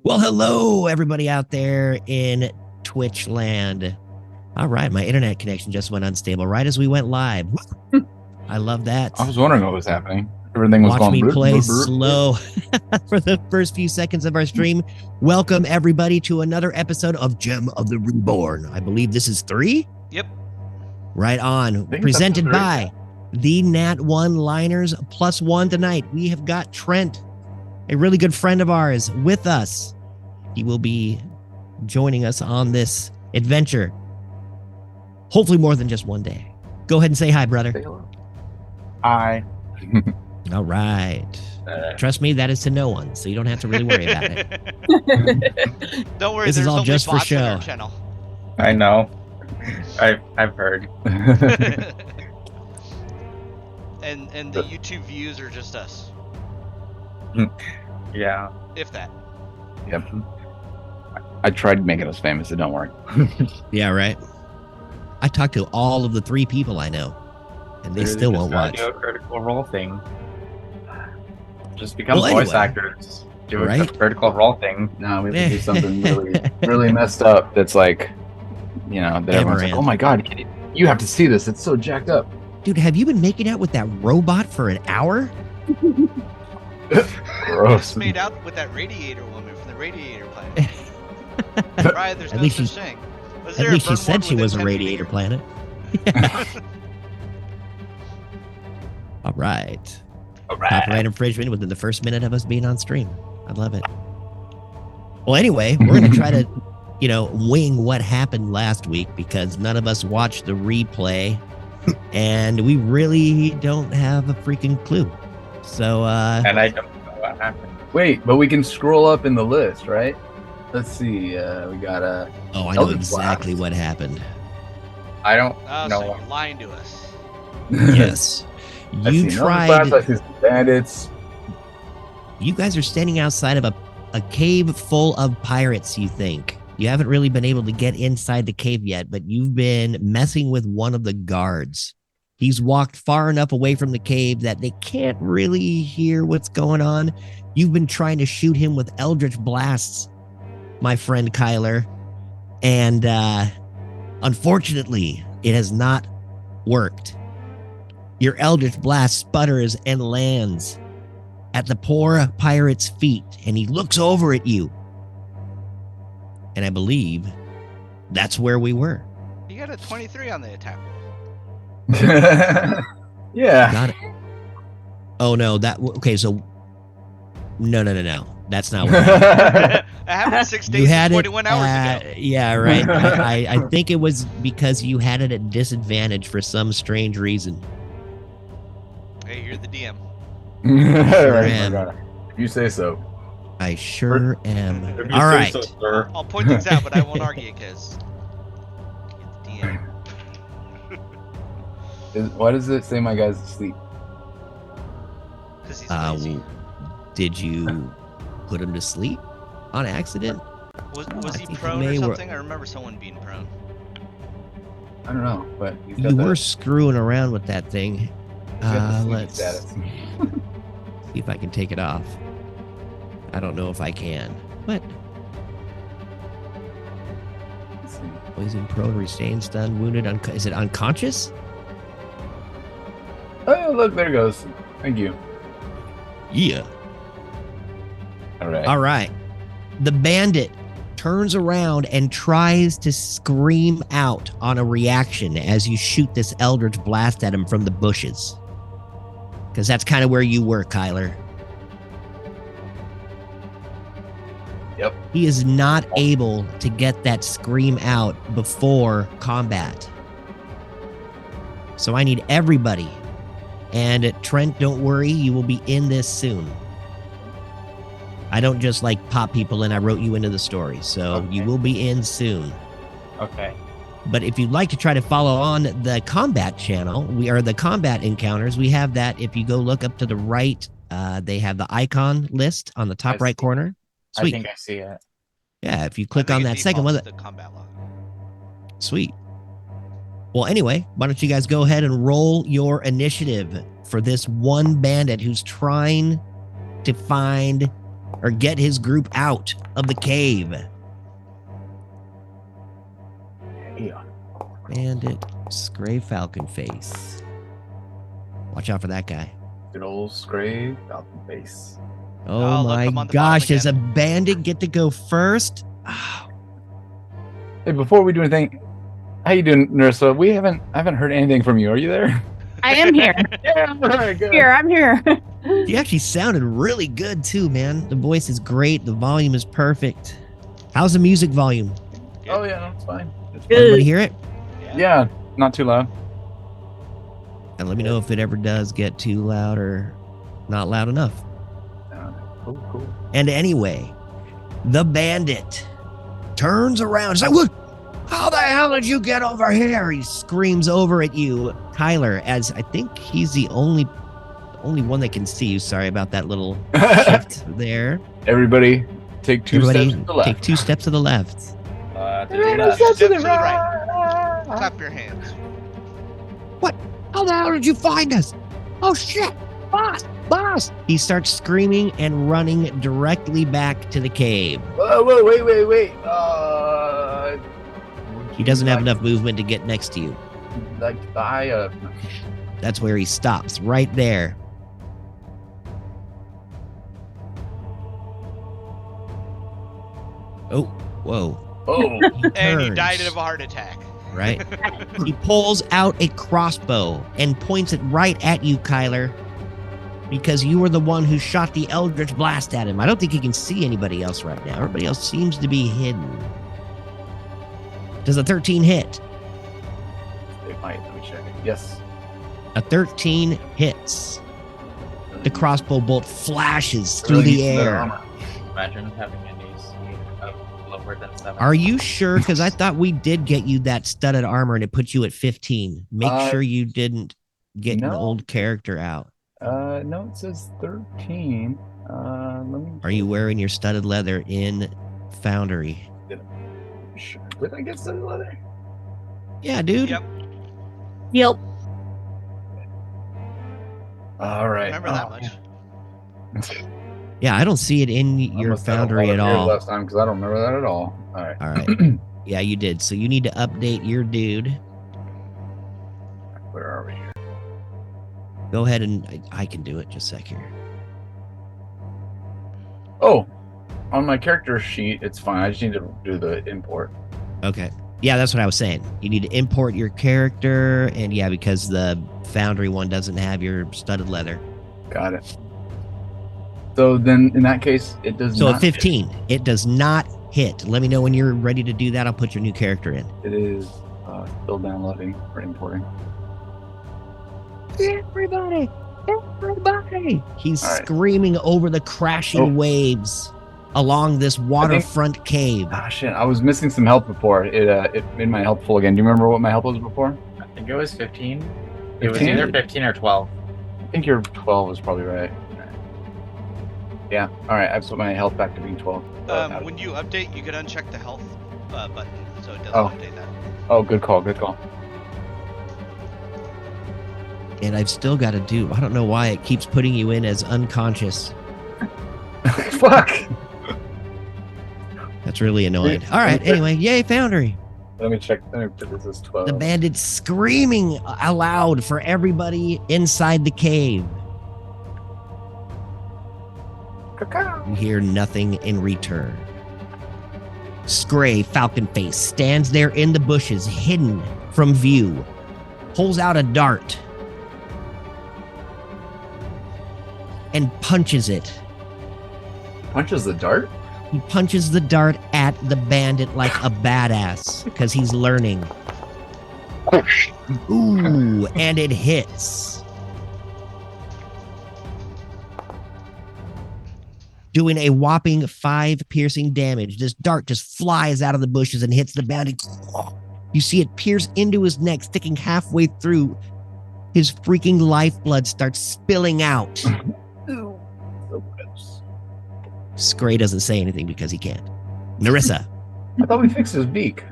Well, hello, everybody out there in Twitch land. All right, my internet connection just went unstable right as we went live. I love that. I was wondering what was happening. Everything was Watch going me bloop, play bloop, bloop. slow for the first few seconds of our stream. Welcome, everybody, to another episode of Gem of the Reborn. I believe this is 3? Yep. Right on. think it's Presented episode by the Nat 1 Liners +1 tonight. We have got Trent, a really good friend of ours, with us. He will be joining us on this adventure. Hopefully more than just one day. Go ahead and say hi, brother. Hi. All right. Trust me, that is to no one, so you don't have to really worry about it. Don't worry, This is there's all only just for bots on our show. channel. I know. I've heard. and the YouTube views are just us, Yeah. if that. Yep. I tried making us famous. It don't work. Yeah, right. I talked to all of the 3 people I know, and they still won't watch. Do a critical role thing. Just become Well, voice anyway. actors. Do a Right? critical role thing. No, we have to do something really messed up. That's like, that everyone's like, Amaranth. oh my god, you have to see this. It's so jacked up. Dude, have you been making out with that robot for an hour? Gross. It's made out with that radiator woman from the radiator planet. Right, there's At no least such she- thing. Was At there least a she bird said one she within was a 10 radiator feet? planet. All right. All Copyright infringement within the first minute of us being on stream. I love it. Well, anyway, we're going to try to, wing what happened last week because none of us watched the replay and we really don't have a freaking clue. So, And I don't know what happened. Wait, but we can scroll up in the list, right? Let's see. We got a. oh, I know Eldritch exactly Blast. what happened. I don't Oh, know. so you're lying to us. Yes. I see You Eldritch tried. Blast, I see some bandits. You guys are standing outside of a cave full of pirates, you think. You haven't really been able to get inside the cave yet, but you've been messing with one of the guards. He's walked far enough away from the cave that they can't really hear what's going on. You've been trying to shoot him with Eldritch Blasts, my friend Kyler. And unfortunately, it has not worked. Your Eldritch Blast sputters and lands at the poor pirate's feet, and he looks over at you. And I believe that's where we were. You got a 23 on the attack roll. Yeah. Got it. Oh no, okay, so no. That's not what happened. It happened 6 You days had and it 21 hours ago. Yeah, right. I think it was because you had it at disadvantage for some strange reason. Hey, you're the DM. Right, am. my God. You say so. I sure am. If you All say right. so, sir. I'll point things out, but I won't argue because you're the DM. Why does it say my guy's asleep? Because he's lazy. Did you put him to sleep on accident? Was I he think prone you or may something? I remember someone being prone. I don't know, but he's got You that- were screwing around with that thing. he's got the sleep Let's status. see if I can take it off. I don't know if I can. What? Let's see. Poison, prone, restrained, stunned, wounded, is it unconscious? Oh, look, there it goes. Thank you. Yeah. All right. All right. The bandit turns around and tries to scream out on a reaction as you shoot this Eldritch Blast at him from the bushes. Because that's kind of where you were, Kyler. Yep. He is not able to get that scream out before combat. So I need everybody. And Trent, don't worry, you will be in this soon. I don't just pop people in, I wrote you into the story. So Okay. you will be in soon. Okay. But if you'd like to try to follow on the combat channel, we are the combat encounters. We have that. If you go look up to the right, they have the icon list on the top I right see. corner. Sweet. I think I see it. Yeah, if you I click think on it that second one, defaults to combat log. sweet. Well, anyway, why don't you guys go ahead and roll your initiative for this one bandit who's trying to find or get his group out of the cave. Yeah. Bandit, Scray Falcon Face. Watch out for that guy. Good old Scray Falcon Face. Oh, look, my I'm on the gosh, bottom does a again. bandit get to go first? Oh, Hey, before we do anything, how you doing, Nerissa? I haven't heard anything from you. Are you there? I am here. Yeah, all right, good. I'm here. you actually sounded really good too, man. The voice is great. The volume is perfect. How's the music volume? Oh yeah, no, it's fine. It's Good. fine. Everybody hear it? Yeah, not too loud. And let me know if it ever does get too loud or not loud enough. Cool. And anyway, the bandit turns around. He's like, "What? How the hell did you get over here?" He screams over at you, Kyler, as I think he's the only one that can see you. Sorry about that little shift there. Everybody, take two Everybody, steps to the left. take 2 steps to the left. To the Two left. steps to the right. Clap your hands. How the hell did you find us? Oh shit! Boss! He starts screaming and running directly back to the cave. Whoa, wait. He doesn't have enough movement to get next to you. Like I That's where he stops, right there. Oh, whoa. Oh, And he turns. died of a heart attack. Right? He pulls out a crossbow and points it right at you, Kyler, because you were the one who shot the Eldritch Blast at him. I don't think he can see anybody else right now. Everybody else seems to be hidden. Does a 13 hit? it might. Let me check it. Yes. A 13 hits. The crossbow bolt flashes through Really the needs better air. armor. Imagine having a AC of lower than 7. Are you sure? Because I thought we did get you that studded armor and it put you at 15. Make sure you didn't get an no. old character out. No, it says 13. Let me. Are you wearing your studded leather in Foundry? Did I get some leather? Yeah, dude. Yep. Yep. All right. Remember that much. Yeah, I don't see it in I your must have a Foundry lot at of beers all. Last time because I don't remember that at all. All right. All right. Yeah, you did. So you need to update your dude. Where are we here? Go ahead and I can do it. Just a sec here. Oh, on my character sheet, it's fine. I just need to do the import. Okay. Yeah, that's what I was saying. You need to import your character, and yeah, because the Foundry one doesn't have your studded leather. Got it. So then, in that case, it does So not. at 15, it does not hit. Let me know when you're ready to do that. I'll put your new character in. It is still downloading or importing. Everybody! He's All right. screaming over the crashing waves along this waterfront cave. Ah, shit! I was missing some health before. It made my health full again. Do you remember what my health was before? I think it was 15. It was 15? either 15 or 12. I think your 12 was probably right. Yeah. All right. I've put my health back to being 12. When you update, you can uncheck the health button, so it doesn't Oh. update that. Oh, good call. Good call. And I've still got to do, I don't know why it keeps putting you in as unconscious. Fuck. That's really annoying. All right. Anyway, yay, Foundry. Let me check. Let me put this as 12. The bandits screaming aloud for everybody inside the cave. Caw-caw. You hear nothing in return. Scray Falcon Face stands there in the bushes, hidden from view, pulls out a dart, and punches it. Punches the dart. He punches the dart at the bandit like a badass because he's learning. Ooh, and it hits. Doing a whopping 5 piercing damage. This dart just flies out of the bushes and hits the bandit. You see it pierce into his neck, sticking halfway through. His freaking lifeblood starts spilling out. So gross. Scray doesn't say anything because he can't. Nerissa. I thought we fixed his beak.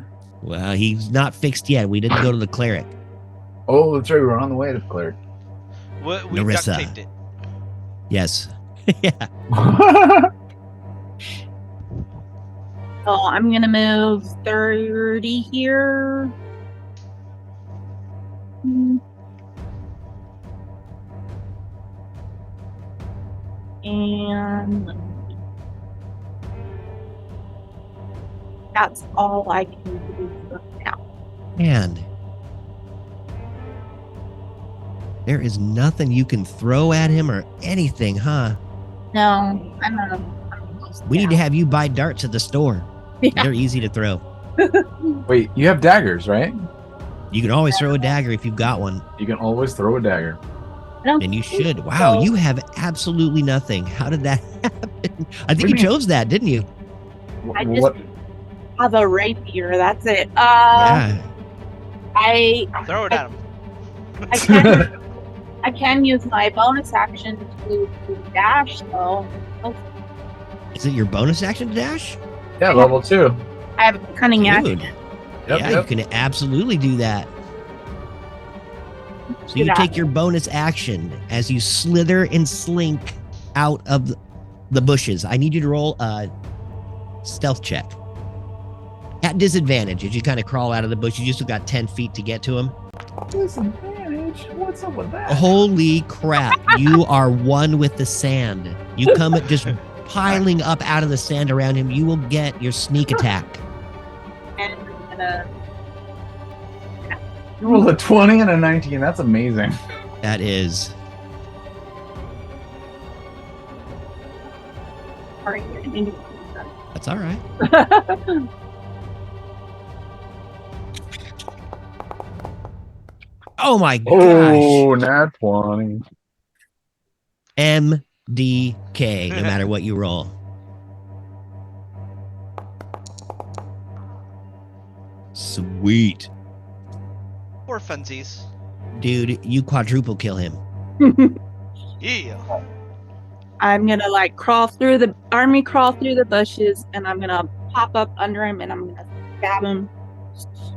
Well, he's not fixed yet. We didn't go to the cleric. Oh, that's right. We were on the way to the cleric. We duct Nerissa. taped it. Yes. Yeah. So I'm gonna move 30 here. And that's all I can do right now. And there is nothing you can throw at him or anything, huh? No, We need to have you buy darts at the store. Yeah. They're easy to throw. Wait, you have daggers, right? You can always throw a dagger if you've got one, You can always throw a dagger. and you should. Wow, you have absolutely nothing. How did that happen? I think you chose that, didn't you? I just What? have a rapier. That's it. Yeah. Throw it at him. I can use my bonus action to dash though. Is it your bonus action to dash? Yeah, level 2. I have cunning action. Dude. Yep, Yeah, yep. you can absolutely do that. So Do you that. take your bonus action as you slither and slink out of the bushes. I need you to roll a stealth check. At disadvantage, as you kind of crawl out of the bush, you just got 10 feet to get to him. Disadvantage? What's up with that? Holy crap. You are one with the sand. You come at just piling up out of the sand around him. You will get your sneak attack. And I'm gonna You rolled a 20 and a 19. That's amazing. That is. That's all right. Oh my gosh. Oh, nat 20. MDK, no matter what you roll. Sweet. Poor funsies. Dude, you quadruple kill him. Yeah. I'm gonna crawl through the bushes, and I'm gonna pop up under him, and I'm gonna stab him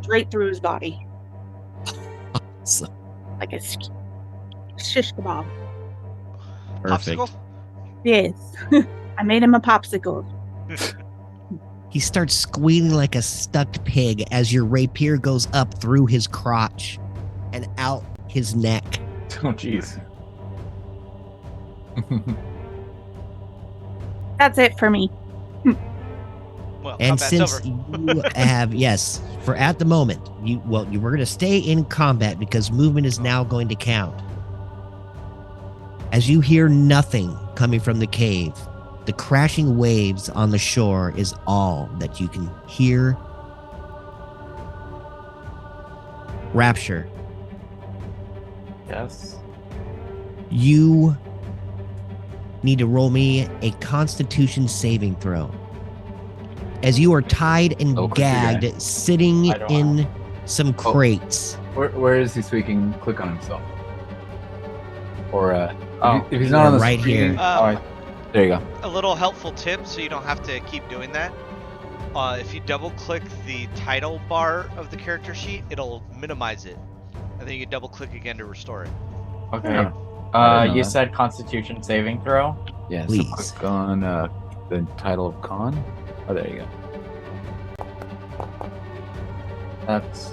straight through his body So like a shish kebab. perfect. Popsicle? Yes, I made him a popsicle. He starts squealing like a stuck pig as your rapier goes up through his crotch and out his neck. Oh, jeez. That's it for me. Well, And combat's since over. you have, yes, for at the moment, you were going to stay in combat because movement is now going to count. As you hear nothing coming from the cave, the crashing waves on the shore is all that you can hear. Rapture, Yes. you need to roll me a Constitution saving throw. As you are tied and Oh, creepy gagged, sitting I don't in some crates. Where is he speaking? Click on himself. Or, Oh, if he's not on the right screen- here. Um, there you go. A little helpful tip so you don't have to keep doing that. If you double click the title bar of the character sheet, it'll minimize it. And then you can double click again to restore it. Okay. Yeah. I didn't know You that. said Constitution saving throw. Yeah, so Please. click on the title of Con. Oh, there you go. That's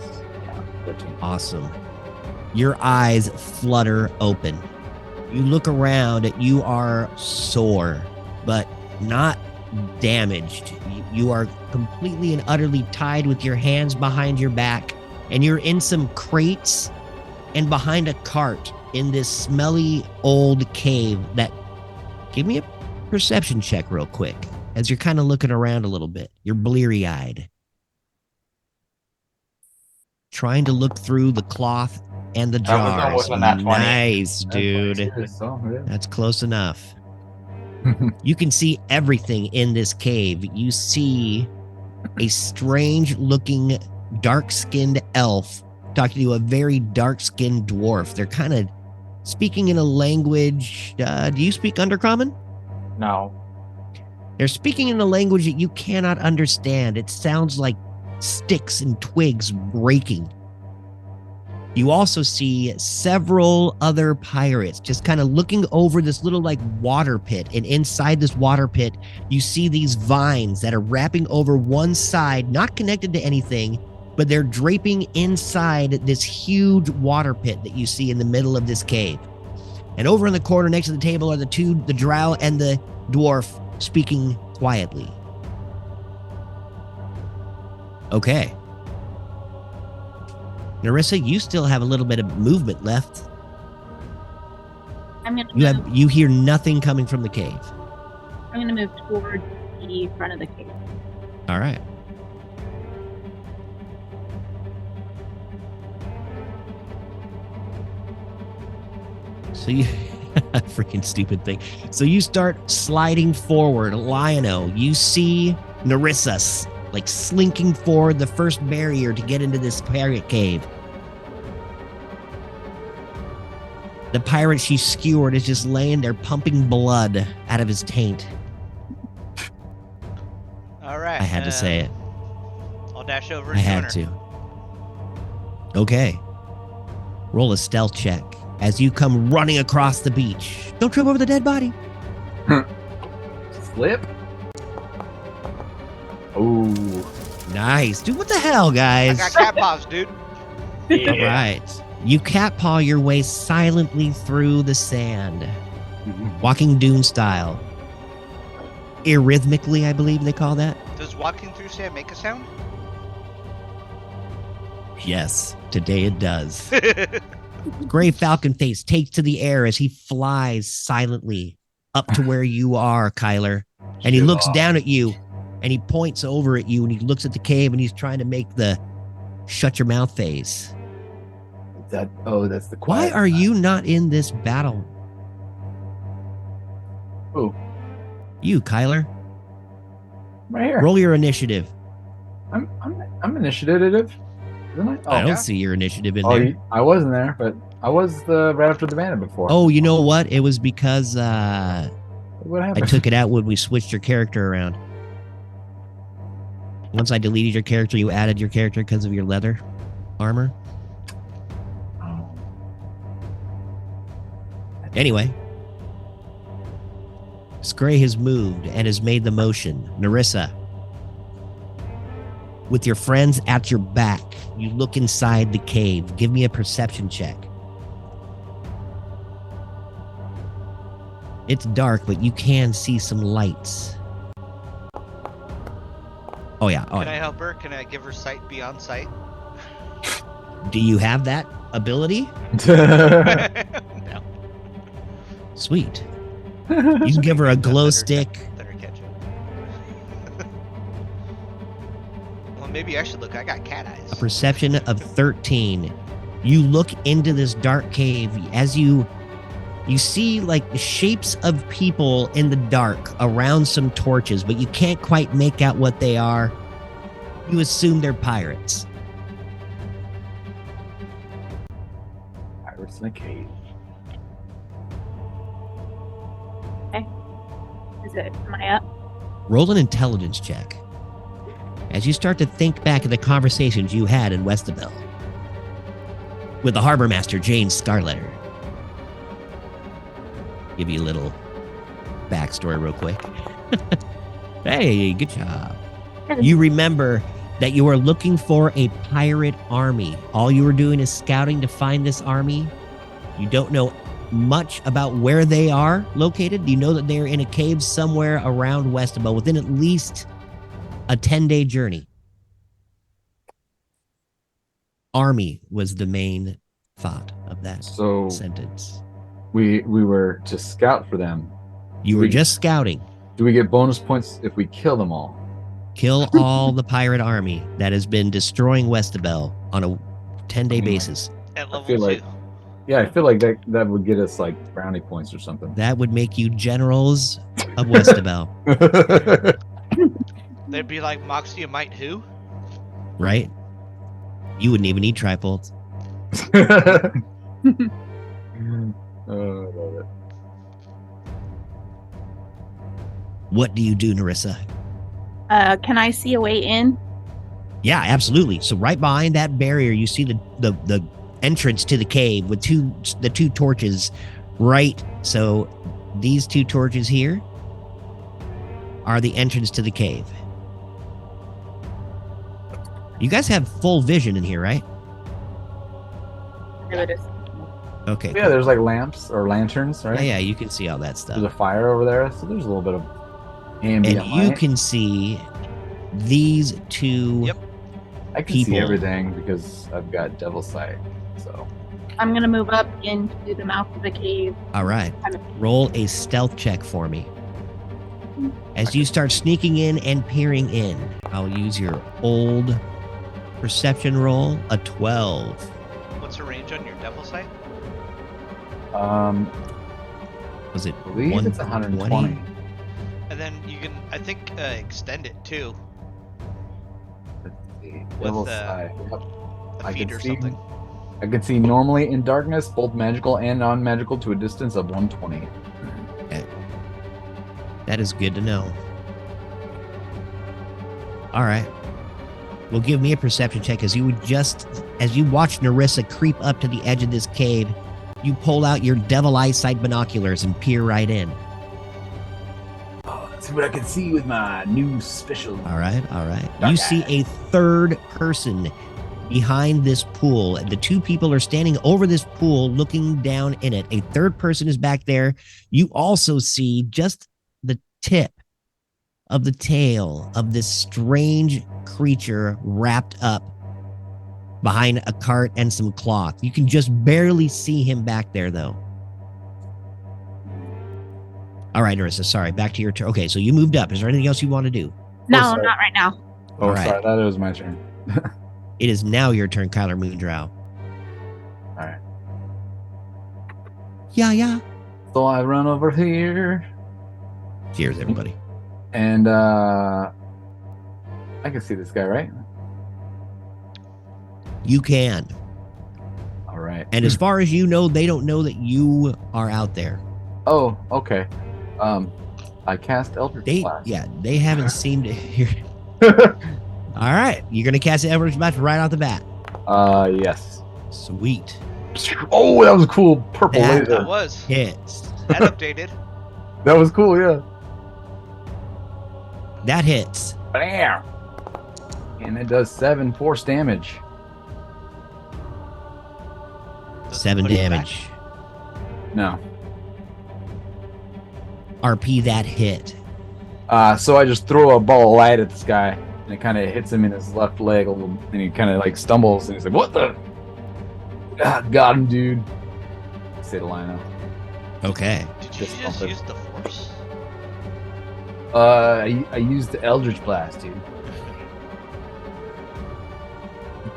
13. Awesome. Your eyes flutter open. You look around, you are sore, but not damaged. You are completely and utterly tied with your hands behind your back, and you're in some crates and behind a cart in this smelly old cave that. Give me a perception check real quick as you're kind of looking around a little bit. You're bleary-eyed. Trying to look through the cloth and the That was jars. a nat 20. Nice, dude. That's close enough. You can see everything in this cave. You see a strange looking, dark skinned elf talking to a very dark skinned dwarf. They're kind of speaking in a language. Do you speak Undercommon? No. They're speaking in a language that you cannot understand. It sounds like sticks and twigs breaking. You also see several other pirates just kind of looking over this little like water pit. And inside this water pit, you see these vines that are wrapping over one side, not connected to anything, but they're draping inside this huge water pit that you see in the middle of this cave. And over in the corner next to the table are the drow and the dwarf speaking quietly. Okay. Narissa, you still have a little bit of movement left. I'm gonna move. You hear nothing coming from the cave. I'm gonna move toward the front of the cave. All right. So you freaking stupid thing. So you start sliding forward, Lionel. You see Narissa like slinking forward the first barrier to get into this pirate cave. The pirate she skewered is just laying there pumping blood out of his taint. All right. I had to say it. I'll dash over. I had to. Okay. Roll a stealth check as you come running across the beach. Don't trip over the dead body. Slip. Oh, Nice. Dude, what the hell, I guys? got cat paws, dude. All right. You cat paw your way silently through the sand, walking dune style. Irrhythmically, I believe they call that. Does walking through sand make a sound? Yes, today it does. Gray Falcon Face takes to the air as he flies silently up to where you are, Kyler. And he looks down at you, and he points over at you, and he looks at the cave, and he's trying to make the shut your mouth face. That's the Why quiet. are you not in this battle? Who? You, Kyler. Right here. Roll your initiative. I'm initiative, isn't I? I don't yeah. see your initiative in Oh, there. I wasn't there, but I was right after the bandit before. Oh, you know what? It was because What I happened? took it out when we switched your character around. Once I deleted your character, you added your character because of your leather armor. Oh. Anyway, Scray has moved and has made the motion. Narissa, with your friends at your back, you look inside the cave. Give me a perception check. It's dark, but you can see some lights. Oh, yeah. Oh, Can I yeah. help her? Can I give her sight beyond sight? Do you have that ability? No. Sweet. You can give her a glow stick. Let her catch it. Well, maybe I should look. I got cat eyes. A perception of 13. You look into this dark cave as you see like shapes of people in the dark around some torches, but you can't quite make out what they are. You assume they're pirates. Pirates in a cave. Am I up? Roll an intelligence check as you start to think back of the conversations you had in Westabel with the harbor master, Jane Scarletter. Give you a little backstory real quick. Hey, good job. You remember that you are looking for a pirate army. All you were doing is scouting to find this army. You don't know much about where they are located. You know that they're in a cave somewhere around Westabel, within at least a 10-day journey. Army was the main thought of that So sentence. we were to scout for them. You were just scouting. Do we get bonus points if we kill them all? Kill all the pirate army that has been destroying Westabel on a 10-day basis. At level feel 2. like- Yeah, I feel like that would get us like brownie points or something. That would make you generals of Westabel, They'd be like, Moxie, might who? right? You wouldn't even need trifolds. I love it. What do you do, Narissa? Can I see a way in? Yeah, absolutely. So right behind that barrier, you see the entrance to the cave with the two torches, right? So these two torches here are the entrance to the cave. You guys have full vision in here, right? There it is. Okay. Yeah, cool. there's like lamps or lanterns, right? Yeah, you can see all that stuff. There's a fire over there, so there's a little bit of ambient And you light. can see these two. Yep. I can see people. everything because I've got devil sight. So I'm gonna move up into the mouth of the cave. All right. Roll a stealth check for me. As you start sneaking in and peering in, I'll use your old perception roll, a 12. What's the range on your devil sight? Was it I believe it's 120. And then you can, I think, extend it too Let's see. with Devil sight. Yep. a I feed can or see- something. I can see normally in darkness, both magical and non-magical, to a distance of 120. That is good to know. All right. Well, give me a perception check as you watch Narissa creep up to the edge of this cave. You pull out your devil eyesight binoculars and peer right in. Oh, let's see what I can see with my new special. All right, all right. Dark You see a third person behind this pool. The two people are standing over this pool looking down in it. A third person is back there. You also see just the tip of the tail of this strange creature wrapped up behind a cart and some cloth. You can just barely see him back there, though. All right, Narissa, sorry. Back to your turn. Okay, so you moved up. Is there anything else you want to do? No, sorry. not right now. Oh, All right. sorry, that was my turn. It is now your turn, Kyler Moondrow. All right. Yeah. So I run over here, Cheers, everybody. and I can see this guy, right? You can. All right. And as far as you know, they don't know that you are out there. Oh, okay. I cast Eldritch Blast. They haven't seemed to hear. All right, you're gonna cast Eldritch Blast right off the bat. Yes. Sweet. Oh, that was a cool purple That- laser. That was. Hits. That updated. That was cool, yeah. That hits. Bam! And it does 7 force damage. Does it 7 put it back? damage. No. RP that hit. So I just throw a ball of light at this guy, and it kind of hits him in his left leg a little, and he kind of like stumbles, and he's like, "What the? Ah, got him, dude." Say the line out. Okay. Did you Just just bump it. use the force? I used the Eldritch Blast, dude.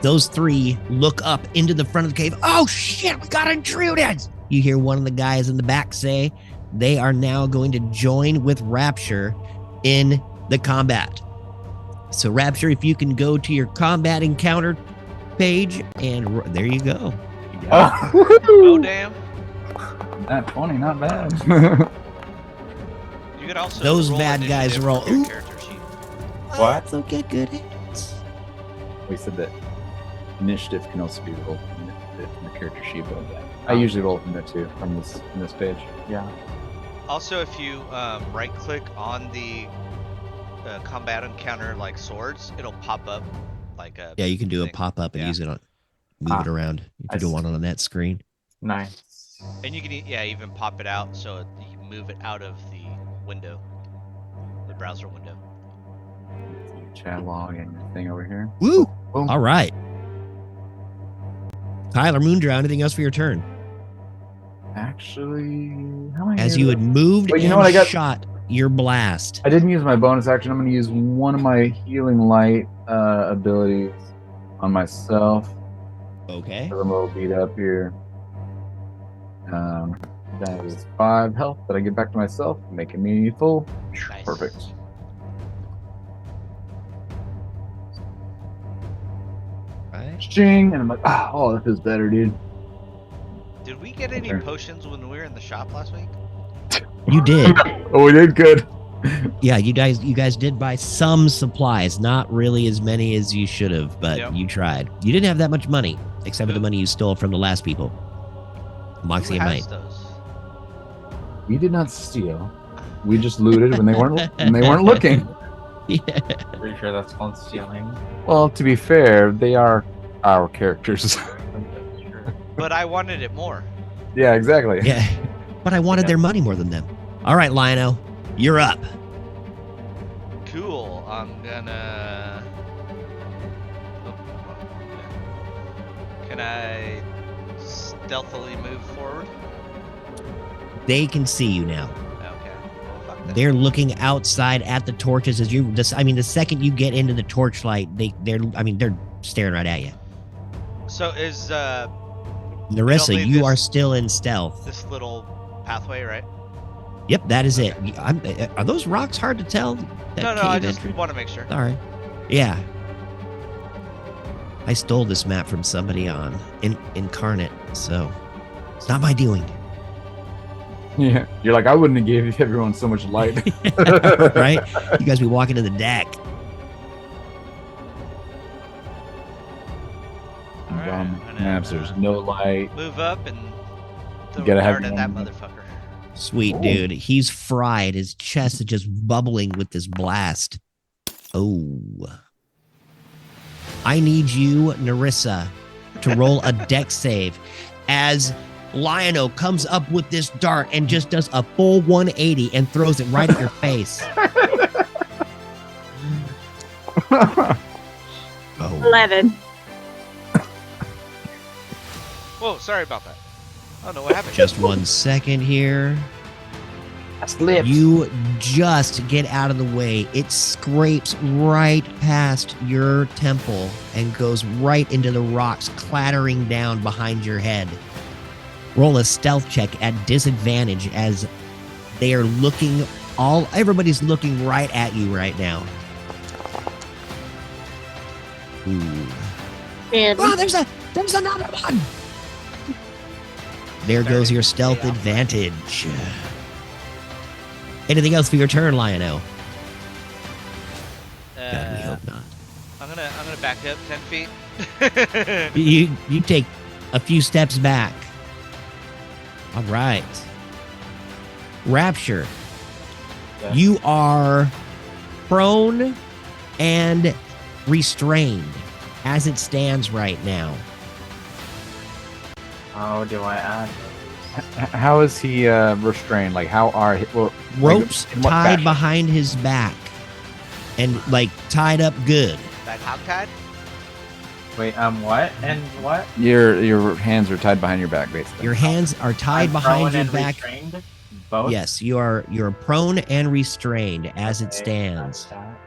Those three look up into the front of the cave. Oh shit, we got intruders! You hear one of the guys in the back say they are now going to join with Rapture in the combat. So Rapture, if you can go to your combat encounter page, and there you go. Oh damn! Not 20, not bad. You could also Those roll bad guys initiative roll- from your Ooh. character sheet. What? So get good hits. We said that initiative can also be rolled from the character sheet, but I usually roll from there too, from this page. Yeah. Also, if you right-click on the combat encounter like swords, it'll pop up like a. Yeah, you can do a thing. pop up and Yeah. use it on, move it around. If I you don't see. want it on that screen. Nice. And you can even pop it out so you can move it out of the window, the browser window. Chat log and your thing over here. Woo! Boom. All right. Tyler Moondrow, anything else for your turn? Actually, how many? As you had moved Well, you and know what, I got- shot your blast. I didn't use my bonus action. I'm going to use one of my healing light abilities on myself. Okay. I'm a little beat up here. That is 5 health that I get back to myself, making me full. Nice. Perfect. Right. Ching, and I'm like, oh, that feels better, dude. Did we get any Okay. potions when we were in the shop last week? You did. Oh, we did good. Yeah, you guys did buy some supplies, not really as many as you should have, but Yep. you tried. You didn't have that much money, except for the Who- money you stole from the last people. Moxie Who and has Might. those? We did not steal. We just looted when they weren't looking. Yeah. Pretty sure that's called stealing. Well, to be fair, they are our characters. But I wanted it more. Yeah, exactly. Yeah. But I wanted their money more than them. All right, Lionel, you're up. Cool. I'm gonna. Oh, well, yeah. Can I stealthily move forward? They can see you now. Okay. Well, fuck that. They're looking outside at the torches as you. I mean, the second you get into the torchlight, they're staring right at you. So is Narissa, need you this- are still in stealth. this little pathway right? Yep, that is Okay. it. Are those rocks hard to tell? That No, I cave just entrance? want to make sure. All right. Yeah. I stole this map from somebody on Incarnate, so it's not my doing. Yeah. You're like, I wouldn't have gave everyone so much light. Right? You guys be walking to the deck. All right, On I'm gonna, maps, there's no light. Move up and throw gotta a have dart at your that own- motherfucker. Sweet Ooh. dude. He's fried. His chest is just bubbling with this blast. Oh. I need you, Narissa, to roll a deck save as Lionel comes up with this dart and just does a full 180 and throws it right at your face. Oh. 11. Whoa, sorry about that. Oh no, what happened? Just 1 second here. Slipped. You just get out of the way. It scrapes right past your temple and goes right into the rocks, clattering down behind your head. Roll a stealth check at disadvantage as they are looking everybody's looking right at you right now. Ooh. And Oh, there's another one. There goes your stealth advantage. Anything else for your turn, Lionel? God, we hope not. I'm gonna back up 10 feet. You take a few steps back. All right. Rapture. Yeah. You are prone and restrained as it stands right now. How do I add How is he restrained? Like, how are well, Ropes in what tied fashion? behind his back and like tied up good. That hogtied? those? Wait, what? And what? Your hands are tied behind your back, basically. Your hands are tied I'm behind prone your and back. restrained? Both? Yes, you're prone and restrained as it Okay, stands. that's that.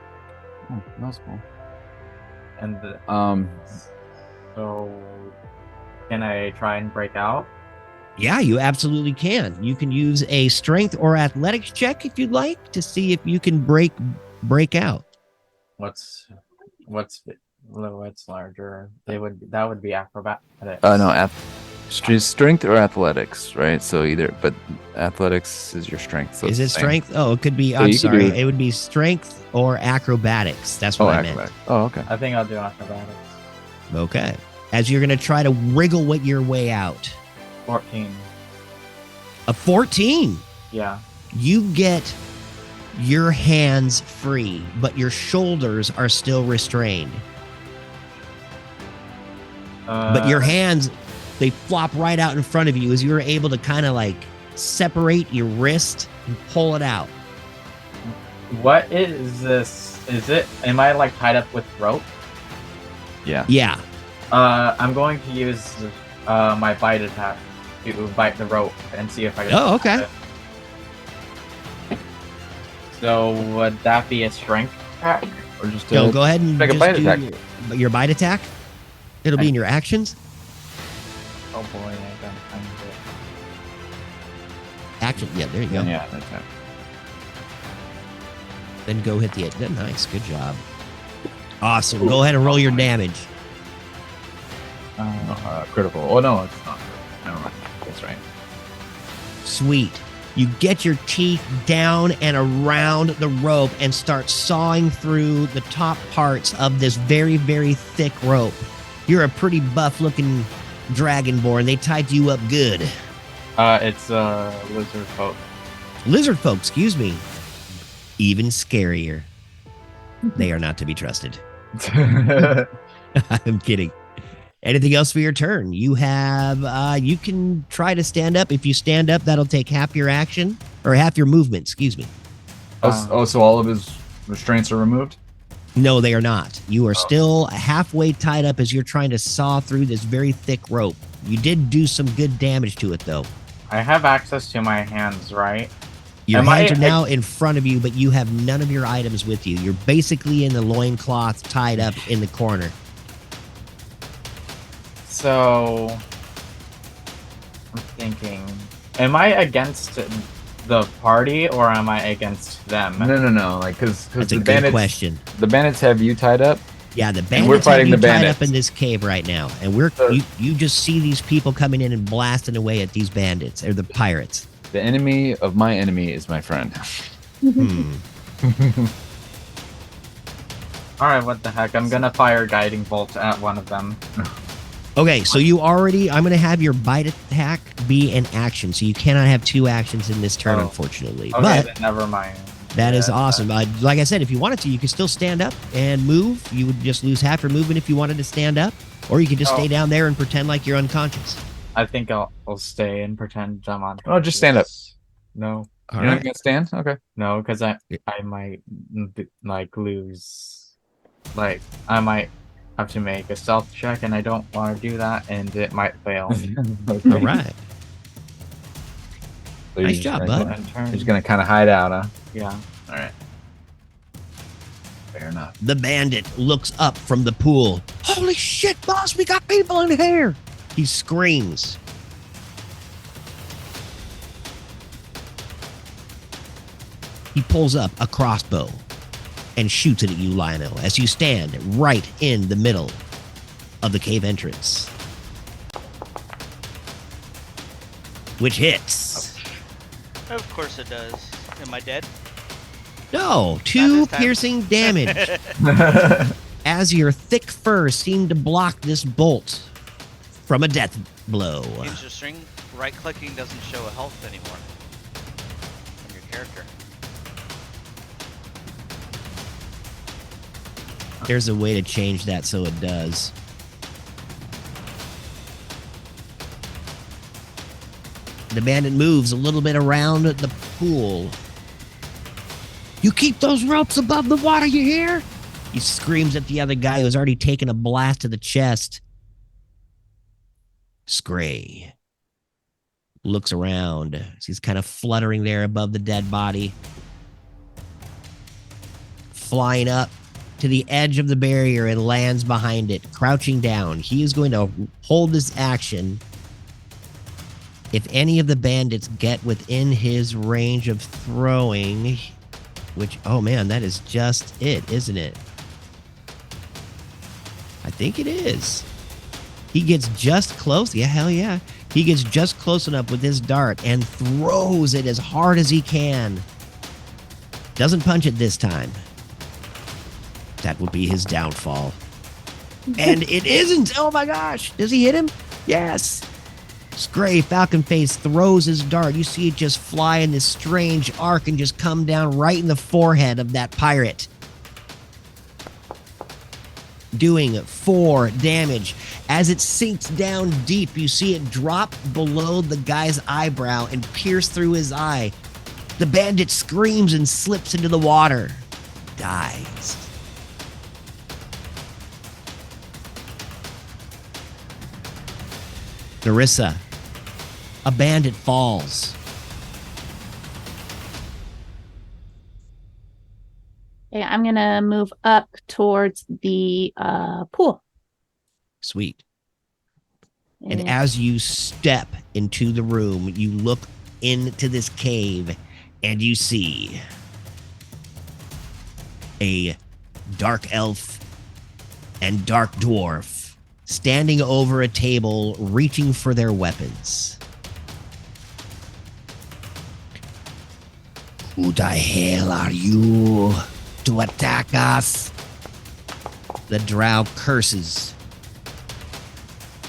Oh, that's cool. And the, So can I try and break out? Yeah, you absolutely can. You can use a strength or athletics check if you'd like to see if you can break out. What's larger? That would be acrobatics. no, strength or athletics, right? So either, but athletics is your strength. So Is it's it the same. strength? Oh, it could be. So I'm you could sorry. do- It would be strength or acrobatics. That's Oh, what I meant. acrobatics. Oh, okay. I think I'll do acrobatics. Okay. As you're going to try to wriggle your way out. 14. A 14. Yeah. You get your hands free, but your shoulders are still restrained. But your hands, they flop right out in front of you as you're able to kind of like separate your wrist and pull it out. What is this? Am I like tied up with rope? Yeah. Yeah. I'm going to use my bite attack to bite the rope and see if I can. Oh, okay. So would that be a strength attack? Or just So go ahead and make a just bite do attack. your bite attack. It'll be in your actions. Oh boy, I gotta find it. Action. Yeah, there you go. Yeah, that's right. Then go hit the. Nice. Good job. Awesome. Go ahead and roll your damage. Critical. Oh no, it's not. Never mind. That's right. Sweet. You get your teeth down and around the rope and start sawing through the top parts of this very, very thick rope. You're a pretty buff-looking dragonborn. They tied you up good. It's lizard folk. Lizard folk, excuse me. Even scarier. They are not to be trusted. I'm kidding. Anything else for your turn? You have, you can try to stand up. If you stand up, that'll take half your action, or half your movement, excuse me. So all of his restraints are removed? No, they are not. You are still halfway tied up as you're trying to saw through this very thick rope. You did do some good damage to it, though. I have access to my hands, right? Your hands are now in front of you, but you have none of your items with you. You're basically in the loincloth tied up in the corner. So, I'm thinking, am I against the party or am I against them? No. Like, because That's the a good bandits, question. the bandits have you tied up. Yeah, the And bandits we're fighting have you the tied bandits. up in this cave right now, and you just see these people coming in and blasting away at these bandits or the pirates. The enemy of my enemy is my friend. Alright, what the heck? I'm gonna fire guiding bolt at one of them. Okay, so I'm going to have your bite attack be an action, so you cannot have two actions in this turn, unfortunately. Okay, But then never mind. that is awesome. Like I said, if you wanted to, you could still stand up and move. You would just lose half your movement if you wanted to stand up, or you could just stay down there and pretend like you're unconscious. I think I'll stay and pretend I'm on. Oh, just stand up. No. All You're right. not gonna stand? Okay. No, because I might like lose. Like I might have to make a stealth check, and I don't want to do that, and it might fail. Okay. All right. So Nice job, bud. You're just gonna kind of hide out, huh? Yeah. All right. Fair enough. The bandit looks up from the pool. Holy shit, boss, we got people in here. He screams. He pulls up a crossbow and shoots it at you, Lionel, as you stand right in the middle of the cave entrance. Which hits. Of course it does. Am I dead? No, Not 2 this time. piercing damage as your thick fur seemed to block this bolt from a death blow. Interesting. Right-clicking doesn't show a health anymore on your character. There's a way to change that so it does. The bandit moves a little bit around the pool. You keep those ropes above the water, you hear? He screams at the other guy who's already taken a blast to the chest. Scray looks around. He's kind of fluttering there above the dead body. Flying up to the edge of the barrier and lands behind it, crouching down. He is going to hold this action. If any of the bandits get within his range of throwing, which, oh man, that is just it, isn't it? I think it is. He gets just close. Yeah, hell yeah. He gets just close enough with his dart and throws it as hard as he can. Doesn't punch it this time. That will be his downfall. And it isn't. Oh my gosh. Does he hit him? Yes. Scray, Falcon Face, throws his dart. You see it just fly in this strange arc and just come down right in the forehead of that pirate. Doing 4 damage. As it sinks down deep, you see it drop below the guy's eyebrow and pierce through his eye. The bandit screams and slips into the water. Dies. Narissa, a bandit falls. Okay, I'm gonna move up towards the pool. Sweet. And as you step into the room, you look into this cave and you see a dark elf and dark dwarf standing over a table, reaching for their weapons. Who the hell are you to attack us? The drow curses,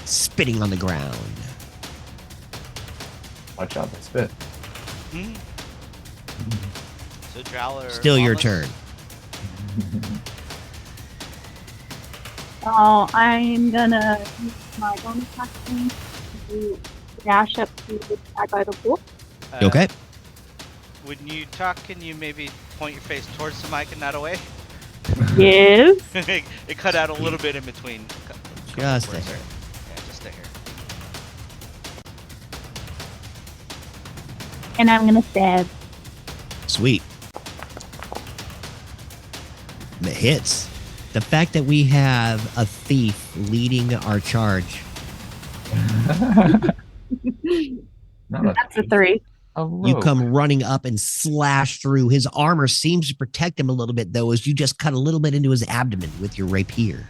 spitting on the ground. Watch out, they spit. Hmm. So Drow are Still your lawless? turn. So I'm gonna use my bonus action to dash up to the guy by the pool. Okay. When you talk, can you maybe point your face towards the mic and not away? Yes. It cut out a little bit in between. Just a words hair. there. Yeah, just a hair. And I'm gonna stab. Sweet. It hits. The fact that we have a thief leading our charge. That's a 3. You come running up and slash through. His armor seems to protect him a little bit, though, as you just cut a little bit into his abdomen with your rapier.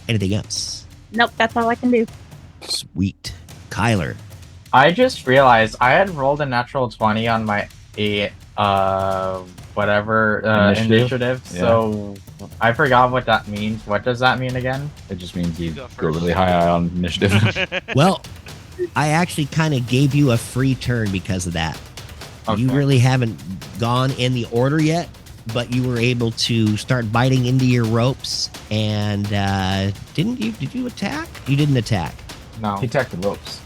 Anything else? Nope, that's all I can do. Sweet. Kyler. I just realized I had rolled a natural 20 on my initiative. Yeah. So I forgot what that means. What does that mean again? It just means you Go go first. really high on initiative. Well, I actually kind of gave you a free turn because of that. You Okay. really haven't gone in the order yet, but you were able to start biting into your ropes. And did you attack? You didn't attack. No. He attacked the ropes.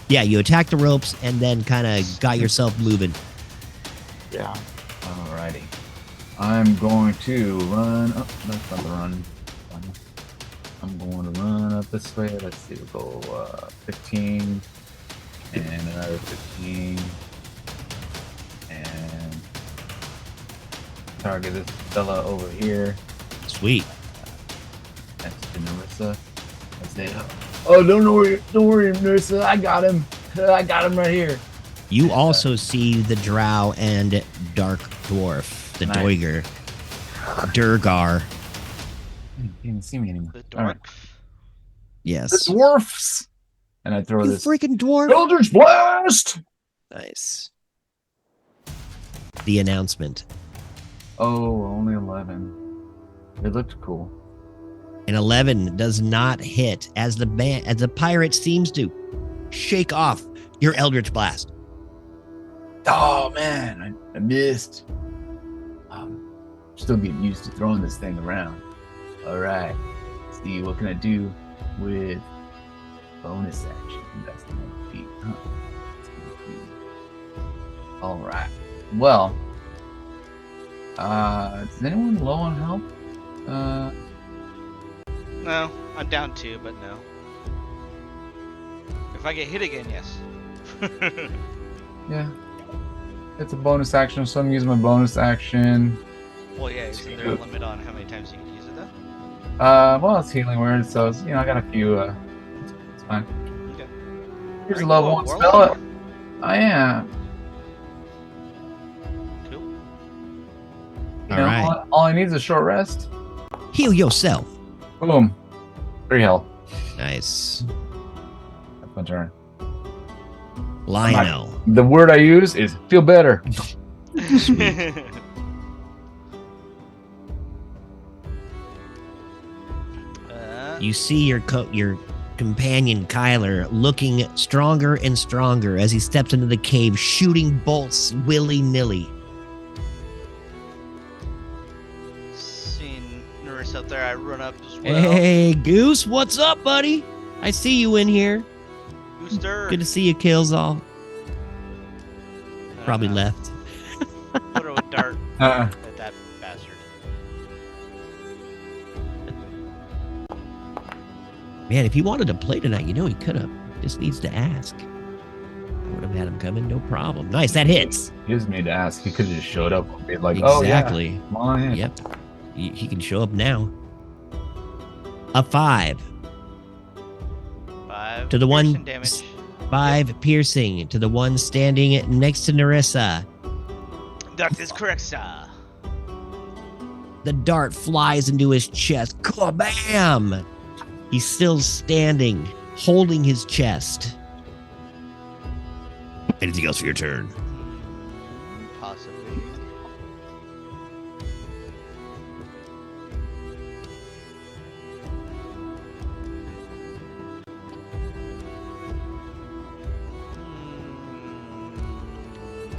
Yeah, you attacked the ropes and then kind of got yourself moving. Yeah. Alrighty. I'm going to run up. That's not the run. I'm going to run up this way. Let's see. We'll go 15 and another 15 and target this fella over here. Sweet. Next to Narissa. I say, oh, don't worry, Narissa. I got him. I got him right here. You also see the drow and dark dwarf, the Nice. Doiger, Durgar. You can't even see me anymore. The All right. dork. Yes. The dwarfs. And I throw You this freaking dwarf. Eldritch Blast. Nice. The announcement. Oh, only 11. It looked cool. An 11 does not hit as the pirate seems to shake off your Eldritch Blast. Oh man, I missed. Still getting used to throwing this thing around. All right, see what can I do with bonus action? That's the one feet. Huh? All right. Well, is anyone low on health? No, I'm down 2, but no. If I get hit again, yes. Yeah. It's a bonus action, so I'm using my bonus action. Well, yeah, isn't there a limit on how many times you can use it, though? Well, it's healing word, so it's, I got a few. It's fine. Okay. Here's Are a you level a 1 warlock? spell. I am. Cool. You All know, right. all I need is a short rest. Heal yourself. Boom. 3 health. Nice. That's my turn. Lionel. The word I use is feel better. You see your companion Kyler looking stronger and stronger as he steps into the cave, shooting bolts willy-nilly. Seeing Norris out there, I run up as well. Hey, Goose, what's up, buddy? I see you in here. Booster. Good to see you, Killsall. I don't Probably know. left. Put her with dart Uh, at that bastard. Man, if he wanted to play tonight, he could have. Just needs to ask. I would have had him come in, no problem. Nice, that hits. he doesn't need to ask. He could have just showed up and be like, Exactly. oh, yeah, come on in. Yep. He can show up now. A 5. 5 To the one- piercing damage. 5 piercing to the one standing next to Narissa. That is correct, sir. The dart flies into his chest. Kabam! He's still standing, holding his chest. Anything else for your turn? Possibly.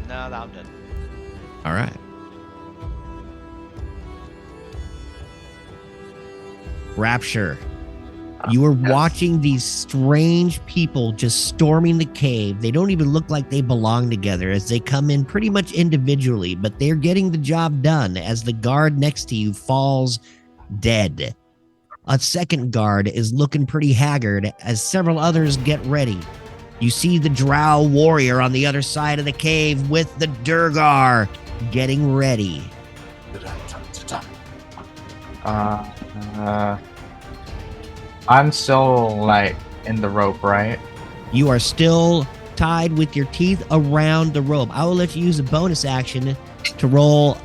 No, I'm done. All right. Rapture. You are watching these strange people just storming the cave. They don't even look like they belong together as they come in pretty much individually, but they're getting the job done as the guard next to you falls dead. A second guard is looking pretty haggard as several others get ready. You see the drow warrior on the other side of the cave with the Durgar getting ready. I'm still like in the rope, right? You are still tied with your teeth around the rope. I will let you use a bonus action to roll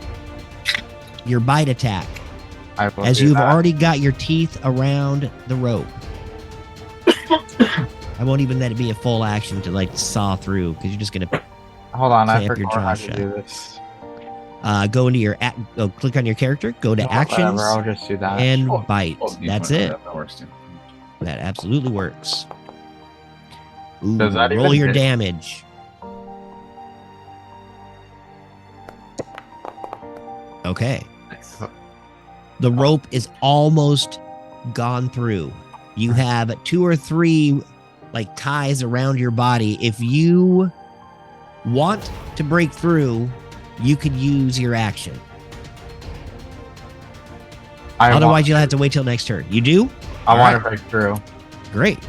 your bite attack, I will as do you've that. already got your teeth around the rope. I won't even let it be a full action to like saw through because you're just gonna Hold on, I clamp your forgot jaw how shut. to do this. Go into your click on your character, go to No, actions, whatever, I'll just do that. and Oh, bite. That's it. That works too. That absolutely works. Ooh, Does that roll even your hit? damage. Okay. Nice. The rope is almost gone through. You have 2 or 3 like ties around your body. If you want to break through, you could use your action. Otherwise, you'll have to wait till next turn. You do? I want to Alright. break through. Great.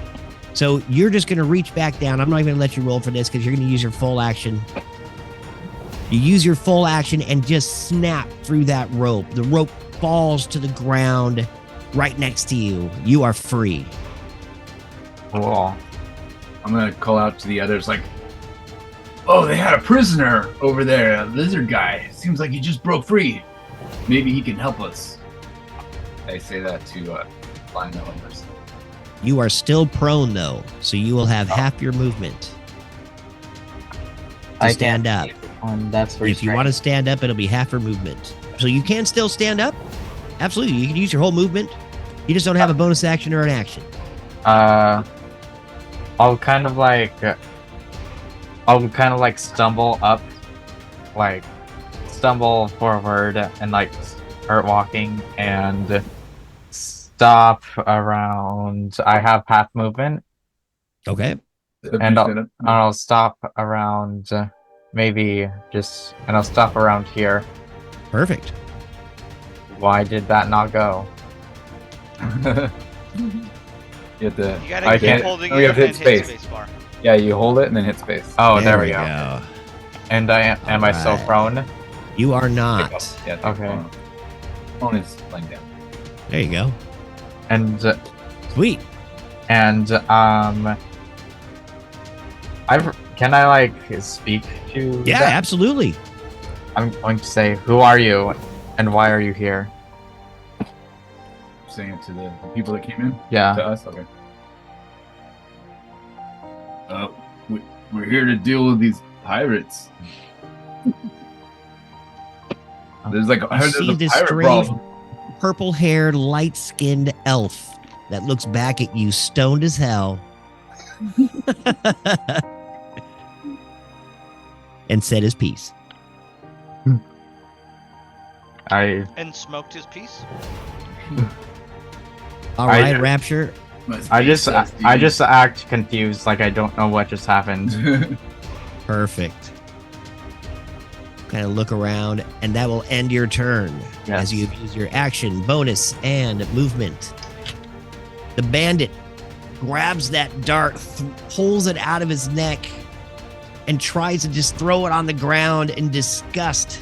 So you're just going to reach back down. I'm not even going to let you roll for this because you're going to use your full action. You use your full action and just snap through that rope. The rope falls to the ground right next to you. You are free. Cool. I'm gonna call out to the others like, "Oh, they had a prisoner over there, a lizard guy. Seems like he just broke free. Maybe he can help us." I say that to blind members. You are still prone, though, so you will have half your movement to stand up. That's If you want to stand up, it'll be half your movement. So you can still stand up? Absolutely. You can use your whole movement. You just don't have a bonus action or an action. I'll kind of like stumble up, like stumble forward and like start walking and stop around. I have half movement, Okay. and I'll stop around maybe just, and I'll stop around here. Perfect. Why did that not go? You have to. You gotta I keep can't. holding We it have to and hit hit space. spacebar. Yeah, you hold it and then hit space. Oh, there we go. And am I still Alright. prone? You are Take not. off. Yeah. Okay. Phone is laying down. There you go. And Sweet. can I like speak to? Yeah, them? absolutely. I'm going to say, who are you, and why are you here? Saying it to the people that came in. To Yeah. us. Okay. We're here to deal with these pirates. There's like I heard see there's a this pirate strange problem. purple-haired, light-skinned elf that looks back at you, stoned as hell, and said his piece. And smoked his piece. All I- right, Rapture. I just act confused, like I don't know what just happened. Perfect. Kind of look around, and that will end your turn as Yes. you've used your action, bonus, and movement. The bandit grabs that dart, pulls it out of his neck, and tries to just throw it on the ground in disgust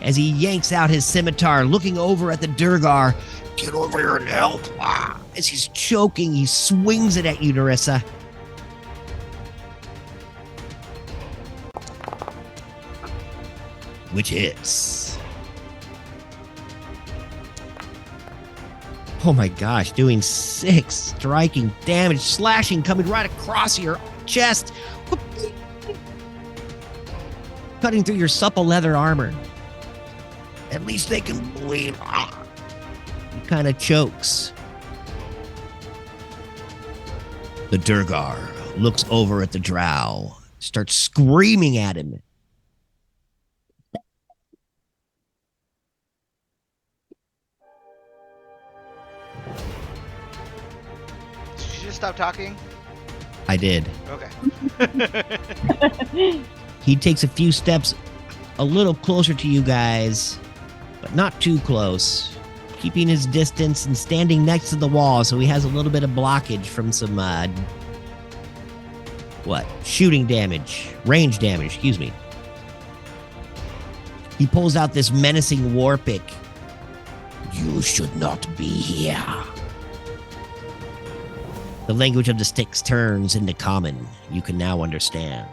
as he yanks out his scimitar, looking over at the Durgar. Get over here and help. Ah. As he's choking, he swings it at you, Narissa. Which hits. Oh my gosh, doing 6 striking damage, slashing coming right across your chest, cutting through your supple leather armor. At least they can bleed. He kind of chokes. The Durgar looks over at the drow, starts screaming at him. Did you just stop talking? I did. Okay. He takes a few steps a little closer to you guys, but not too close, keeping his distance and standing next to the wall, so he has a little bit of blockage from some shooting damage, range damage, excuse me. He pulls out this menacing war pick. You should not be here. The language of the sticks turns into common. You can now understand.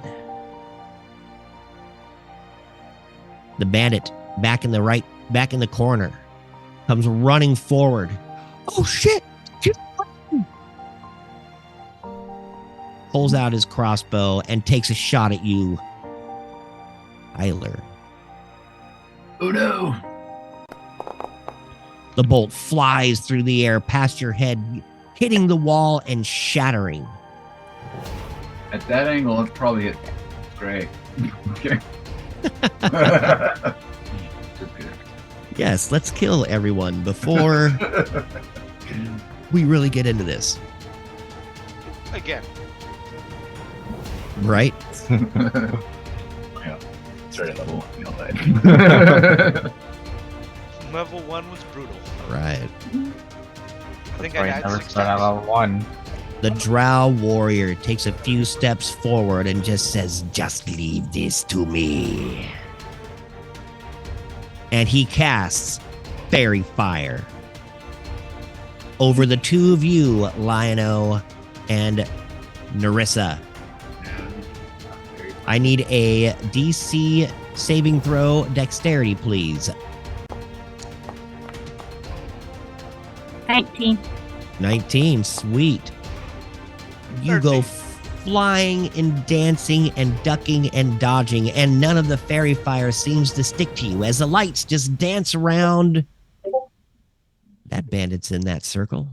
The bandit, back in the corner, comes running forward. Oh shit! Pulls out his crossbow and takes a shot at you, Tyler. Oh no! The bolt flies through the air past your head, hitting the wall and shattering. At that angle, it's probably hit. Great. Okay. Yes, let's kill everyone before we really get into this. Again. Right? Yeah. Sorry, level 1. Died. Level 1 was brutal. Right. I think Right, I died never 6 start at times. level 1. The drow warrior takes a few steps forward and just says, "Just leave this to me." And he casts fairy fire over the two of you, Lion-O and Narissa. I need a DC saving throw dexterity, please. 19. 19, sweet. You go 13. flying and dancing and ducking and dodging, and none of the fairy fire seems to stick to you as the lights just dance around. That bandit's in that circle.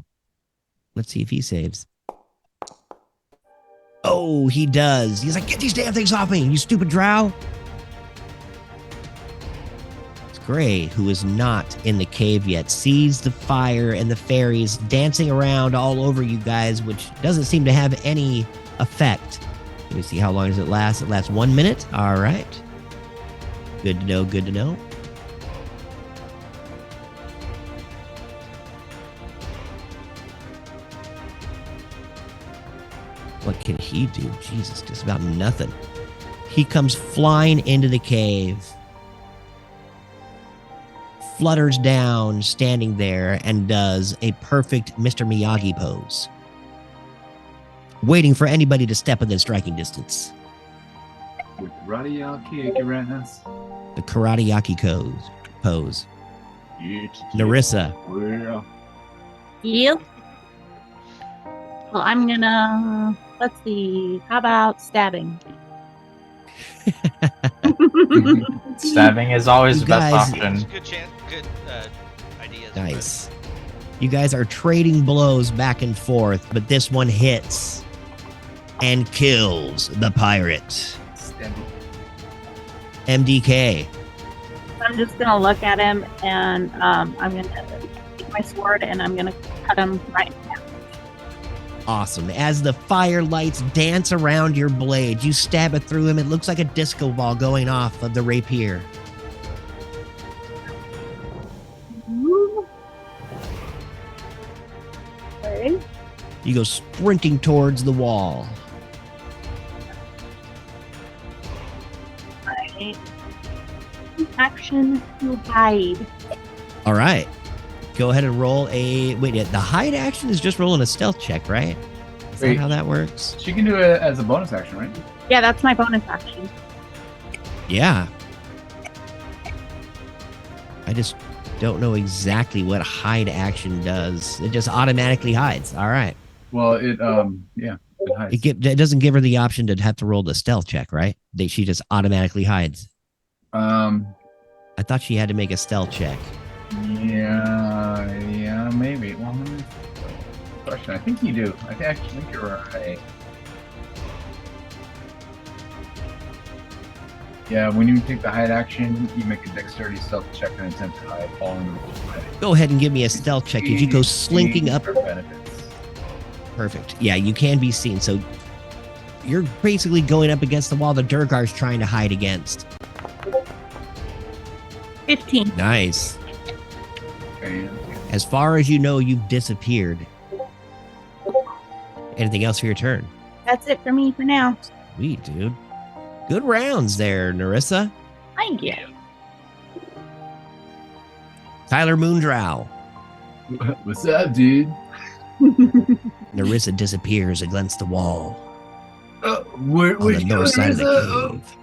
Let's see if he saves. Oh, he does. He's like, "Get these damn things off me, you stupid drow." Gray, who is not in the cave yet, sees the fire and the fairies dancing around all over you guys, which doesn't seem to have any effect. Let me see, how long does it last? It lasts 1 minute. All right. Good to know, good to know. What can he do? Jesus, just about nothing. He comes flying into the cave, flutters down, standing there, and does a perfect Mr. Miyagi pose, waiting for anybody to step within striking distance. With karate, I'll kick your ass. The karate yaki pose. Narissa. Well, Yep. Well, I'm gonna. Let's see. How about stabbing? Stabbing is always You the best guys- option. Good chance. Good ideas. Nice. You guys are trading blows back and forth, but this one hits and kills the pirate. MDK. I'm just gonna look at him and I'm gonna take my sword and I'm gonna cut him right now. Awesome. As the fire lights dance around your blade, you stab it through him. It looks like a disco ball going off of the rapier. Okay. You go sprinting towards the wall. Right. Action to hide. All right. Go ahead and roll a... Wait, the hide action is just rolling a stealth check, right? Is that Wait. how that works? she can do it as a bonus action, right? Yeah, that's my bonus action. Yeah. I just don't know exactly what hide action does. It just automatically hides. All right. Well, it hides. It doesn't give her the option to have to roll the stealth check, right? She just automatically hides. I thought she had to make a stealth check. Yeah, maybe. Well, question. I think you do. I actually think you're right. Yeah, when you take the hide action, you make a dexterity stealth check and attempt to hide, falling into the way. Go ahead and give me a stealth check. If you go slinking up. Benefits. Perfect. Yeah, you can be seen. So you're basically going up against the wall the Durgar's trying to hide against. 15. Nice. And As far as you know, you've disappeared. Anything else for your turn? That's it for me for now. Sweet, dude. Good rounds there, Narissa. Thank you. Tyler Moondrow. what's up, dude? Narissa disappears against the wall Where on the north side of the Narissa? cave.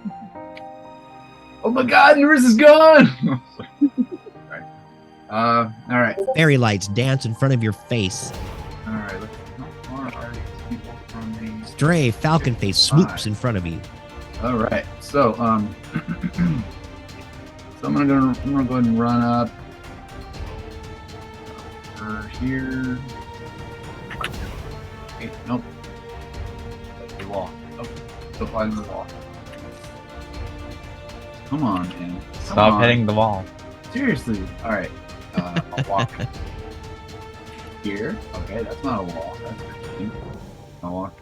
Oh my God, Narissa's gone. All right. Fairy lights dance in front of your face. All right. How far are these people from the? Stray falcon face swoops in front of you. All right. So so I'm gonna go ahead and run up over here. Okay, nope. The wall. Oh, still fighting the wall. Come on, man. Come Stop on. hitting the wall. Seriously. All right. I'll walk here. Okay, that's not a wall. That's 15. I'll walk.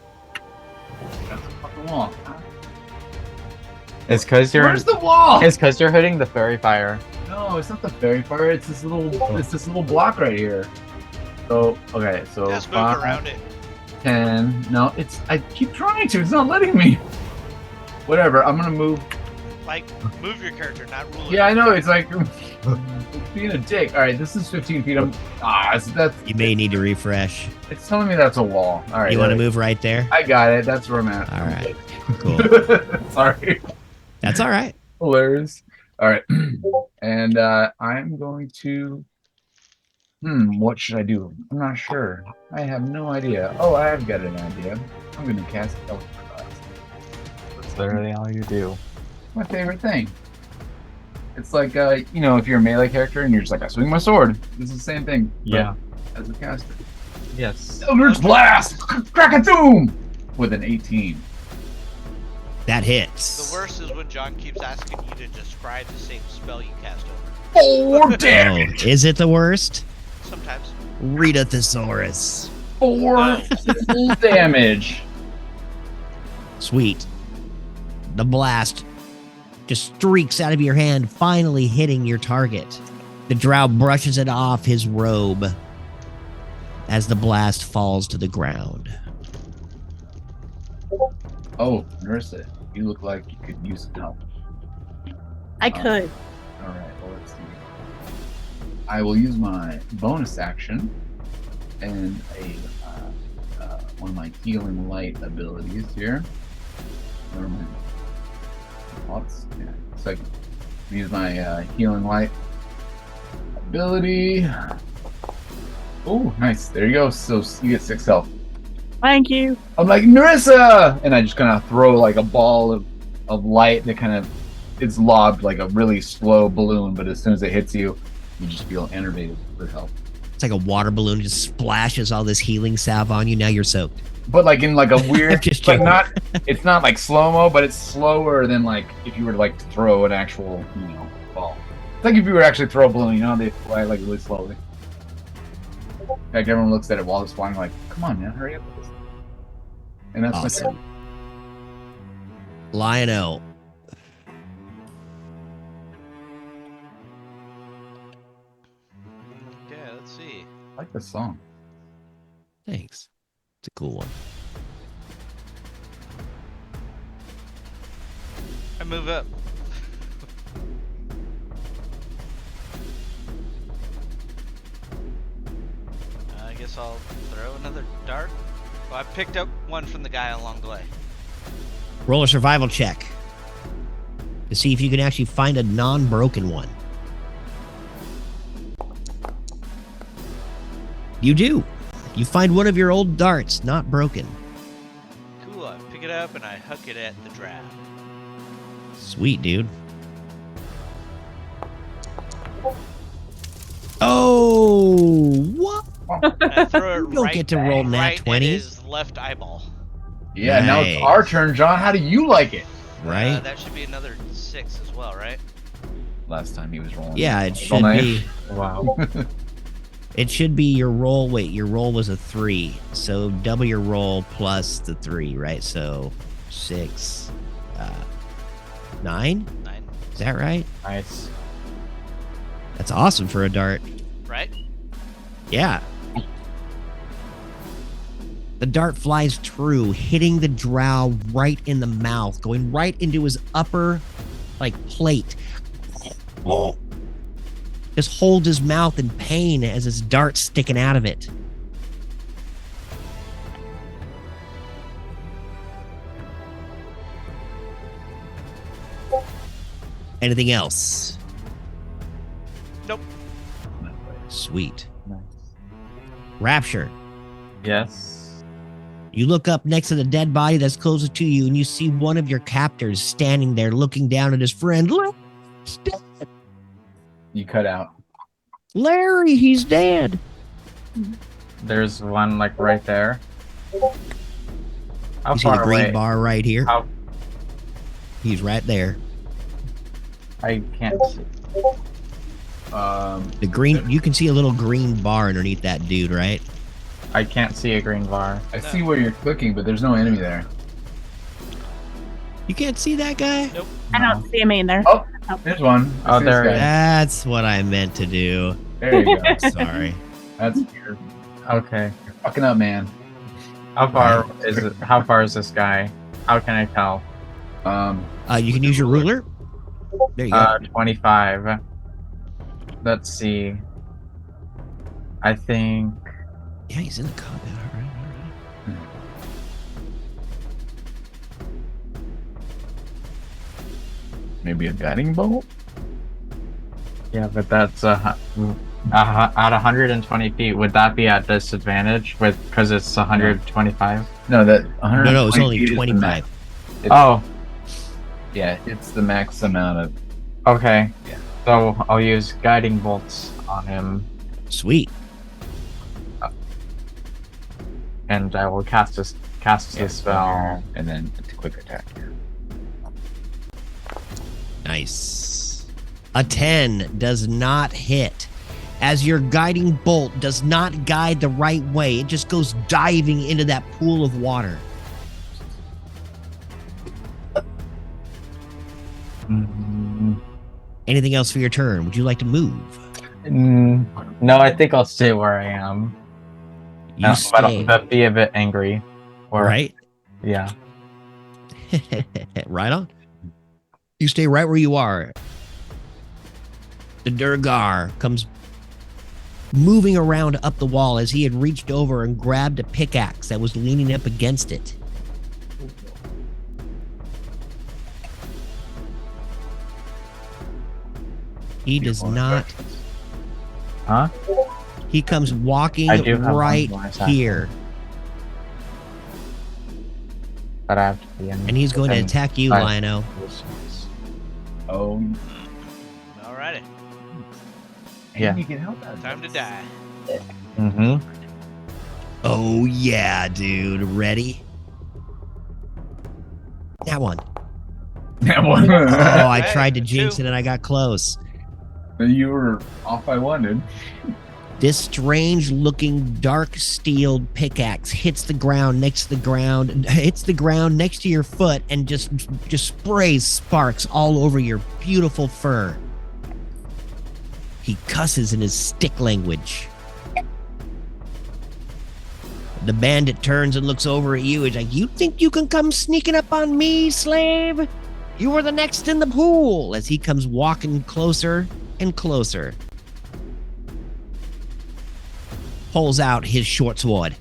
That's a fucking wall. It's because you're. Where's the wall? It's because you're hitting the fairy fire. No, it's not the fairy fire. It's this little block right here. So okay, so Just move 5, around it. 10. No, I keep trying to. It's not letting me. Whatever. I'm gonna move. Like, move your character, not rule it. Yeah, I know. It's like it's being a dick. All right, this is 15 feet. That's. You may need to refresh. It's telling me that's a wall. All right. You want to there we move right there? go. I got it. That's where I'm at. All right. Cool. Sorry. That's all right. Hilarious. All right. And I'm going to. What should I do? I'm not sure. I have no idea. Oh, I've got an idea. I'm going to cast Electrify. That's literally all you do. My favorite thing. It's like, if you're a melee character and you're just like, I swing my sword. It's the same thing. but Yeah. As a caster. Yes. Eldritch Blast! Crack-a-doom! With an 18. That hits. The worst is when John keeps asking you to describe the same spell you cast over. 4 Oh, damage! is it the worst? Sometimes. Rita Thesaurus. 4 full damage. Sweet. The blast just streaks out of your hand, finally hitting your target. The drow brushes it off his robe as the blast falls to the ground. Oh, Narissa, you look like you could use some help. I could. All right, well, let's see. I will use my bonus action and one of my healing light abilities here. Where am I? Lots. Yeah. So I can use my healing light ability. Oh, nice. There you go. So you get 6 health. Thank you. I'm like, Narissa! And I just kind of throw like a ball of light that kind of, it's lobbed like a really slow balloon, but as soon as it hits you, you just feel enervated with health. It's like a water balloon, just splashes all this healing salve on you. Now you're soaked. But like in like a weird, Just like joking. it's not like slow-mo, but it's slower than like if you were to like to throw an actual, ball. It's like if you were to actually throw a balloon, they fly like really slowly. In fact, everyone looks at it while it's flying like, come on, man, hurry up with this. And that's Awesome. Lionel. Okay, let's see. I like this song. Thanks. It's a cool one. I move up. I guess I'll throw another dart. Well, I picked up one from the guy along the way. Roll a survival check to see if you can actually find a non-broken one. You do. You find one of your old darts, not broken. Cool, I pick it up and I huck it at the drow. Sweet, dude. Oh, what? I throw it You don't right, get to roll nat right at 20s. his left eyeball. Yeah, now it's Nice. our turn, John. How do you like it? Right? That should be another 6 as well, right? Last time he was rolling. Yeah, it Roll should nine. be. Wow. It should be your roll. Wait, your roll was a 3. So double your roll plus the 3, right? So 6, 9? 9, Is that right? Nice. That's awesome for a dart. right? Yeah. The dart flies true, hitting the drow right in the mouth, going right into his upper, plate. Just holds his mouth in pain as his dart's sticking out of it. Anything else? Nope. Sweet. Nice. Rapture. Yes. You look up next to the dead body that's closest to you, and you see one of your captors standing there looking down at his friend. Larry's dead. You cut out. Larry, he's dead. There's one right there. How You see the far green away? bar right here? How- He's right there. I can't see. The green, you can see a little green bar underneath that dude, right? I can't see a green bar. I see where you're clicking, but there's no enemy there. You can't see that guy? Nope. I don't see him either. Oh, there's one. I Oh, see this there he guy. is. That's what I meant to do. There you go. Sorry. That's weird. Okay. You're fucking up, man. How far is it? How far is this guy? How can I tell? You can use your ruler. There you go. 25. Let's see. I think. Yeah, he's in the combat. All right. Maybe a guiding bolt? Yeah, but that's at 120 feet. Would that be at disadvantage because it's 125? No, that No, it's 120 only feet is the 25. max. It's- Oh, Yeah, it's the max amount of. okay. Yeah. So I'll use guiding bolts on him, Sweet. and I will cast the spell. And then it's a quick attack. Nice. A 10 does not hit. As your guiding bolt does not guide the right way, it just goes diving into that pool of water. Anything else for your turn? Would you like to move? No, I think I'll stay where I am. You stay. But be a bit angry. Or, Right? Yeah. Right on. You stay right where you are. The Durgar comes moving around up the wall as he had reached over and grabbed a pickaxe that was leaning up against it. He does not. Huh? He comes walking I do have right one bonus action. here, But I have to be in. and he's going to and attack you, I- Lionel. Oh, Alrighty. Yeah. and you can help that. Time to die. Mm-hmm. Oh yeah, dude. Ready? That one. That one. Oh, I Hey, tried to jinx two. it and I got close. You were off by one, dude. This strange looking dark steel pickaxe hits the ground next to your foot and just sprays sparks all over your beautiful fur. He cusses in his stick language. The bandit turns and looks over at you. He's like, "You think you can come sneaking up on me, slave? You were the next in the pool," as he comes walking closer and closer. Pulls out his short sword.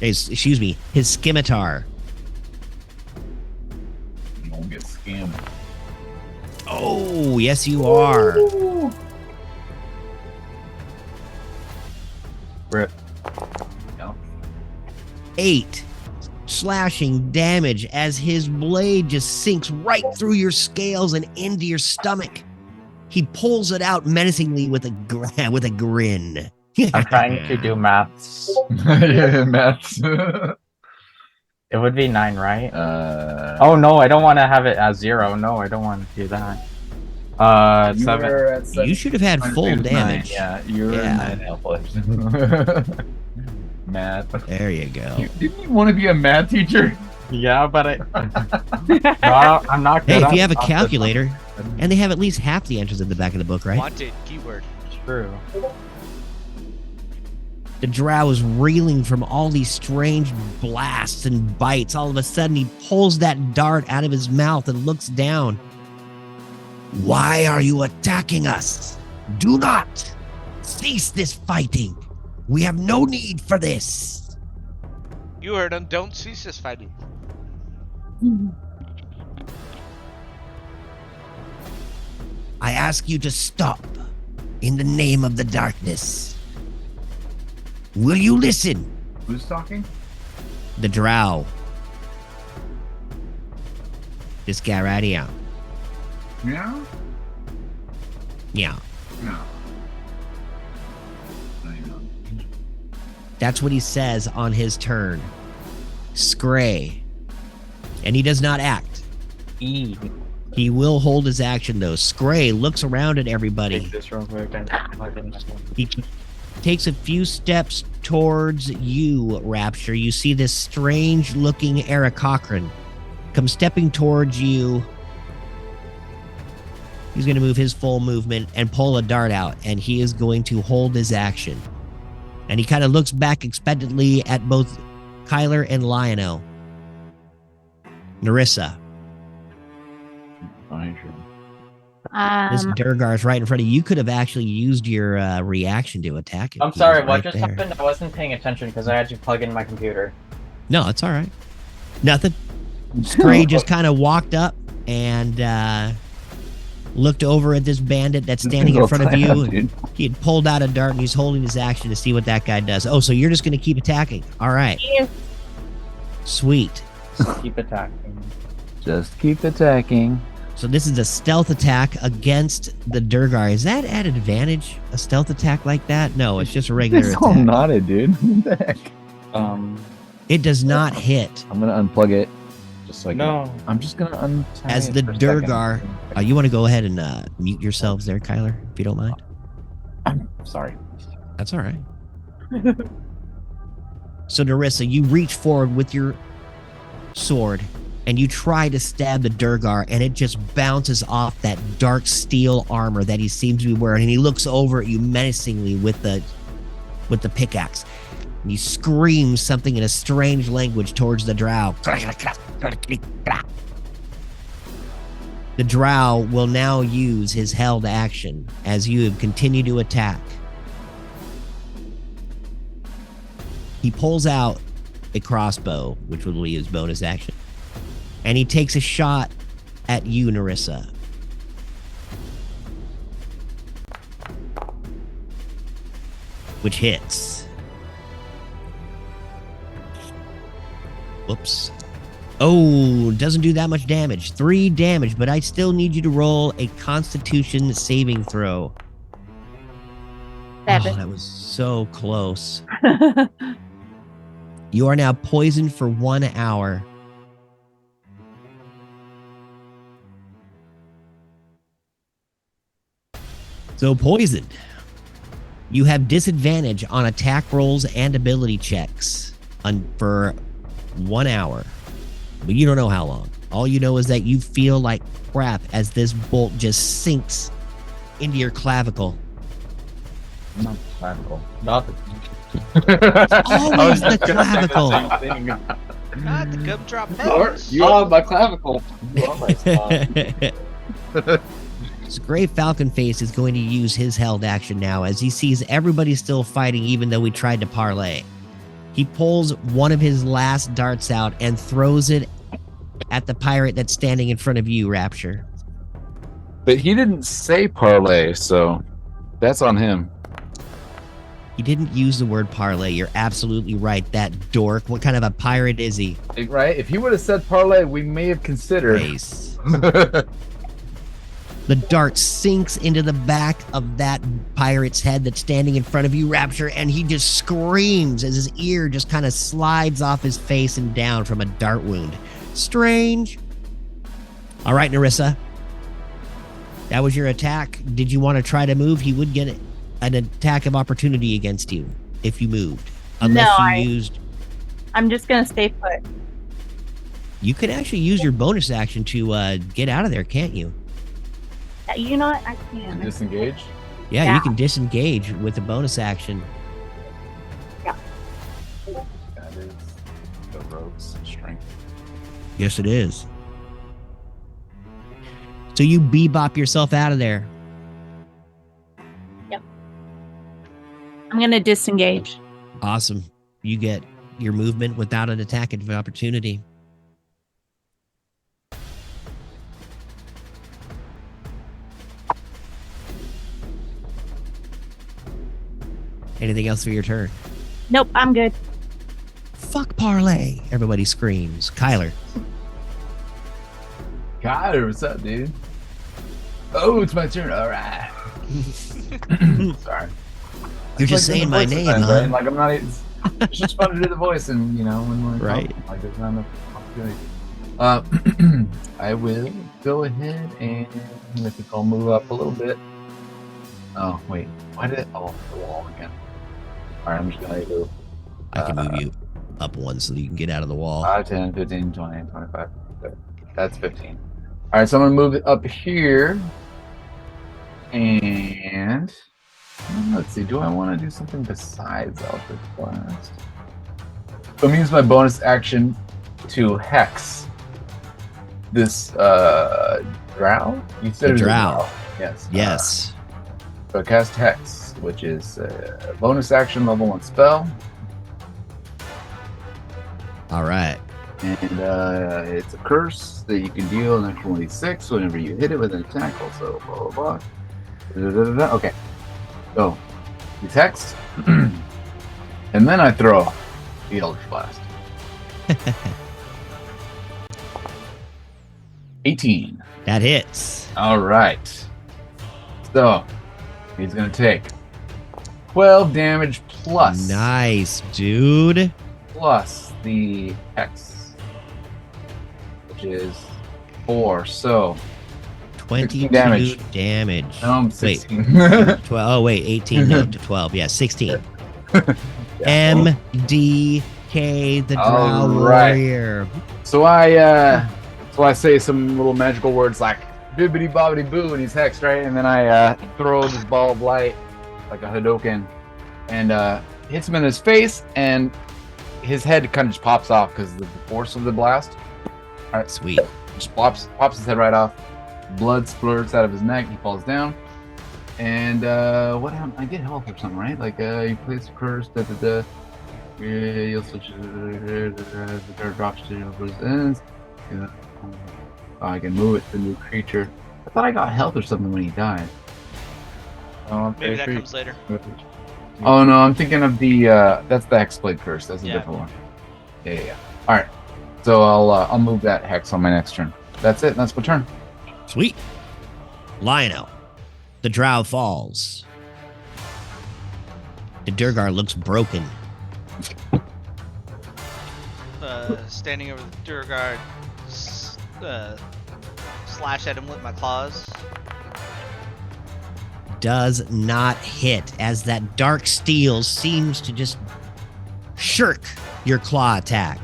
His scimitar. You won't get scammed. Oh, yes, you are. Rip. No. 8 slashing damage as his blade just sinks right through your scales and into your stomach. He pulls it out menacingly with a grin. I'm trying to do maths. Yeah, maths. It would be 9, right? Oh no, I don't want to have it as 0. No, I don't want to do that. 7. You should have had full damage. Yeah, you're Yeah. 9 health left. Math. There you go. Didn't you want to be a math teacher? Yeah, but no, I'm not good. Hey, if at you have a math. calculator, and they have at least half the answers in the back of the book, right? Wanted keyword. True. The drow is reeling from all these strange blasts and bites. All of a sudden, he pulls that dart out of his mouth and looks down. Why are you attacking us? Do not cease this fighting. We have no need for this. You heard him. Don't cease this fighting. I ask you to stop in the name of the darkness. Will you listen? Who's talking? The drow. This guy right here. Yeah. Yeah. No. That's what he says on his turn. Scray. And he does not act. E. He will hold his action though. Scray looks around at everybody. Take this real quick and plug in this one. He takes a few steps towards you, Rapture. You see this strange looking Eric Cochran come stepping towards you. He's going to move his full movement and pull a dart out, and he is going to hold his action. And he kind of looks back expectantly at both Kyler and Lionel. Narissa, this Durgar is right in front of you. You could have actually used your reaction to attack him. I'm He sorry, was what right just there. happened? I wasn't paying attention because I had to plug in my computer. No, it's all right. Nothing. Scray just kind of walked up and looked over at this bandit that's standing in front of you. He had pulled out a dart and he's holding his action to see what that guy does. Oh, so you're just going to keep attacking. All right. Yes. Sweet. Keep attacking. Just keep attacking. So this is a stealth attack against the Durgar. Is that at advantage? A stealth attack like that? No, it's just a regular It's all attack. knotted, dude. What the heck? It does not hit. I'm gonna unplug it. Just like No. I'm just gonna untie As it the for a second. Durgar. You want to go ahead and mute yourselves there, Kyler, if you don't mind? I'm sorry. That's all right. So, Narissa, you reach forward with your sword and you try to stab the Durgar, and it just bounces off that dark steel armor that he seems to be wearing. And he looks over at you menacingly with the pickaxe. And he screams something in a strange language towards the drow. The drow will now use his held action as you have continued to attack. He pulls out a crossbow, which will be his bonus action, and he takes a shot at you, Narissa. Which hits. Whoops. Oh, doesn't do that much damage. 3 damage, but I still need you to roll a Constitution saving throw. 7. Oh, that was so close. You are now poisoned for 1 hour. So poisoned. You have disadvantage on attack rolls and ability checks for 1 hour. But you don't know how long. All you know is that you feel like crap as this bolt just sinks into your clavicle. Not clavicle. Not the Always the clavicle. Not the gumdrop Or bones. you are my clavicle. So Gray Falcon Face is going to use his held action now as he sees everybody still fighting even though we tried to parlay. He pulls one of his last darts out and throws it at the pirate that's standing in front of you, Rapture. But he didn't say parlay, so that's on him. He didn't use the word parlay. You're absolutely right. That dork. What kind of a pirate is he? Right? If he would have said parlay, we may have considered. Face. The dart sinks into the back of that pirate's head that's standing in front of you, Rapture, and he just screams as his ear just kind of slides off his face and down from a dart wound. Strange. All right, Narissa. That was your attack. Did you want to try to move? He would get an attack of opportunity against you if you moved. Unless I'm just going to stay put. You could actually use your bonus action to get out of there, can't you? You know what? I can. Disengage. Yeah, you can disengage with a bonus action. Yeah. That is the rogue's strength. Yes, it is. So you bebop yourself out of there. Yep. I'm going to disengage. Awesome. You get your movement without an attack of opportunity. Anything else for your turn? Nope, I'm good. Fuck parlay. Everybody screams. Kyler. Kyler, what's up, dude? Oh, it's my turn. All right. Sorry. You're just saying my name, huh? Right? Like I'm not. It's just fun to do the voice, and when we're right. talking, like there's not enough opportunity. I will go ahead and I think I'll move up a little bit. Oh wait, why did it? Oh, the wall again. All right, I'm just gonna go. I can move you up one so that you can get out of the wall. 5, 10, 15, 20, 25. 30. That's 15. All right, so I'm gonna move it up here, and let's see. Do I want to do something besides Eldritch Blast? So I'm gonna use my bonus action to hex this drow. You said The it was a drow. Yes. Yes. So I cast hex, which is a bonus action level 1 spell. All right. And it's a curse that you can deal an extra 1d6 whenever you hit it with an attack. Also, blah blah blah. Okay. So, it's hexed, and then I throw the Eldritch Blast. 18. That hits. All right. So he's gonna take 12 damage plus. Nice, dude. Plus the hex, which is 4. So 22 damage. damage. no, I'm 16. 12. Oh, wait. 18 no, to 12. Yeah, 16. Yeah. MDK, the Drow All right. Warrior. So I say some little magical words like bibbity bobbity boo, and he's hexed, right? And then I throw this ball of light like a Hadoken, and hits him in his face, and his head kind of just pops off because of the force of the blast. All right, Sweet. just pops his head right off. Blood splurts out of his neck. He falls down. And what happened? I get health or something, right? Like you place a curse. You'll switch. The card drops to your ends. I can move it to the new creature. I thought I got health or something when he died. Maybe that comes later. Oh no, I'm thinking of the that's the Hexblade curse. That's a different one. Yeah. All right, so I'll move that hex on my next turn. That's it. That's my turn. Sweet. Lionel. The Drow falls. The Durgar looks broken. Standing over the Durgar, slash at him with my claws. Does not hit as that dark steel seems to just shirk your claw attack.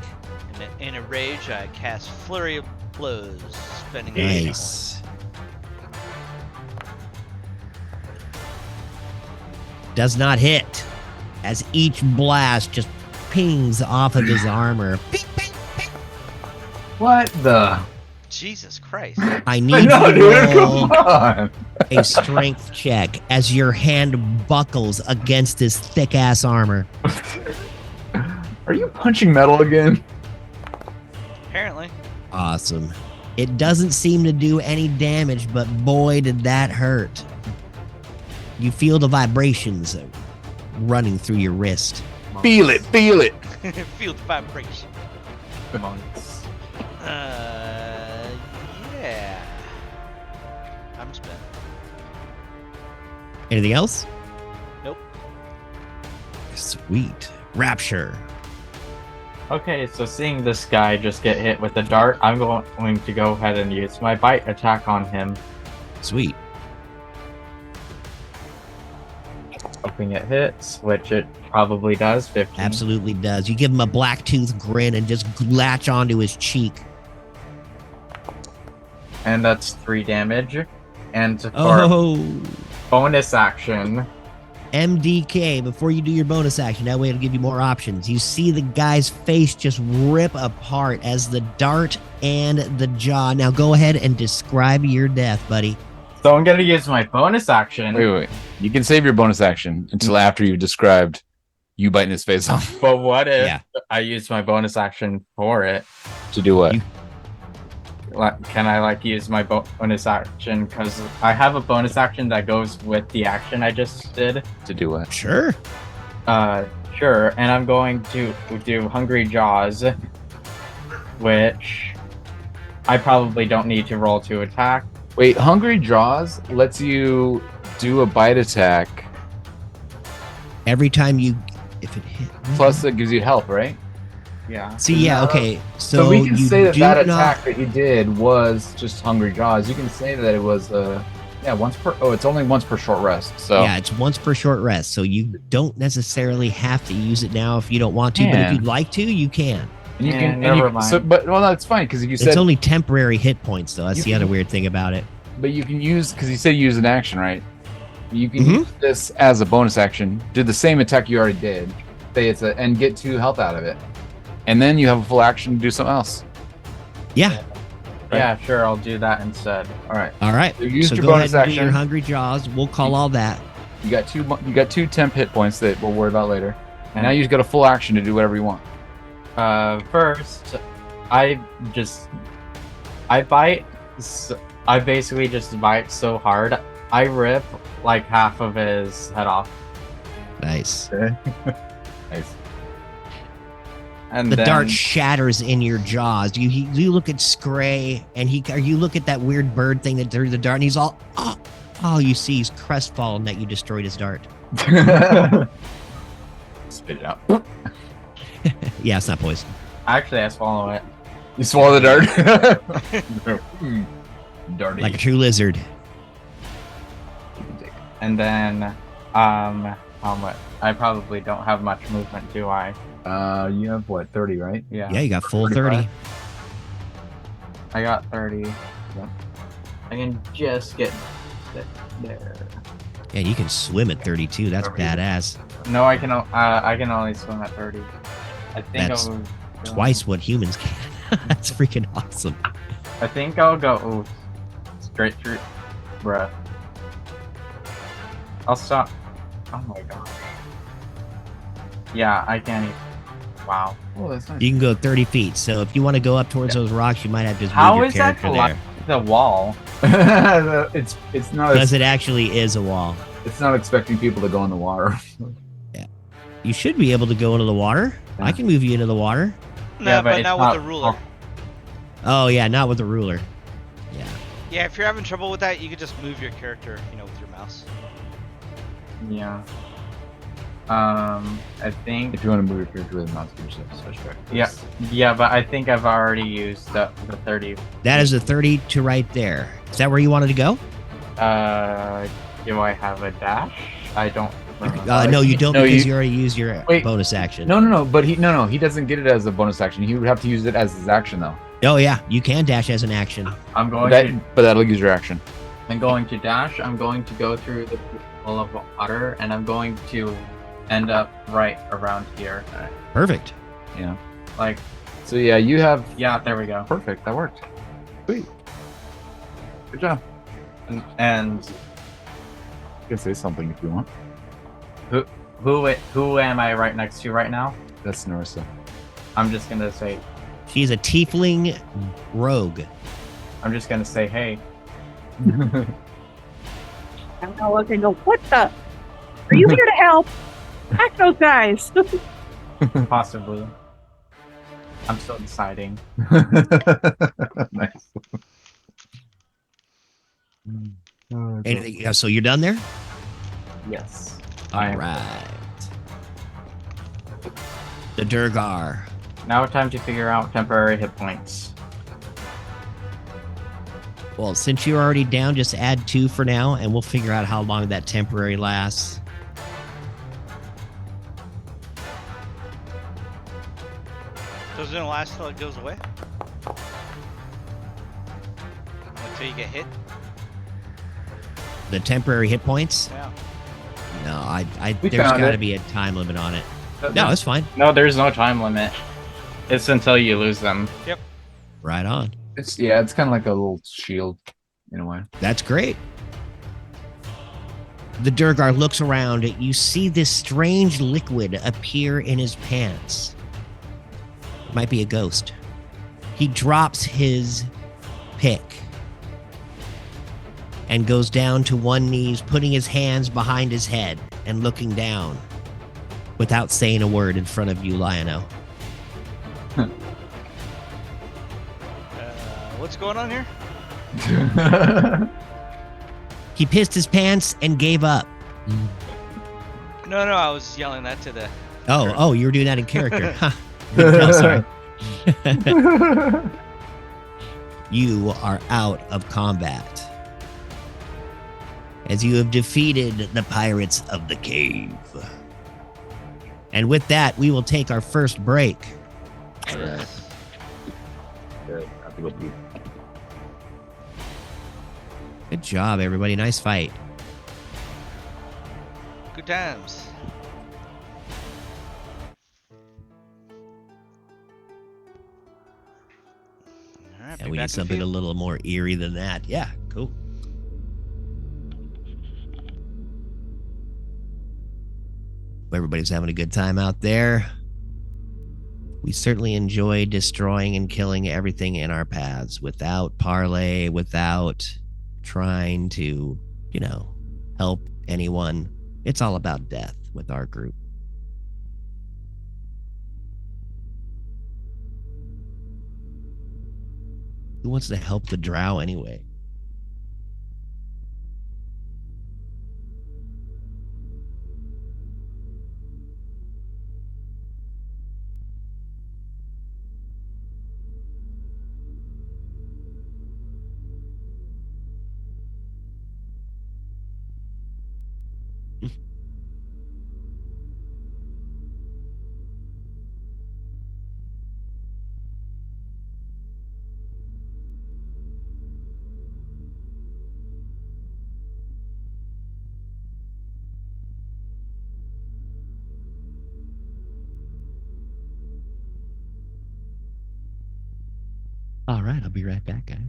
In a rage, I cast Flurry of Blows, spending Nice. Does not hit as each blast just pings off of his armor. Ping, ping, ping. What the? Jesus Christ. I need No, you to dude, roll come on. a strength check as your hand buckles against this thick ass armor. Are you punching metal again? Apparently. Awesome. It doesn't seem to do any damage, but boy, did that hurt. You feel the vibrations running through your wrist. Feel it. Feel the vibration. Monks. Yeah. I'm spent. Anything else? Nope. Sweet. Rapture. Okay, so seeing this guy just get hit with a dart, I'm going to go ahead and use my bite attack on him. Sweet. Hoping it hits, which it probably does. 15. Absolutely does. You give him a black tooth grin and just latch onto his cheek. And that's 3 damage. And for Oh, bonus action, MDK, before you do your bonus action, that way it'll give you more options. You see the guy's face just rip apart as the dart and the jaw. Now go ahead and describe your death, buddy. so I'm gonna use my bonus action. Wait. You can save your bonus action until after you've described you biting his face off. But what if Yeah. I use my bonus action for it? To do what? Can I use my bonus action? Because I have a bonus action that goes with the action I just did. To do what? Sure. Sure. And I'm going to do Hungry Jaws, which I probably don't need to roll to attack. Wait, Hungry Jaws lets you do a bite attack. Every time you, if it hit. Plus, it gives you health, right? Yeah. See, yeah, okay. So we can you say that do that not- attack that he did was just Hungry Jaws. You can say that it was once per. Oh, it's only once per short rest. So Yeah, it's once per short rest, so you don't necessarily have to use it now if you don't want to. But Yeah. if you'd like to, you can. and you Yeah, can. And never you, mind. so, but well, that's fine because if you It's said, only temporary hit points, though. That's You the other can- weird thing about it. but you can use because you said use an action, right? You can Mhm. use this as a bonus action. Do the same attack you already did. Say it's and get 2 health out of it, and then you have a full action to do something else. Yeah. Yeah, sure. I'll do that instead. All right. All right. So you used So your go ahead bonus and do action. your Hungry Jaws. We'll call all that. You got 2. You got 2 temp hit points that we'll worry about later. And now you just got a full action to do whatever you want. First, I bite. I basically just bite so hard, I rip like half of his head off, Nice. Nice. and The then, dart shatters in your jaws. You look at Scray, and you look at that weird bird thing that threw the dart, and he's all, oh, you see he's crestfallen that you destroyed his dart. Spit it out. Yeah, it's not poison. Actually, I swallow it. You swallow the dart. Darty. Like a true lizard. And then, how much? I probably don't have much movement, do I? You have what, 30, right? Yeah. Yeah, you got full 35. 30. I got 30. I can just get there. Yeah, you can swim at 32. That's badass. No, I can only swim at 30. I think That's I'll Twice what humans can. That's freaking awesome. I think I'll go straight through, bruh. I'll stop. Oh my god. Yeah, I can't even. Wow. Oh, that's nice. You can go 30 feet. So if you want to go up towards those rocks, you might have to just move How your is that character like there. the wall? it's not Because it actually is a wall. it's not expecting people to go in the water. You should be able to go into the water. Yeah. I can move you into the water. No, Yeah, but it's not not- with the ruler. Oh, yeah, not with the ruler. Yeah. Yeah, if you're having trouble with that, you could just move your character, with your mouse. Yeah. I think. If you want to move your character with a mouse, you just have to switch back. Yeah, but I think I've already used the 30. That is a 30 to right there. Is that where you wanted to go? Do I have a dash? I don't. No, you don't No, because you- you already used your Wait. bonus action. No, but he doesn't get it as a bonus action. He would have to use it as his action though. Oh, yeah, you can dash as an action. I'm going But that'll use your action. I'm going to dash. I'm going to go through the pool of water, and I'm going to end up right around here. Perfect. Yeah. Like, So yeah, you have yeah, there we go. perfect. That worked. Sweet. Good job. And You can say something if you want. who am I right next to right now? That's Narissa. I'm just gonna say, She's a tiefling rogue. I'm just gonna say, hey. I'm gonna look and go, what the? Are you here to help? Attack those guys. Possibly. I'm still deciding. Nice. Anything, so you're done there? Yes. All I am. right. The Durgar. Now time to figure out temporary hit points. Well, since you're already down, just add 2 for now, and we'll figure out how long that temporary lasts. Doesn't it last till it goes away? Until you get hit? The temporary hit points? Yeah. No, We there's found got to it. be a time limit on it. No, it's fine. No, there's no time limit. It's until you lose them. Right on. It's kind of like a little shield in a way. That's great. The Durgar looks around. You see this strange liquid appear in his pants. It might be a ghost. He drops his pick and goes down to one knee, putting his hands behind his head and looking down without saying a word in front of you, Lionel. What's going on here? He pissed his pants and gave up. No, I was yelling that to the. Oh, you were doing that in character. Huh. No, sorry. You are out of combat, as you have defeated the pirates of the cave. And with that, we will take our first break. All right. Good. I have to go pee. Good job, everybody. Nice fight. Good times. All right, And be we back in need a something few. a little more eerie than that. Yeah, cool. Everybody's having a good time out there. We certainly enjoy destroying and killing everything in our paths without parlay, without trying to, help anyone. It's all about death with our group. Who wants to help the drow anyway? All right, I'll be right back, guys.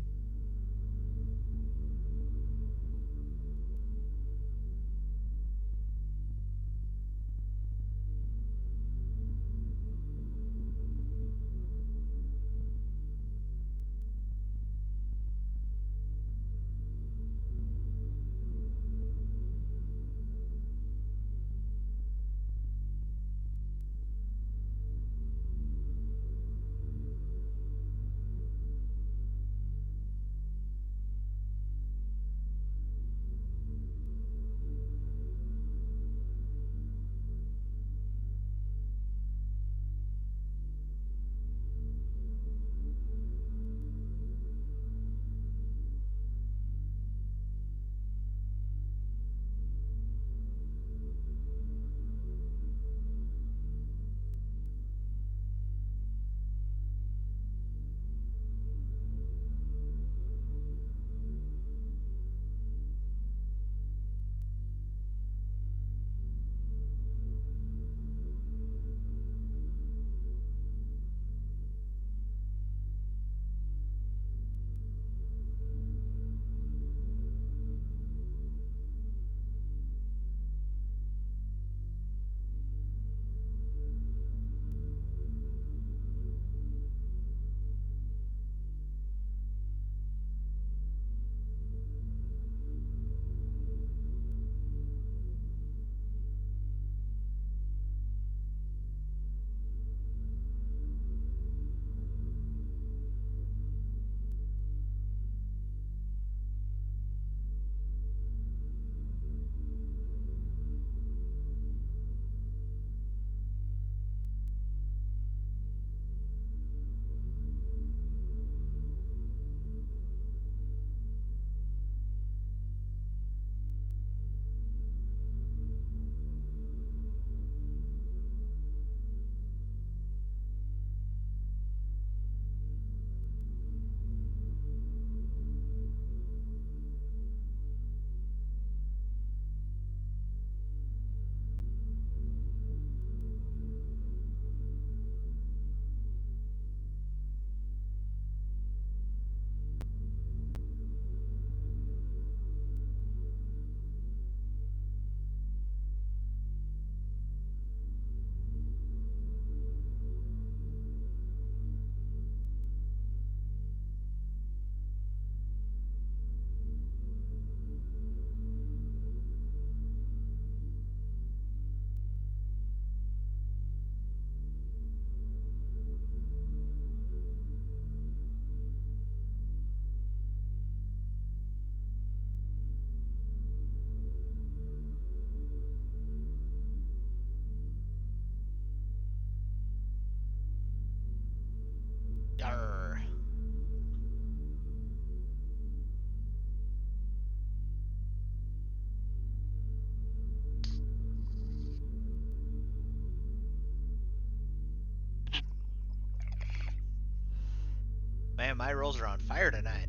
Man, my rolls are on fire tonight.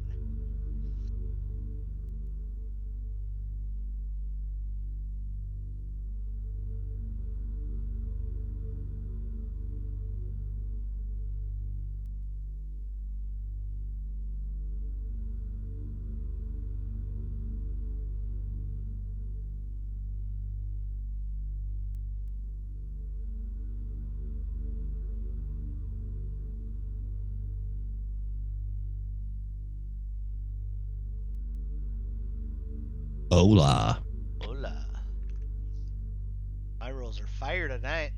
Hola. Hola. My rolls are fire tonight.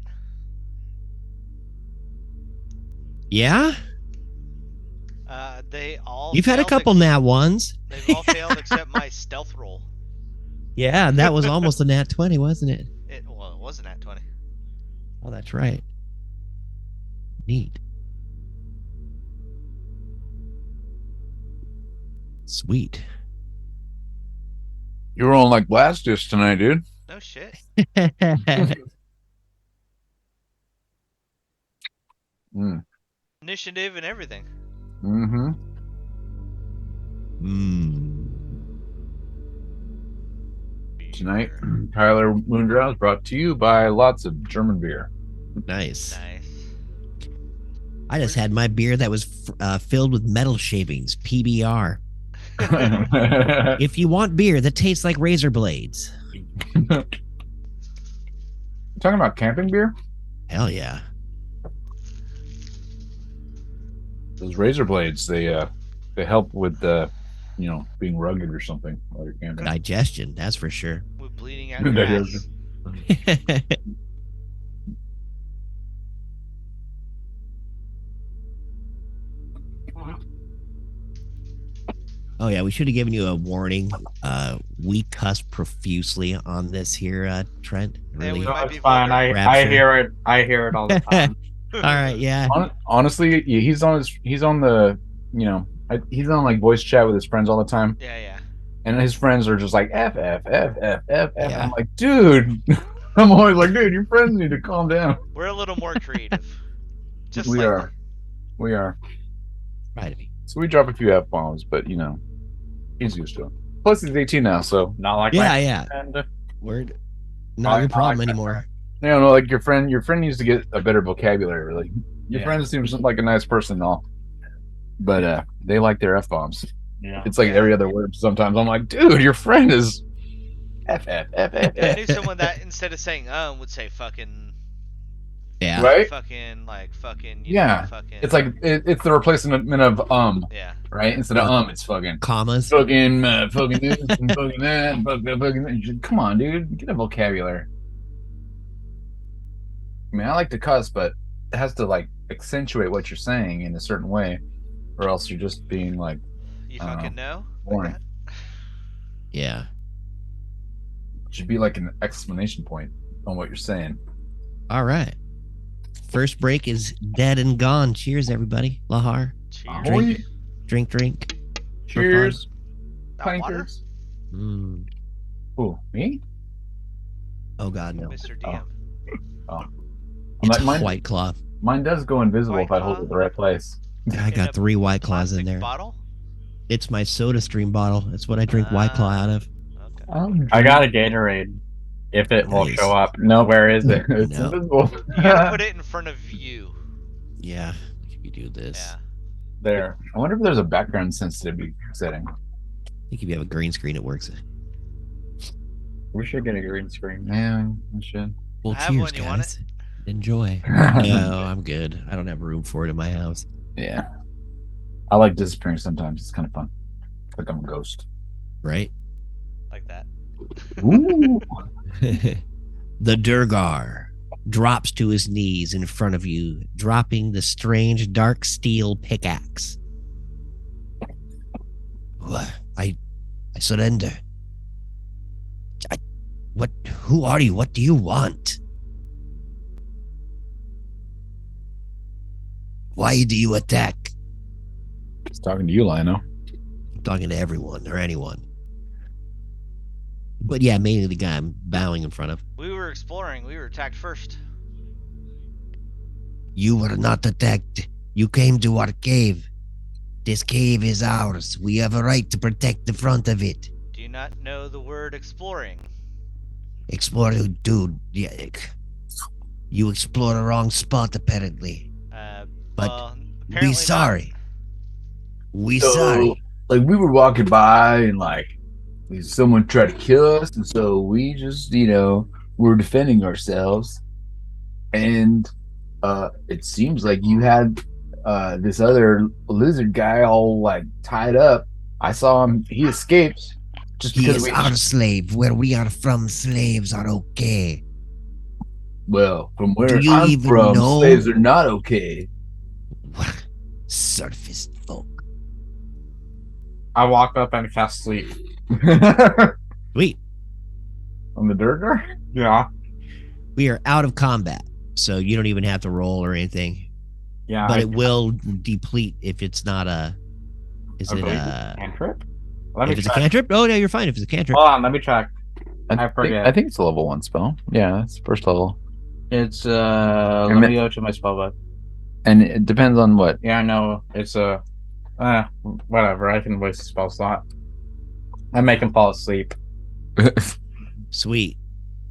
Yeah? They all You've had a failed couple nat ones. They've all failed except my stealth roll. Yeah, and that was almost a nat 20, wasn't it? It wasn't at 20. Oh, that's right. Neat. Sweet. You were on like blast disc tonight, dude. No shit. Mm. Initiative and everything. Mm-hmm. Tonight, Tyler Moondrow is brought to you by lots of German beer. Nice. Nice. I just had my beer that was filled with metal shavings, PBR. If you want beer that tastes like razor blades. Talking about camping beer? Hell yeah. Those razor blades, they help with being rugged or something while you're camping. Digestion, that's for sure. With bleeding out your ass. Oh yeah, we should have given you a warning. We cuss profusely on this here, Trent. Really. we No, might it's be fine. I Rapture. hear it. I hear it all the time. All right, yeah. Honestly, he's on the he's on like voice chat with his friends all the time, Yeah. and his friends are just like F F F F F F. Yeah. I'm like, dude. I'm always like, dude, your friends need to calm down. We're a little more creative. Just We slightly. We are. Right. So we drop a few F bombs, but he's used to it. Plus, he's 18 now, so Not like Yeah, my yeah. friend. Word. Not your I problem like that anymore. like your friend needs to get a better vocabulary. Like your Yeah. friend seems like a nice person and all, but they like their F bombs. Yeah. It's like every other word. Sometimes I'm like, dude, your friend is F F F F Yeah, I F. knew someone that instead of saying would say fucking, Yeah. Right? fucking, like fucking, Yeah. fucking. It's like it's the replacement of Yeah. right? Instead of it's fucking Commas. fucking fucking this and fucking that and fucking that. Come on, dude, get a vocabulary. I mean, I like to cuss, but it has to like accentuate what you're saying in a certain way, or else you're just being like You I don't fucking know? boring. Like that? Yeah. It should be like an exclamation point on what you're saying. All right. First break is dead and gone. Cheers, everybody. Lahar. Cheers. Ahoy. Drink. Cheers. That water? Plankers. Mm. Who, me? Oh God, no. Mr. DM. It's Like a mine- White Claw. Mine does go invisible White if I hold it Claw? at the right place. I got a 3 White Claws in Plastic there. bottle? It's my Soda Stream bottle. That's what I drink White Claw out of. Okay. I got a Gatorade. If it will Nice. show up. No, Where is it? It's No. invisible. You gotta put it in front of you. Yeah. If you do this. Yeah. There. I wonder if there's a background sensitivity setting. I think if you have a green screen, it works. We should get a green screen. Yeah, I should. Well, I have cheers, one. You want guys. Enjoy. No, I'm good. I don't have room for it in my house. Yeah. I like disappearing sometimes. It's kind of fun. Like I'm a ghost. Right? Like that. Ooh. The Durgar drops to his knees in front of you, dropping the strange dark steel pickaxe. I surrender. Who are you? What do you want? Why do you attack? He's talking to you, Lino. I'm talking to everyone or anyone. But yeah, mainly the guy I'm bowing in front of. We were exploring. We were attacked first. You were not attacked. You came to our cave. This cave is ours. We have a right to protect the front of it. Do you not know the word exploring? Explore, dude. Yeah, you explore the wrong spot, apparently. But Well, we apparently sorry. We So, sorry. like, we were walking by and, like, someone tried to kill us. And so we just, were defending ourselves. And it seems like you had this other lizard guy all, like, tied up. I saw him. He escaped. Just He because is our slave. Where we are from, slaves are okay. Well, from where you I'm even from, know- slaves are not okay. Surface folk. I walk up and cast sleep. Sweet. On the dirt guard? Yeah. We are out of combat, so you don't even have to roll or anything. Yeah. But it will deplete if it's not a. Is I it believe a? cantrip? Let If me it's a check. cantrip? Oh no, you're fine. If it's a cantrip, Hold on, let me check. I forget. I think it's a level 1 spell. Yeah, it's first level. It's let me go to my spellbook. And it depends on what. Yeah, no, it's whatever. I can waste a spell slot. I make him fall asleep. sweet.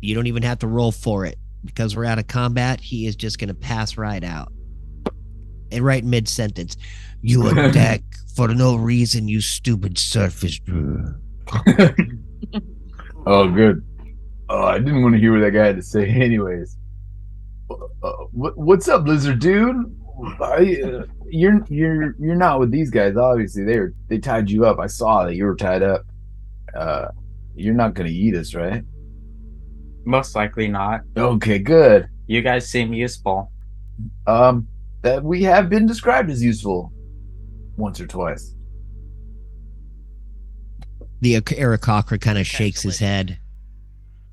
You don't even have to roll for it because we're out of combat. He is just gonna pass right out. And right mid sentence, you attack for no reason, you stupid surface. Oh, good. Oh, I didn't want to hear what that guy had to say, anyways. What's up, lizard dude? You're not with these guys. Obviously, they tied you up. I saw that you were tied up. You're not gonna eat us, right? Most likely not. Okay, good. You guys seem useful. That we have been described as useful once or twice. The Aarakocra kind of shakes his Cancel it. head.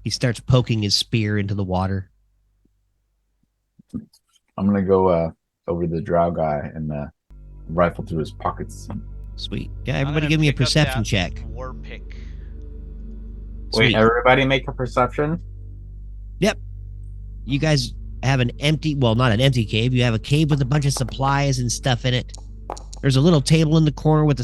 He starts poking his spear into the water. I'm gonna go over to the drow guy and rifle through his pockets. Sweet. Yeah, I'm everybody gonna give me a pick up perception that check. War pick. Sweet. Wait, everybody make a perception? You guys have an empty, well, not an empty cave. You have a cave with a bunch of supplies and stuff in it. There's a little table in the corner with the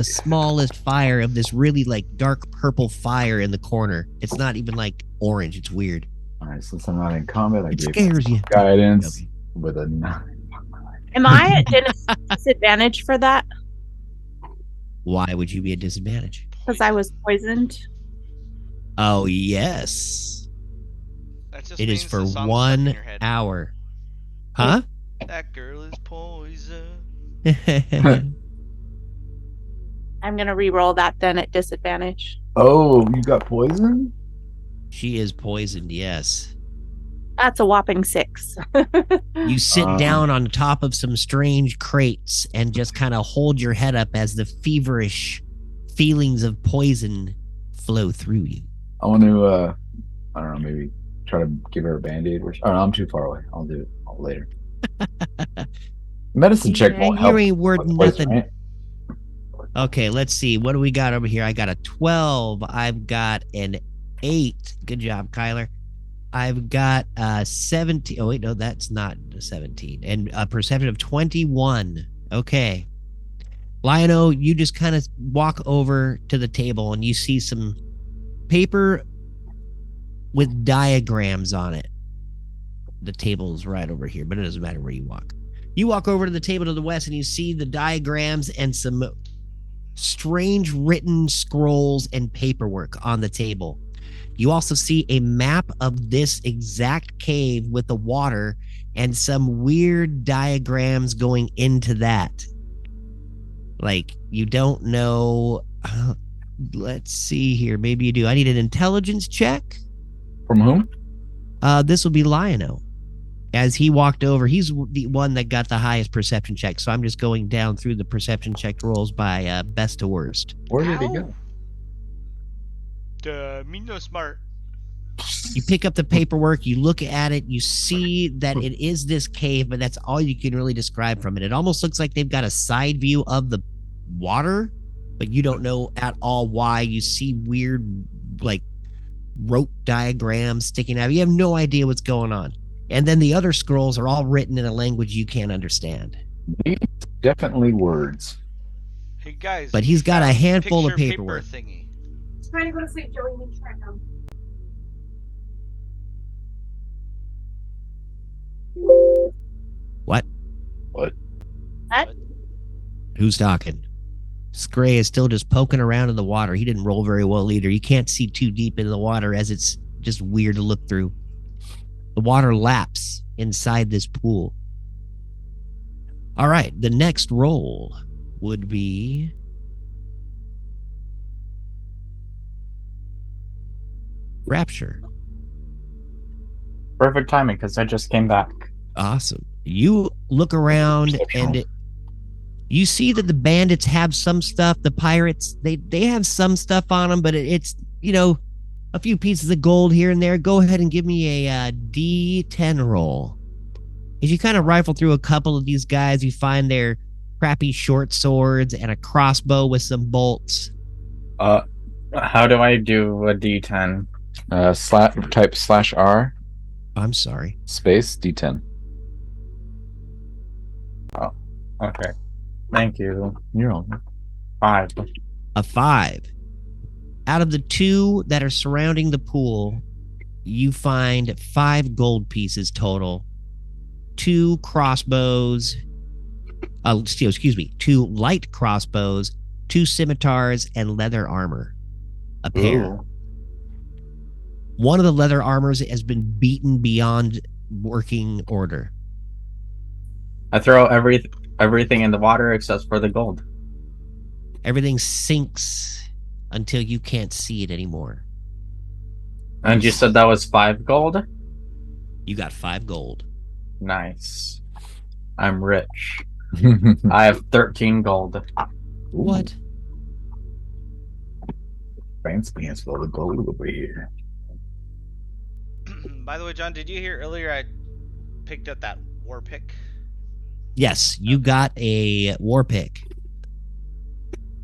smallest fire of this really like dark purple fire in the corner. It's not even like orange. It's weird. All right, since I'm not in combat, I It gave scares you. guidance with a 9. Am I at disadvantage for that? Why would you be at disadvantage? Because I was poisoned. Oh, yes. That just It is means for the song's stuck in 1 your head. hour. Huh? That girl is poison. I'm gonna re-roll that then at disadvantage. Oh, you got poison? She is poisoned, yes. That's a whopping 6. You sit down on top of some strange crates and just kind of hold your head up as the feverish feelings of poison flow through you. I want to, I don't know, maybe try to give her a band-aid. Oh, no, I'm too far away. I'll do it later. Medicine check won't help. You ain't worth with poison, nothing. right? Okay, let's see. What do we got over here? I got a 12. I've got an 8. Good job, Kyler. I've got 17. Oh, wait, no, that's not 17. And a perception of 21. Okay. Lion-O, you just kind of walk over to the table and you see some paper with diagrams on it. The table is right over here, but it doesn't matter where you walk. You walk over to the table to the west and you see the diagrams and some strange written scrolls and paperwork on the table. You also see a map of this exact cave with the water and some weird diagrams going into that. Like, you don't know. Let's see here. Maybe you do. I need an intelligence check. From whom? This will be Lion-O. As he walked over, he's the one that got the highest perception check. So I'm just going down through the perception check rolls by best to worst. Where did he go? Me no smart. You pick up the paperwork, you look at it, you see that it is this cave, but that's all you can really describe from it. It almost looks like they've got a side view of the water, but you don't know at all why. You see weird, like, rope diagrams sticking out. You have no idea what's going on. And then the other scrolls are all written in a language you can't understand. These definitely words. Hey guys. But we he's got a found handful of picture paperwork. paper thingy. Trying to go to sleep, Joey. You try now. What? What? What? Who's talking? Scray is still just poking around in the water. He didn't roll very well either. You can't see too deep into the water as it's just weird to look through. The water laps inside this pool. All right, the next roll would be Rapture. Perfect timing because I just came back. Awesome. You look around and you see that the bandits have some stuff. The pirates, they have some stuff on them, but it's, a few pieces of gold here and there. Go ahead and give me a D10 roll. As you kind of rifle through a couple of these guys, you find their crappy short swords and a crossbow with some bolts. How do I do a D10? Type /R I'm sorry. space D10. Okay. Thank you. You're on. 5. A 5. Out of the 2 that are surrounding the pool, you find 5 gold pieces total. 2 crossbows. Excuse me. 2 light crossbows, 2 scimitars, and leather armor. A pair. Ooh. One of the leather armors has been beaten beyond working order. I throw everything in the water except for the gold. Everything sinks until you can't see it anymore. And you said that was 5 gold? You got 5 gold. Nice. I'm rich. I have 13 gold. What? Fancy pants full of gold over here. By the way, John, did you hear earlier I picked up that war pick? Yes, you got a war pick.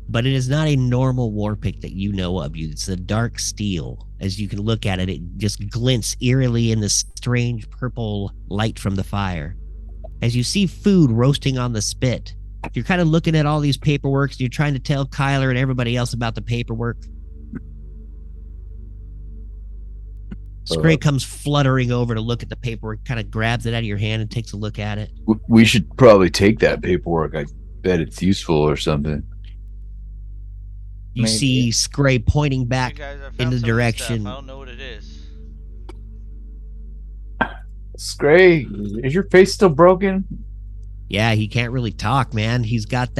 But it is not a normal war pick that you know of. It's a dark steel. As you can look at it, it just glints eerily in the strange purple light from the fire. As you see food roasting on the spit, you're kind of looking at all these paperworks. And you're trying to tell Kyler and everybody else about the paperwork. Scray comes fluttering over to look at the paperwork, kind of grabs it out of your hand and takes a look at it. We should probably take that paperwork. I bet it's useful or something. You Maybe. see Scray pointing You back guys, I found in the some of this direction. stuff. I don't know what it is. Scray, is your face still broken? Yeah, he can't really talk, man. He's got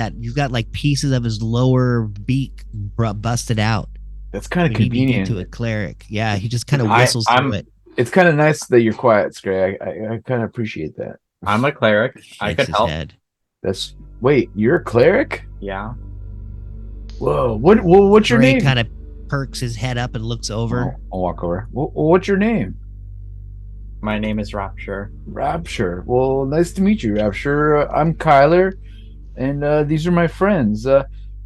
like pieces of his lower beak busted out. That's kind of When he beat convenient. to a cleric. Yeah, he just kind of I- whistles I'm- through it. It's kind of nice that you're quiet, Scray. I kind of appreciate that. I'm a cleric. I Shakes could his help. head. Wait, you're a cleric? Yeah. Whoa, what's your Scray name? kind of perks his head up and looks over. I'll walk over. What's your name? My name is Rapture. Rapture. Well, nice to meet you, Rapture. I'm Kyler, and these are my friends.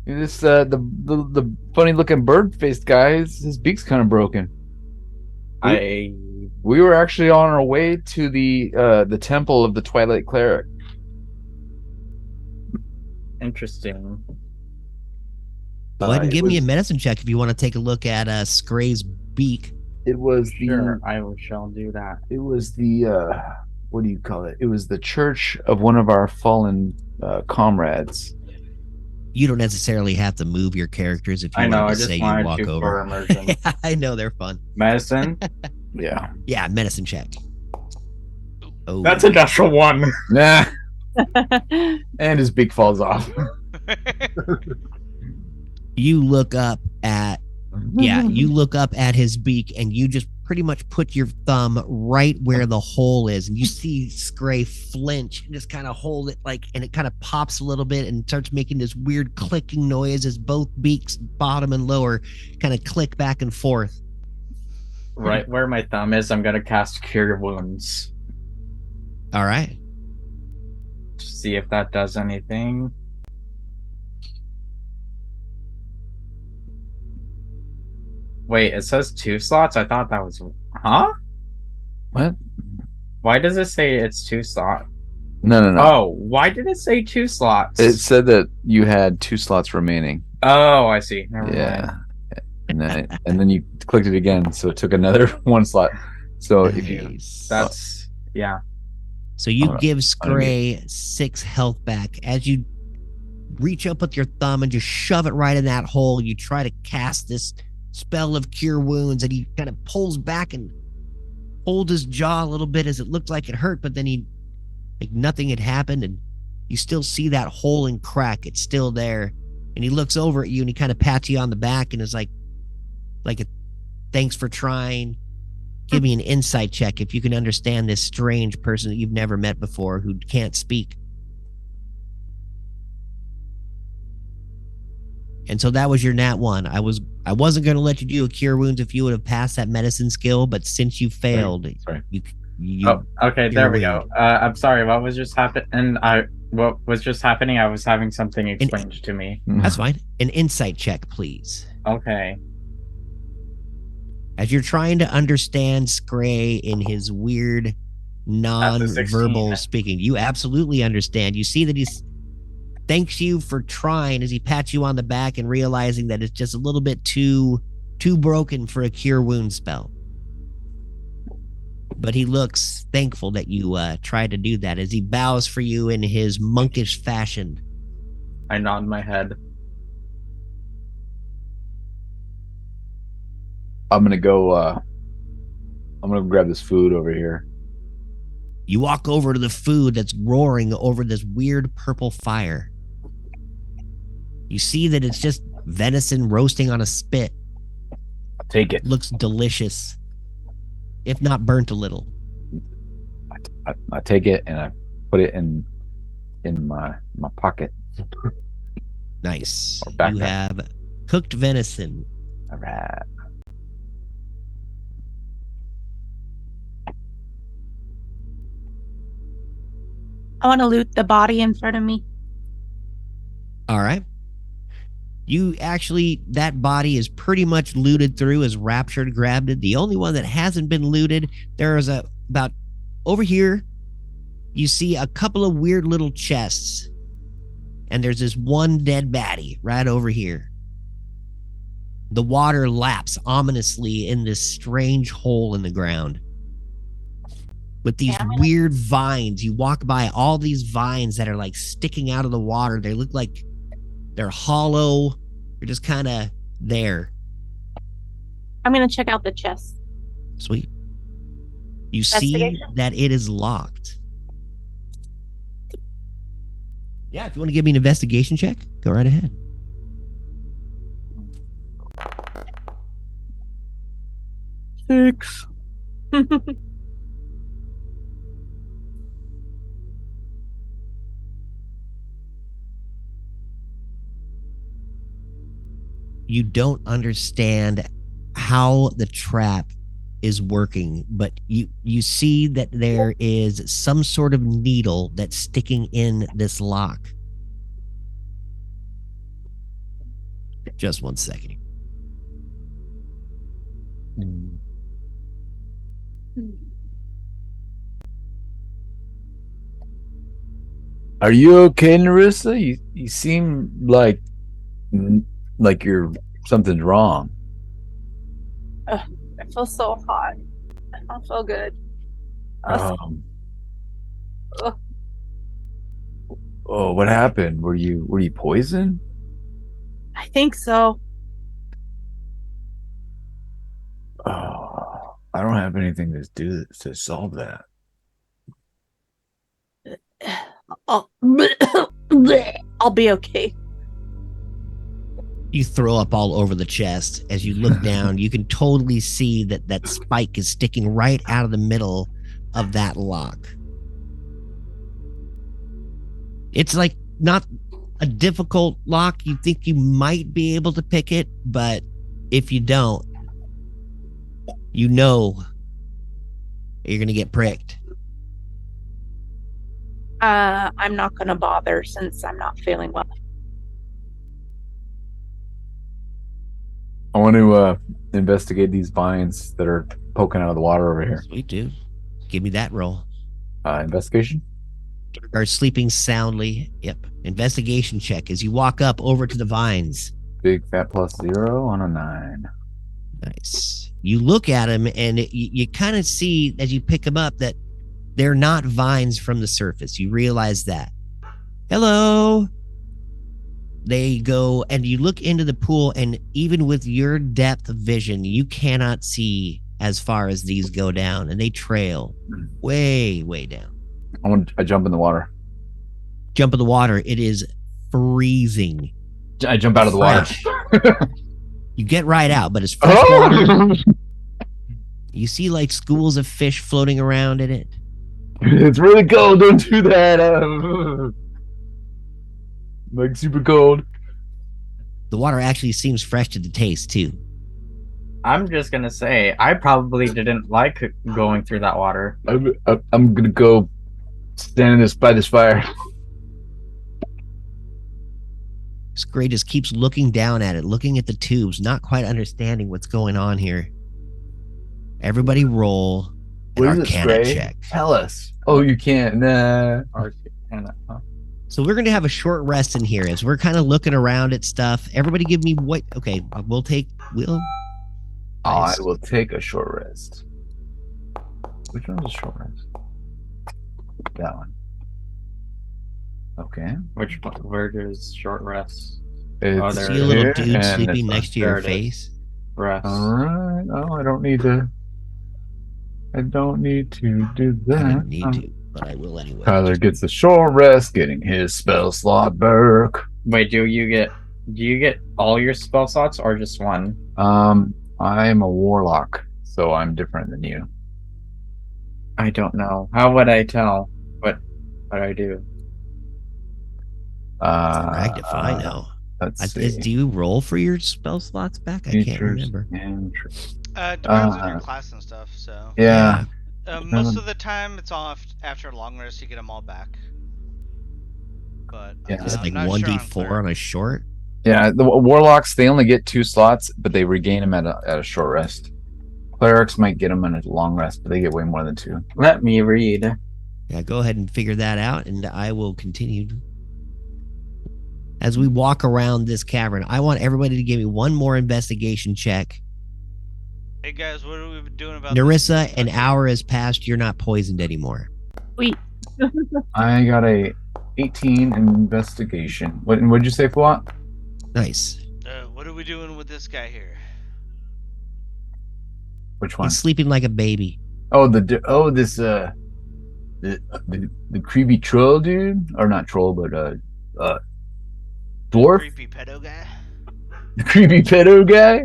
This the funny looking bird faced guy. His beak's kind of broken. We were actually on our way to the temple of the Twilight Cleric. Interesting. Go ahead and it give me a was- medicine check if you want to take a look at Scray's beak. It was Sure, I shall do that. It was the what do you call it? It was the church of one of our fallen comrades. You don't necessarily have to move your characters if you I know, wanted I to just say you wanted walk to for over. immersion. I know they're fun. Medicine? Yeah. Yeah, medicine check. Oh, That's a natural 1. Nah. And his beak falls off. you look up at you look up at his beak and you just pretty much put your thumb right where the hole is, and you see Scray flinch and just kind of hold it and it kind of pops a little bit and starts making this weird clicking noise as both beaks, bottom and lower, kind of click back and forth. Right where my thumb is, I'm gonna cast Cure Wounds. All right. To see if that does anything. Wait, it says 2 slots? I thought that was... Huh? What? Why does it say it's 2 slots? No. Oh, why did it say 2 slots? It said that you had 2 slots remaining. Oh, I see. Never mind. Yeah. And then you clicked it again, so it took another 1 slot. So if you Nice. That's yeah. So you I'm give Scray 6 health back. As you reach up with your thumb and just shove it right in that hole, you try to cast this spell of Cure Wounds, and he kind of pulls back and holds his jaw a little bit as it looked like it hurt, but then like nothing had happened, and you still see that hole and crack. It's still there. And he looks over at you and he kind of pats you on the back and is like thanks for trying. Give me an insight check if you can understand this strange person that you've never met before who can't speak. And so that was your nat 1. I wasn't going to let you do a Cure Wounds if you would have passed that medicine skill, but since you failed, Sorry. Oh, okay, there we you're go. I'm sorry, what was just happening? What was just happening? I was having something explained to me. That's fine. An insight check, please. Okay. As you're trying to understand Scray in his weird, non-verbal 16. speaking, you absolutely understand. You see that he thanks you for trying as he pats you on the back and realizing that it's just a little bit too broken for a Cure Wound spell. But he looks thankful that you tried to do that as he bows for you in his monkish fashion. I nod my head. I'm gonna go grab this food over here. You walk over to the food that's roaring over this weird purple fire. You see that it's just venison roasting on a spit. I'll take it. Looks delicious, if not burnt a little. I take it and I put it in my pocket. Nice. Or backpack. You have cooked venison. All right. I want to loot the body in front of me. All right. You actually, that body is pretty much looted through as Raptured grabbed it. The only one that hasn't been looted, there is about over here, you see a couple of weird little chests. And there's this one dead baddie right over here. The water laps ominously in this strange hole in the ground. With these weird vines, you walk by all these vines that are like sticking out of the water. They look like they're hollow. They're just kind of there. I'm going to check out the chest. Sweet. You see that it is locked. Yeah, if you want to give me an investigation check, go right ahead. Six. You don't understand how the trap is working, but you see that there is some sort of needle that's sticking in this lock. Just 1 second. Are you okay, Narissa? You seem like you're something's wrong. I feel so hot. I don't feel good. Oh, what happened? Were you poisoned? I think so. Oh, I don't have anything to solve that. I'll be okay. You throw up all over the chest. As you look down, you can totally see that spike is sticking right out of the middle of that lock. It's like not a difficult lock. You think you might be able to pick it, but if you don't, you know you're going to get pricked. I'm not going to bother since I'm not feeling well. I want to investigate these vines that are poking out of the water over here. Sweet, dude. Give me that roll. Investigation? Are sleeping soundly. Yep. Investigation check as you walk up over to the vines. Big fat +0 on a 9. Nice. You look at them and you kind of see as you pick them up that they're not vines from the surface. You realize that. Hello. They go and you look into the pool, and even with your depth of vision, you cannot see as far as these go down, and they trail way, way down. I jump in the water. Jump in the water. It is freezing. I jump out of the Fresh. water. You get right out, but it's fresh water. You see like schools of fish floating around in it. It's really cold. Don't do that. Like super cold. The water actually seems fresh to the taste too. I'm just gonna say I probably didn't like going through that water. I'm gonna go stand by this fire. Gray just keeps looking down at it, looking at the tubes, not quite understanding what's going on here. Everybody roll an What is it, Arcana Stray? check. Tell us. Oh, you can't. Nah. So we're going to have a short rest in here as we're kind of looking around at stuff. Everybody give me what? Okay, we'll. I will take a short rest. Which one's a short rest? That one. Okay. Which one? Where does short rest? It's there See a little here dude and sleeping this next to your There it is. face? Rest. Alright. Oh, I don't need to do I that. don't need to, but I will anyway. Tyler gets a short rest, getting his spell slot back. Wait, do you get all your spell slots or just one? I'm a warlock, so I'm different than you. I don't know. How would I tell what I do? Brag if I know. Let's see. Do you roll for your spell slots back? I can't Features remember. and Depends on your class and stuff. So yeah. most of the time, it's all after a long rest you get them all back. But Yeah. Is it I'm like not sure 1d4 on a short? Yeah, the warlocks, they only get 2 slots, but they regain them at a short rest. Clerics might get them on a long rest, but they get way more than 2. Let me read. Yeah, go ahead and figure that out, and I will continue. As we walk around this cavern, I want everybody to give me one more investigation check. Hey guys, what are we doing about Narissa, this? an hour has passed. You're not poisoned anymore. Sweet. I got a 18 investigation. What'd you say, Fuat? Nice. What are we doing with this guy here? Which one? He's sleeping like a baby. Oh, the creepy troll dude, or not troll, but dwarf, Creepy pedo guy. the creepy pedo guy.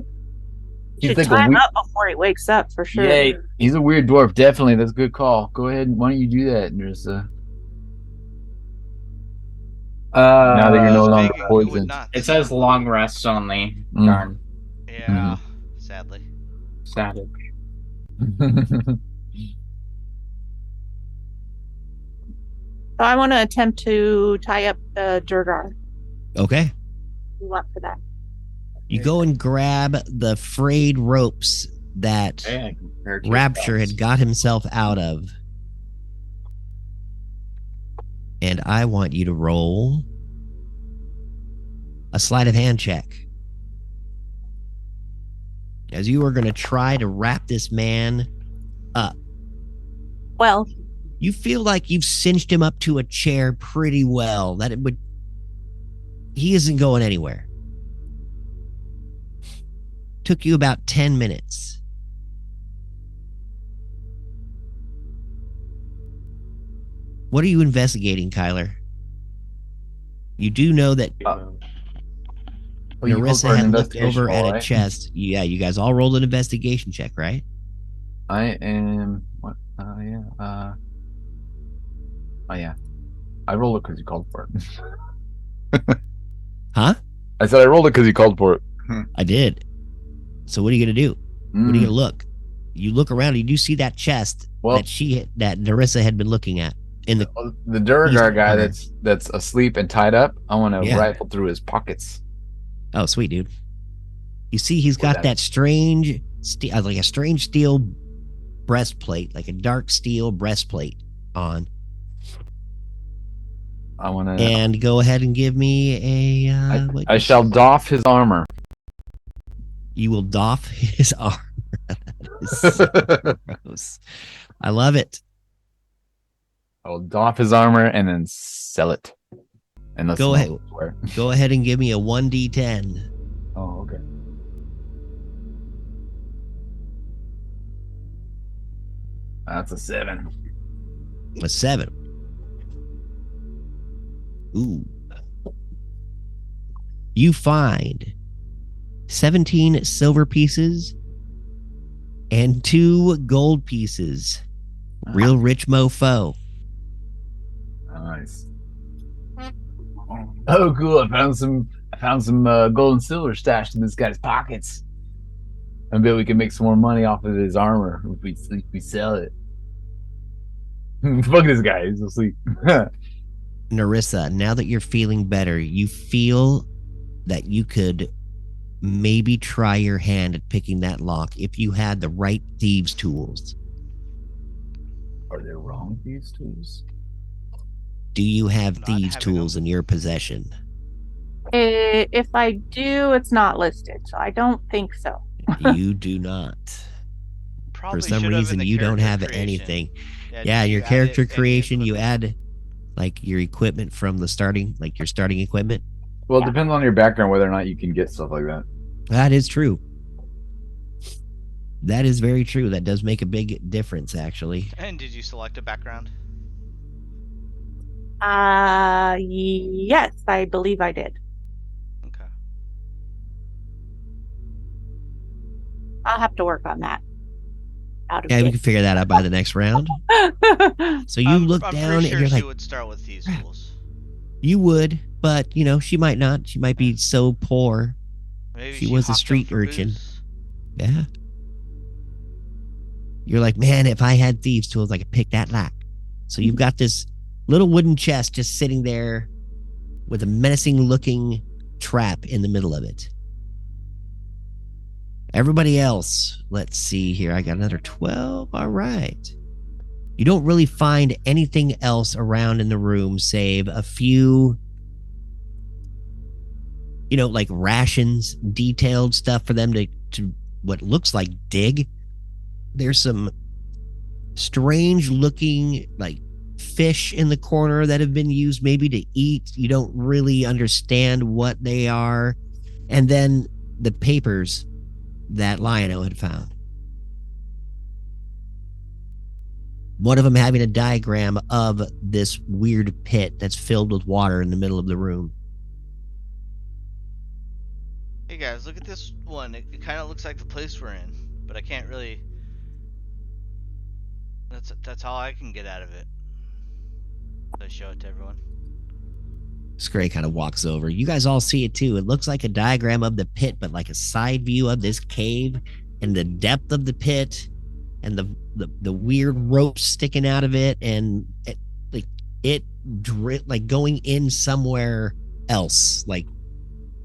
Should like tie him up before he wakes up for sure. Yeah, he's a weird dwarf. Definitely, that's a good call. Go ahead. Why don't you do that, Narissa? Now that you're no He's longer big and good with poisoned. nuts. It says long rest only. Mm. Darn. Yeah, sadly. Savage. So I want to attempt to tie up the Durgar. Okay. We want for that. You go and grab the frayed ropes that Yeah, compared to Rapture yourselves. had got himself out of. And I want you to roll a sleight of hand check. As you are going to try to wrap this man up. Well, You feel like you've cinched him up to a chair pretty well. That it would. He isn't going anywhere. Took you about 10 minutes. What are you investigating, Kyler? You do know that Well, you rolled Narissa for an had looked investigation over at roll, a right? chest. Yeah, you guys all rolled an investigation check, right? I am. What? Yeah. Oh yeah. I rolled it because you called for it. Huh? I said I rolled it because you called for it. I did. So what are you gonna do? What are you gonna look? You look around and you do see that chest Well, that Narissa had been looking at in the. the Duragar guy corner. that's asleep and tied up, I want to Yeah. rifle through his pockets. Oh, sweet dude. You see, he's What got that that strange, like a strange steel breastplate, like a dark steel breastplate on. I want to. And go ahead and give me a. I shall doff his armor. You will doff his armor. That is so gross. I love it. I will doff his armor and then sell it. And Go ahead. Go ahead and give me a 1d10. Oh, okay. That's a 7. A 7. Ooh. You find 17 silver pieces and 2 gold pieces. Real rich mofo. Nice. Oh, cool! I found some gold and silver stashed in this guy's pockets. I bet we can make some more money off of his armor if we sell it. Fuck this guy. He's asleep. Narissa, now that you're feeling better, you feel that you could maybe try your hand at picking that lock if you had the right thieves' tools. Are there wrong thieves' tools? Do you have Not thieves' having tools in your possession? If I do, it's not listed, so I don't think so. You do not. Probably For some should have in reason, the you don't character have creation. anything. Yeah, Yeah, did your you add character any creation, you equipment? add like your equipment from the starting, like your starting equipment. Well, it depends on your background whether or not you can get stuff like that. That is true. That is very true. That does make a big difference, actually. And did you select a background? Yes, I believe I did. Okay. I'll have to work on that. Out of Yeah, we it. can figure that out by the next round. So you look I'm down pretty and sure you're she like, would start with these tools. you would, but you know, she might not. She might be so poor. Maybe She was a hopped up street for urchin. booze. Yeah. You're like, man, if I had thieves' tools, I could pick that lock. So you've got this little wooden chest just sitting there with a menacing looking trap in the middle of it. Everybody else, let's see here. I got another 12. All right. You don't really find anything else around in the room save a few, you know, like rations, detailed stuff for them to what looks like dig. There's some strange looking like fish in the corner that have been used maybe to eat. You don't really understand what they are. And then the papers that Lionel had found. One of them having a diagram of this weird pit that's filled with water in the middle of the room. Hey guys, look at this one. It kind of looks like the place we're in, but I can't really. That's all I can get out of it. So I show it to everyone. Scray kind of walks over. You guys all see it too. It looks like a diagram of the pit, but like a side view of this cave and the depth of the pit and the weird ropes sticking out of it and like going in somewhere else. Like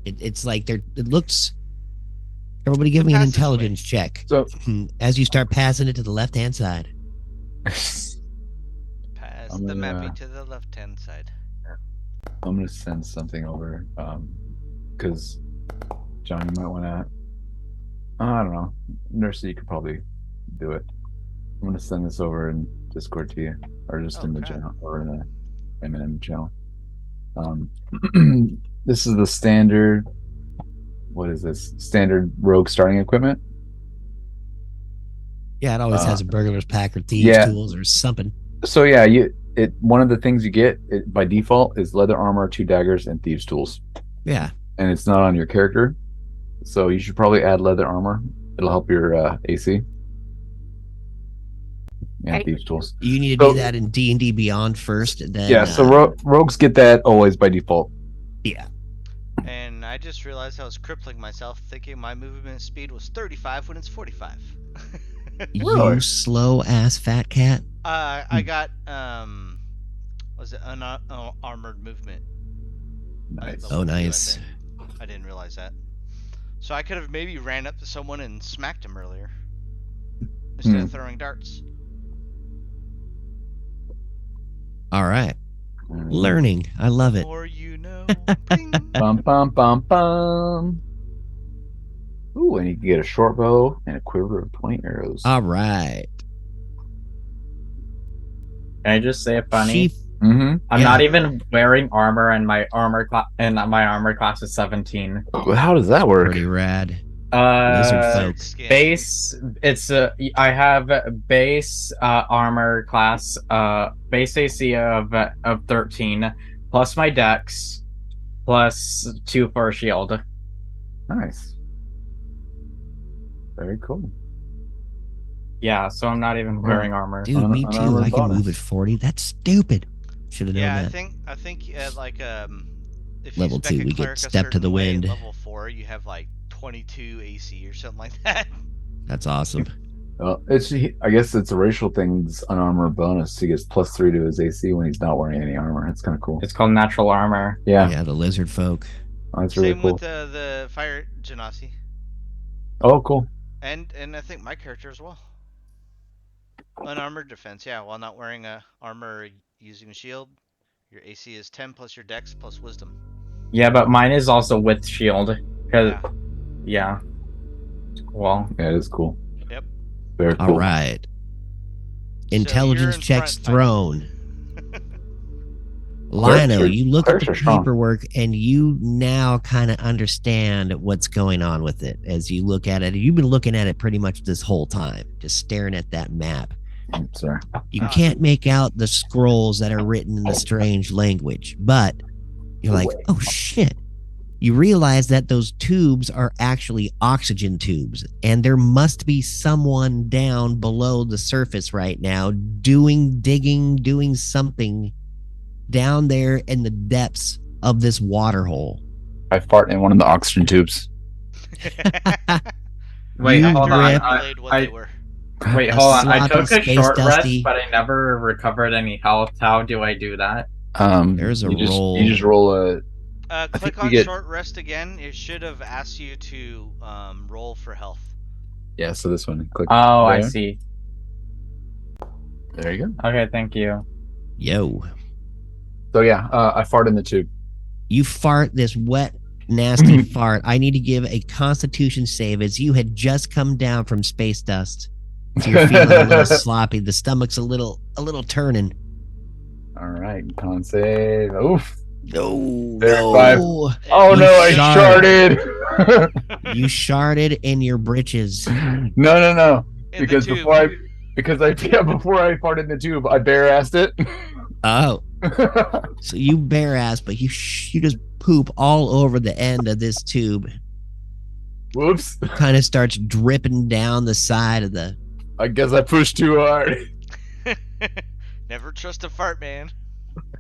it's like it looks. Everybody give me an Pass this way. intelligence check. So As you start passing it to the left-hand side. Pass I'm the gonna- mappy to the left-hand side. I'm gonna send something over, because John, you might want to. I don't know. Nursey, you could probably do it. I'm gonna send this over in Discord to you, or just in the Okay. channel, or in the M&M channel. This is the standard. What is this? Standard rogue starting equipment. Yeah, it always has a burglar's pack or thieves' yeah. tools or something. So yeah, one of the things you get by default is leather armor, 2 daggers, and thieves' tools. Yeah. And it's not on your character, so you should probably add leather armor. It'll help your AC. And Okay. thieves' tools. You need to So- do that in D&D Beyond first. And then, Yeah, so rogues get that always by default. yeah. And I just realized I was crippling myself thinking my movement speed was 35 when it's 45. Really? You slow ass fat cat. I got was it unarmored movement? Nice. Level Oh, 2, I nice. think. I didn't realize that. So I could have maybe ran up to someone and smacked him earlier instead of throwing darts. All right. Learning. I love it. Or you know. Bing. Bum bum bum bum. Ooh, and you can get a short bow and a quiver of 20 arrows. All right. Can I just say a funny? Mm-hmm. I'm Yeah. not even wearing armor, and my armor class is 17. How does that work? Pretty rad. Lizard folk. Skin. Base. It's I have base armor class. Base AC of 13, plus my dex, plus 2 for a shield. Nice. Very cool. Yeah, so I'm not even wearing armor. Dude, me too. Unarmored I can bonus. move at 40. That's stupid. Should have known Yeah, that. I think like if Level you spec 2, a we get cleric a step to certain the way, wind. Level 4, you have like 22 AC or something like that. That's awesome. Well, I guess it's a racial thing. It's unarmored bonus. He gets +3 to his AC when he's not wearing any armor. That's kind of cool. It's called natural armor. Yeah, Yeah, the lizard folk. that's really Same cool. with the fire genasi, Oh, cool. and I think my character as well. Unarmored defense, yeah. While not wearing a armor or using a shield, your AC is 10 plus your dex plus wisdom. Yeah, but mine is also with shield. Cause Yeah. yeah. Well, Yeah, it is cool. Yep. Very cool. All right. Intelligence you're in checks front, thrown. Clerics Lino, are- you look at clerics the are strong. paperwork and you now kind of understand what's going on with it as you look at it. You've been looking at it pretty much this whole time, just staring at that map. Sorry. You can't make out the scrolls that are written in the strange language, but you're like, oh shit. You realize that those tubes are actually oxygen tubes, and there must be someone down below the surface right now doing something down there in the depths of this water hole. I fart in one of the oxygen tubes. wait, You hold on. grip Relayed what I- they were. Wait, A hold on. I sloppy took a space short dusty. rest, but I never recovered any health. How do I do that? There's a you roll. You just roll a. Click think you on get- short rest again. It should have asked you to roll for health. Yeah, so this one. Click. Oh, I there. see. There you go. Okay, thank you. Yo, So yeah, I fart in the tube. you fart this wet, nasty fart. I need to give a constitution save as you had just come down from space dust. So you're feeling a little sloppy. The stomach's a little turning. All right, con save. Oof. No, There, no. five. Oh You no, I shard. sharded. You sharded in your britches. No. In Because the tube. before I farted in the tube, I bare assed it. Oh, so you bare ass, but you just poop all over the end of this tube. Whoops. Kind of starts dripping down the side of the. I guess I pushed too hard. Never trust a fart, man.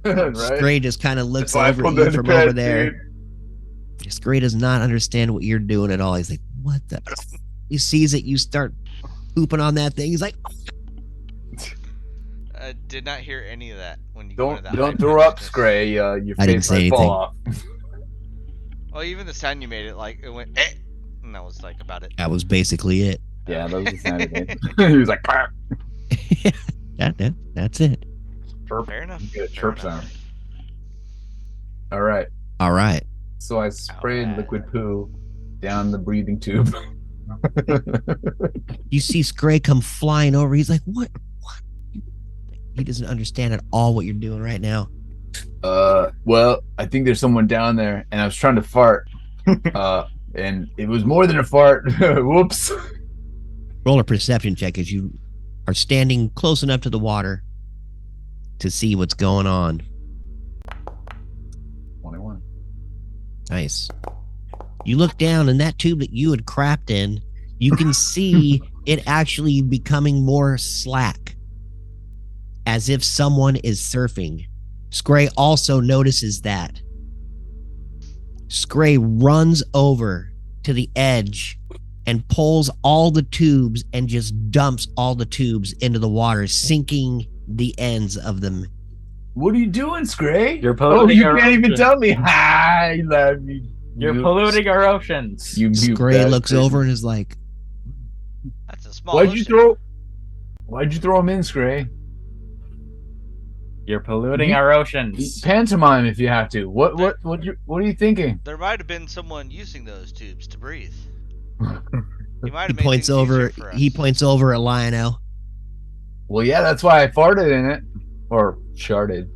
Right? Scray just kind of looks That's why I over pulled at you in the from pet, over there. dude. Scray does not understand what you're doing at all. He's like, "What the?" He sees it. You start pooping on that thing. He's like, I did not hear any of that when you go into that. Don't high throw up, consciousness. Scray. Your I didn't face say might fall off. Well, even the sound you made, it like it went, eh, and that was like about it. that was basically it. Yeah, that was the sound of it. He was like, "Pah." That's it. Chirp. Fair enough. You get a fair chirp enough. sound. All right. All right. So I sprayed Alright. liquid poo down the breathing tube. You see Scray come flying over. He's like, "What? What?" He doesn't understand at all what you're doing right now. Well, I think there's someone down there, and I was trying to fart. And it was more than a fart. Whoops. Roll a perception check as you are standing close enough to the water to see what's going on. 21. Nice. You look down, and that tube that you had crapped in, you can see it actually becoming more slack, as if someone is surfing. Scray also notices that. Scray runs over to the edge and pulls all the tubes and just dumps all the tubes into the water, sinking the ends of them. What are you doing, Scray? You're Oh, polluting you our can't even oceans. tell me. Hi, love you. You're polluting our oceans. You mute Scray that looks person. over and is like, That's a small. Why'd you ocean. throw him in, Scray? You're polluting our oceans. Pantomime if you have to. What are you thinking? There might have been someone using those tubes to breathe. He might He have made points things over. easier for us. He points over at Lionel. Well, yeah, that's why I farted in it. Or sharted.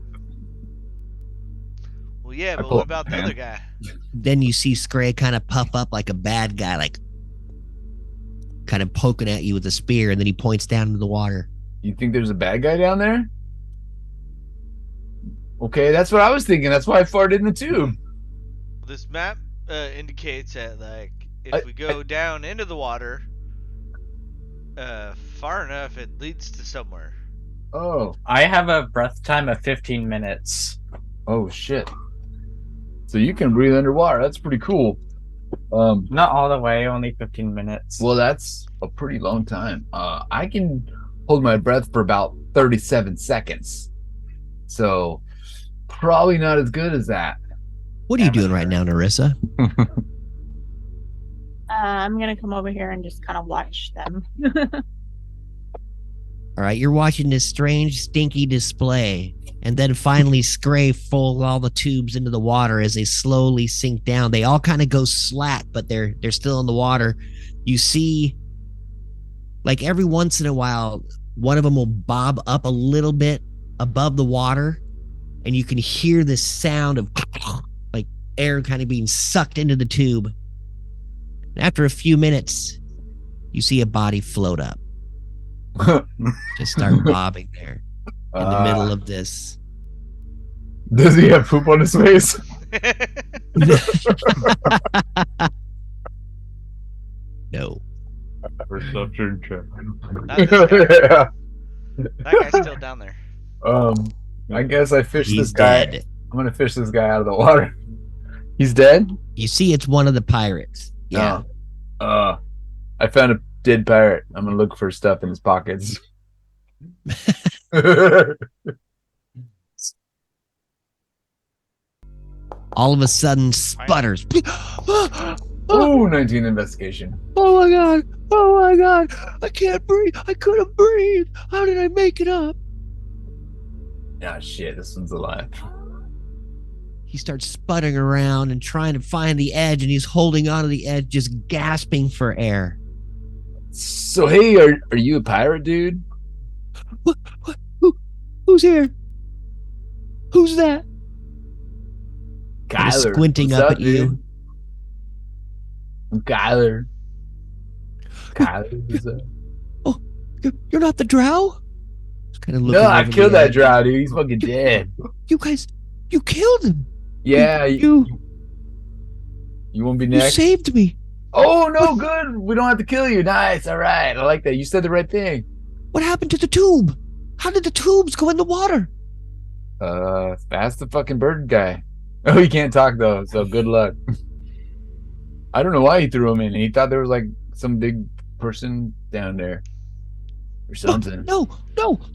Well, yeah, but pull what up about the the pan. other guy? Then you see Scray kind of puff up like a bad guy, like kind of poking at you with a spear, and then he points down into the water. You think there's a bad guy down there? Okay, that's what I was thinking. That's why I farted in the tube. This map indicates that, like, if we go down into the water far enough, it leads to somewhere. Oh. I have a breath time of 15 minutes. Oh, shit. So you can breathe underwater. That's pretty cool. Not all the way, only 15 minutes. Well, that's a pretty long time. I can hold my breath for about 37 seconds. So probably not as good as that. What are you doing right now, Narissa? I'm gonna come over here and just kind of watch them. All right, you're watching this strange, stinky display, and then finally Scray folds all the tubes into the water as they slowly sink down. They all kind of go slack, but they're still in the water. You see, like every once in a while, one of them will bob up a little bit above the water, and you can hear this sound of like air kind of being sucked into the tube. After a few minutes, you see a body float up. Just start bobbing there in the middle of this. Does he have poop on his face? No. Perception check. Not this guy. Yeah. That guy's still down there. I guess I fished He's this guy. dead. I'm gonna fish this guy out of the water. He's dead? You see, it's one of the pirates. Yeah. I found a dead pirate. I'm gonna look for stuff in his pockets. All of a sudden, sputters. Oh, 19 investigation. Oh my god! Oh my god! I can't breathe! I couldn't breathe! How did I make it up? Ah, shit, this one's alive. He starts sputtering around and trying to find the edge, and he's holding onto the edge, just gasping for air. So, hey, are you a pirate, dude? Who's here? Who's that? Kind of Kyler. squinting What's up at you. dude? I'm Kyler. Kyler, what's up? Oh, you're not the drow? Just kind of looking No, I over killed the that edge. drow, dude. He's fucking dead. You guys, you killed him. Yeah, You won't be next. saved me. Oh, no, good. We don't have to kill you. Nice. All right. I like that. You said the right thing. What happened to the tube? How did the tubes go in the water? That's the fucking bird guy. Oh, he can't talk, though, so good luck. I don't know why he threw him in. He thought there was, like, some big person down there. Or something. No,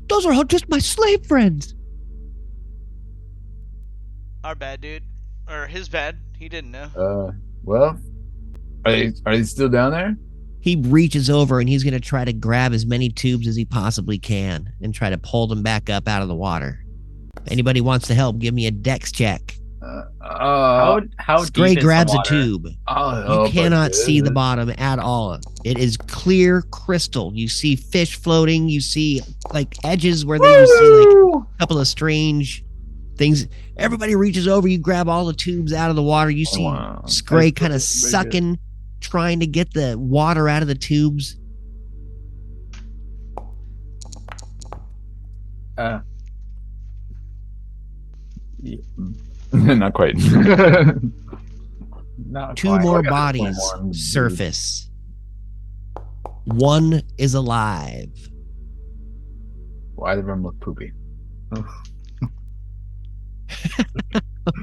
those are all just my slave friends. Our bad, dude. Or his bad. He didn't know. Well, are they still down there? He reaches over and he's going to try to grab as many tubes as he possibly can and try to pull them back up out of the water. If anybody wants to help, give me a dex check. How Scray deep is grabs the a water? tube. You cannot see the bottom at all. It is clear crystal. You see fish floating. You see like edges where you see like a couple of strange things. Everybody reaches over. You grab all the tubes out of the water. You see Scray kind of sucking, trying to get the water out of the tubes. Not quite. Not Two quite. more I got bodies 21, dude. surface. One is alive. Why do them look poopy?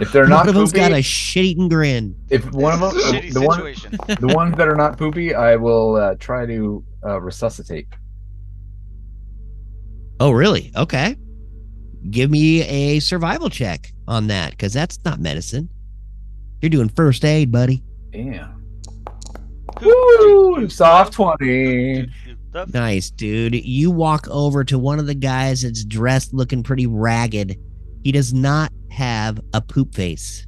If they're not One of them's poopy, got a shit-eating grin. if one of them, Shitty situation. the ones that are not poopy, I will try to resuscitate. Oh, really? Okay. Give me a survival check on that, because that's not medicine. You're doing first aid, buddy. Damn. Woo! Soft 20. Nice, dude. You walk over to one of the guys that's dressed looking pretty ragged. He does not have a poop face.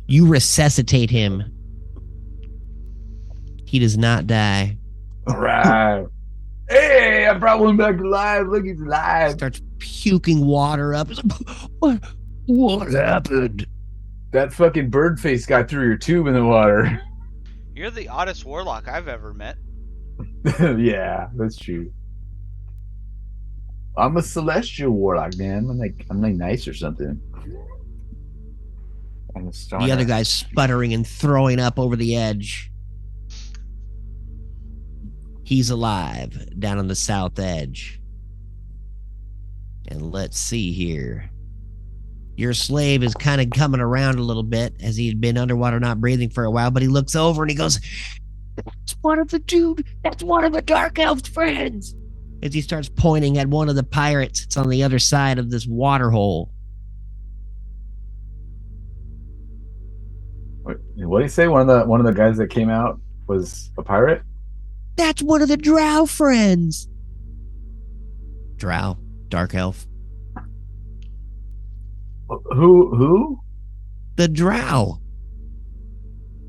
You resuscitate him. He does not die. All right. Hey, I brought one back to life. Look, he's alive. Starts puking water up. He's like, what happened? That fucking bird face guy threw your tube in the water. You're the oddest warlock I've ever met. Yeah, that's true. I'm a celestial warlock, man. I'm like nice or something. And The other guy's sputtering and throwing up over the edge. He's alive down on the south edge. And let's see here. Your slave is kind of coming around a little bit as he had been underwater not breathing for a while, but he looks over and he goes, that's one of the dark elf's friends. As he starts pointing at one of the pirates that's on the other side of this water hole. What did he say? One of the guys that came out was a pirate? That's one of the drow friends. Drow, dark elf. Who? The drow.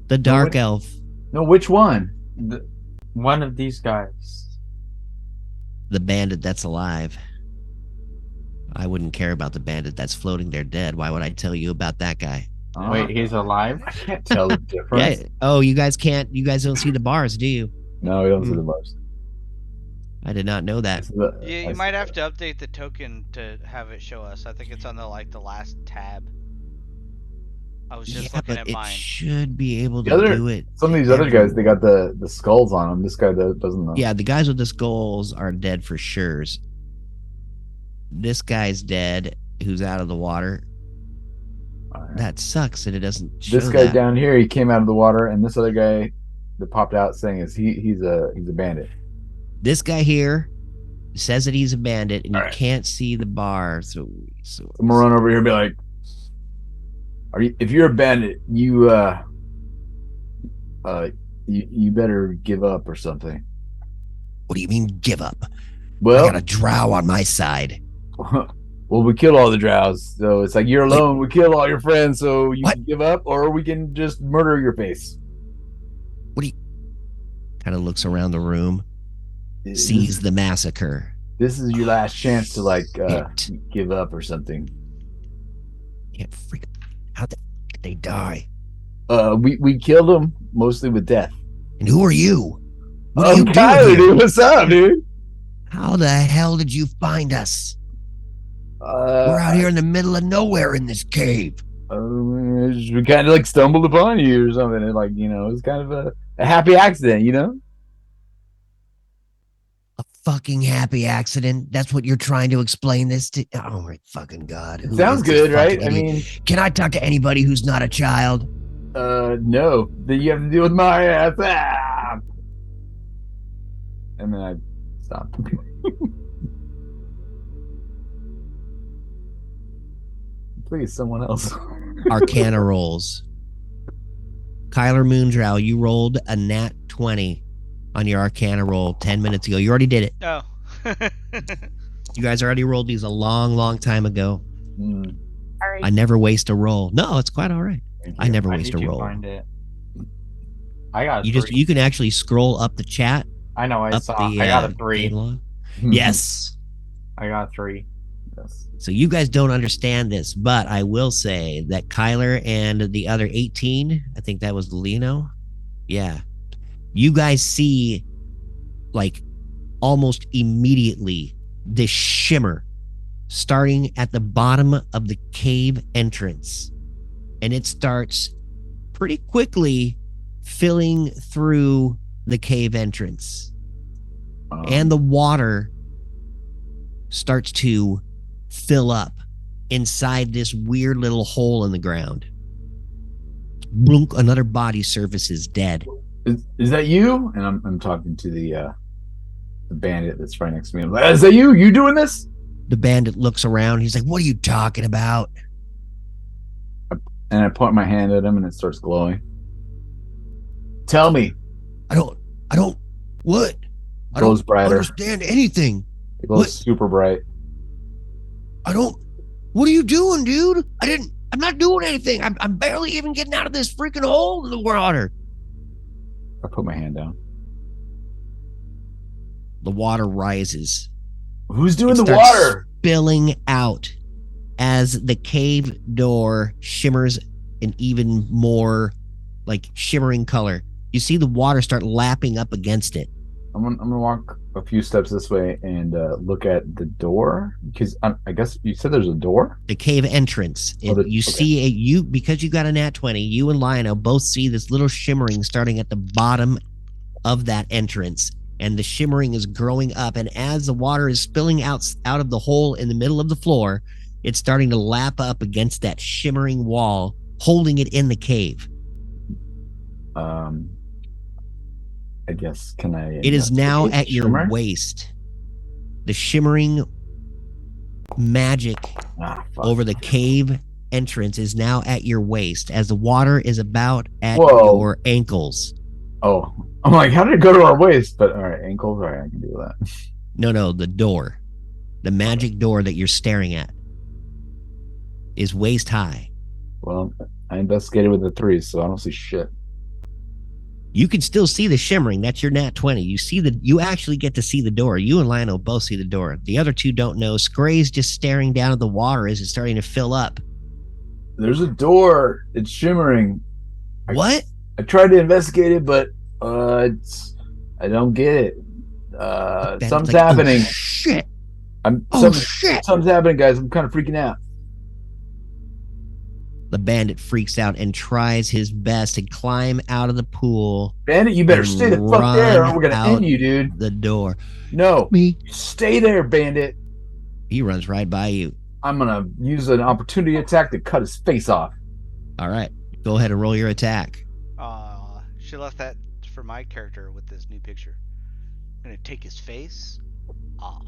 The dark elf. No, which one? One of these guys. The bandit that's alive. I wouldn't care about the bandit that's floating there dead. Why would I tell you about that guy? Wait, he's alive? I can't tell the difference. Yeah. Oh, you guys don't see the bars, do you? No, we don't see the bars. I did not know that. Yeah, you might have to update the token to have it show us. I think it's on the last tab. I was just looking at it mine. should be able to do it. Some of these other guys, they got the skulls on them. This guy doesn't know. Yeah, the guys with the skulls are dead for sure. This guy's dead, who's out of the water. Right. That sucks that it doesn't show This guy that. down here, he came out of the water, and this other guy that popped out saying he's a bandit. This guy here says that he's a bandit, and All you right. can't see the bar. So I'm gonna run over here and be like, if you're a bandit, you better give up or something. what do you mean give up? I Well, got a drow on my side. well, we kill all the drows, so it's like you're alone. We kill all your friends, so you What? can give up, or we can just murder your face. Kind of looks around the room, sees the massacre. This is your last chance to Can't. give up or something. Can't freak. How the fuck did they die? We killed them mostly with death. And who are you? What are I'm you doing Tyler, here? dude. What's up, dude? How the hell did you find us? We're out here in the middle of nowhere in this cave. We kind of like stumbled upon you or something. And it was kind of a happy accident, you know? A fucking happy accident. That's what you're trying to explain this to? Oh my fucking god. Who Sounds is this good, right? fucking idiot? Can I talk to anybody who's not a child? No. Then you have to deal with my ass. Ah! And then I stopped. Please, someone else. Arcana rolls. Kyler Moondrow, you rolled a nat 20 on your Arcana roll 10 minutes ago. You already did it. Oh. You guys already rolled these a long, long time ago. Mm. All right. I never waste a roll. No, it's quite all right. Thank I you. never Why waste did a you roll. find it? I got a You three. you can actually scroll up the chat. I know, I Up saw. the, I got a game 3. log. Yes. I got 3. Yes. So you guys don't understand this, but I will say that Kyler and the other 18, I think that was Leno. Yeah. You guys see like almost immediately this shimmer starting at the bottom of the cave entrance. And it starts pretty quickly filling through the cave entrance. And the water starts to fill up inside this weird little hole in the ground. Blunk, another body surfaces dead. Is that you? And I'm talking to the bandit that's right next to me. I'm like, is that you? You doing this? The bandit looks around. He's like, what are you talking about? And I point my hand at him, and it starts glowing. Tell me. I don't. What? I Glows don't brighter. understand anything. It glows What? super bright. What are you doing, dude? I'm not doing anything. I'm barely even getting out of this freaking hole in the water. I put my hand down. The water rises. Who's doing It the starts water? spilling out as the cave door shimmers an even more like shimmering color. You see the water start lapping up against it. I'm gonna walk a few steps this way and look at the door because I guess you said there's a door. The cave entrance. You see because you got a nat 20. You and Lionel both see this little shimmering starting at the bottom of that entrance, and the shimmering is growing up. And as the water is spilling out of the hole in the middle of the floor, it's starting to lap up against that shimmering wall, holding it in the cave. I guess can I? It is now investigate at your shimmer? waist. The shimmering magic Fuck. over the cave entrance is now at your waist as the water is about at Whoa. your ankles. Oh, I'm like, how did it go to our waist? But all right, ankles. All right, I can do that. No, the door. The magic door that you're staring at is waist high. Well, I investigated with a 3, so I don't see shit. You can still see the shimmering. That's your nat 20. You actually get to see the door. You and Lionel both see the door. The other two don't know. Scray's just staring down at the water as it's starting to fill up. There's a door. It's shimmering. What? I tried to investigate it, but I don't get it. Bandit's Something's like, happening. Oh, shit. Something's happening, guys. I'm kind of freaking out. The bandit freaks out and tries his best to climb out of the pool. Bandit, you better and stay the fuck there, or we're gonna run end you, dude. The door. No, Me. stay there, Bandit. He runs right by you. I'm gonna use an opportunity attack to cut his face off. All right. Go ahead and roll your attack. She left that for my character with this new picture. I'm gonna take his face off.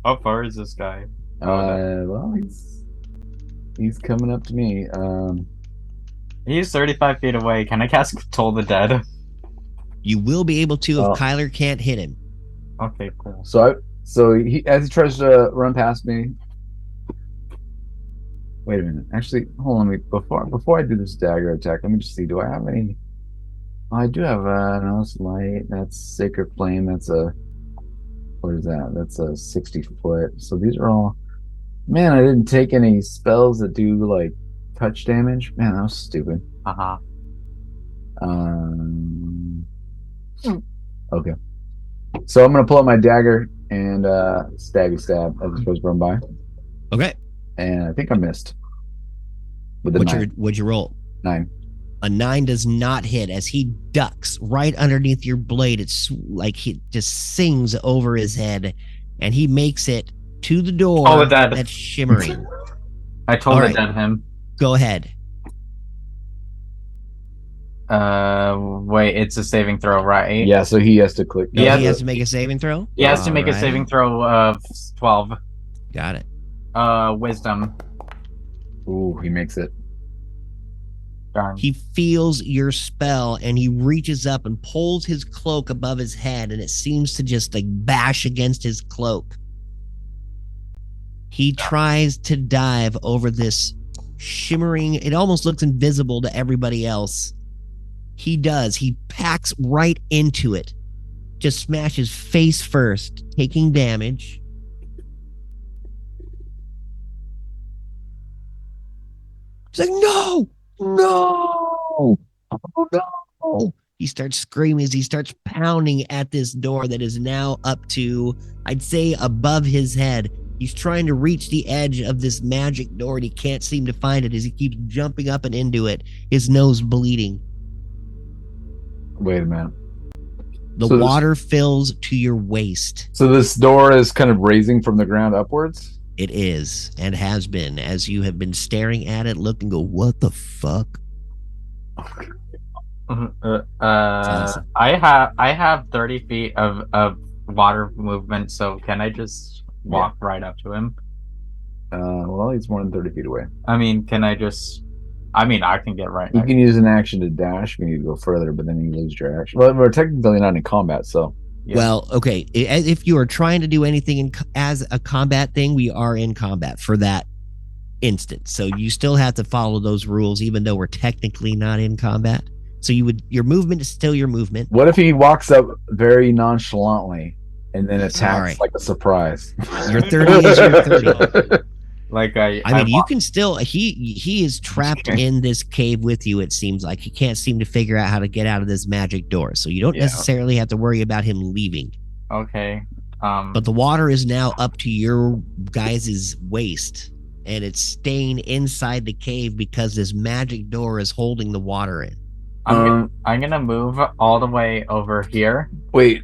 How far is this guy? Well, he's coming up to me. He's 35 feet away. Can I cast Toll the Dead? You will be able to Oh. if Kyler can't hit him. Okay, cool. So he as he tries to run past me. Wait a minute. Actually, hold on. Before I do this dagger attack, let me just see. Do I have any? Oh, I do have no, that's light. That's Sacred Flame. That's a. What is that? That's a 60 foot. So these are all. Man, I didn't take any spells that do like touch damage. Man, that was stupid. Uh-huh. Okay. So I'm gonna pull out my dagger and stabby stab as it goes run by, Okay. and I think I missed. With the What'd you roll? 9. A 9 does not hit as he ducks right underneath your blade. It's like he just sings over his head, and he makes it to the door Oh, dead. that's shimmering. I told All the right. Dead him. Go ahead. Wait, it's a saving throw, right? Yeah, so he has to click. No, Yeah, he has to make a saving throw? He has to make a Alrighty. saving throw of 12. Got it. Wisdom. Ooh, he makes it. Darn. He feels your spell and he reaches up and pulls his cloak above his head, and it seems to just like bash against his cloak. He tries to dive over this shimmering, it almost looks invisible to everybody else. He does. He packs right into it. Just smashes face first, taking damage. He's like, no! Oh no! He starts screaming as he starts pounding at this door that is now up to, I'd say, above his head. He's trying to reach the edge of this magic door and he can't seem to find it as he keeps jumping up and into it, his nose bleeding. Wait a minute. The So water fills to your waist. So this door is kind of raising from the ground upwards? It is, and has been, as you have been staring at it, look and go, what the fuck? I have 30 feet of water movement, so can I just walk right up to him? Well, he's more than 30 feet away. I mean, can I just? I mean, I can get right You next. can use an action to dash when you go further, but then you lose your action. Well, we're technically not in combat, so Yeah. Well, okay. If you are trying to do anything as a combat thing, we are in combat for that instance. So you still have to follow those rules, even though we're technically not in combat. So your movement is still your movement. what if he walks up very nonchalantly and then attacks Sorry. like a surprise? Your 30 is your 30. Like I mean, you can still. He is trapped in this cave with you. It seems like he can't seem to figure out how to get out of this magic door. So you don't Yeah. necessarily have to worry about him leaving. Okay. But the water is now up to your guys' waist, and it's staying inside the cave because this magic door is holding the water in. I'm gonna move all the way over here. Wait,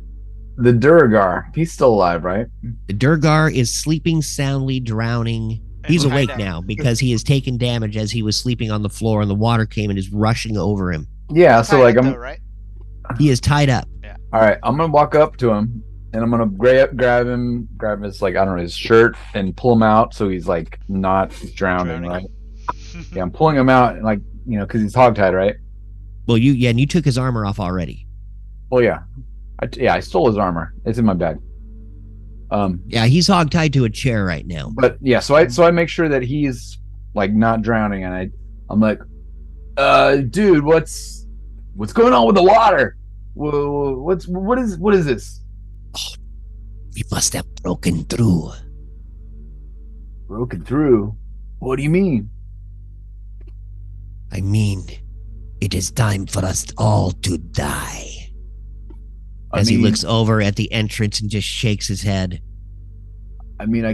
the Duragar, he's still alive, right? The Durgar is sleeping soundly, drowning. He's And awake kinda- now because he has taken damage as he was sleeping on the floor, and the water came and is rushing over him. Yeah, so Tied like up I'm though, right? He is tied up. all right, I'm gonna walk up to him and I'm gonna grab his like I don't know his shirt and pull him out so he's like not drowning, right? Yeah, I'm pulling him out and like because he's hogtied, right? Well, and you took his armor off already. Well, yeah, I stole his armor. It's in my bag. Yeah, he's hogtied to a chair right now. But yeah, so I make sure that he's like not drowning, and I'm like, dude, what's going on with the water? What is this? We must have broken through. Broken through? What do you mean? I mean, it is time for us all to die. As he looks over at the entrance and just shakes his head. I mean,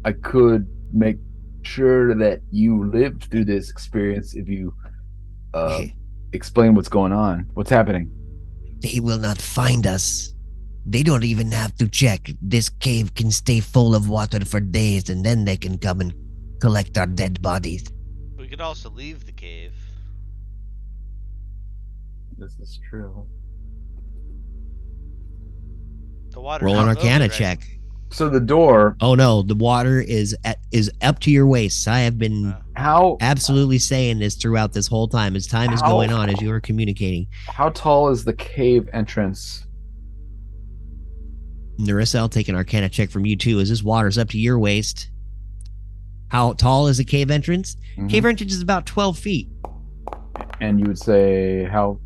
I could make sure that you lived through this experience if you explain what's going on. What's happening? They will not find us. They don't even have to check. This cave can stay full of water for days, and then they can come and collect our dead bodies. We could also leave the cave. This is true. The water. Roll an Arcana check. So the door. Oh no, the water is up to your waist. I have been How absolutely saying this throughout this whole time as time is How- going on, as you are communicating. how tall is the cave entrance? Narissa, I'll take an Arcana check from you too, as this water's up to your waist. How tall is the cave entrance? Mhm. Cave entrance is about 12 feet. And you would say how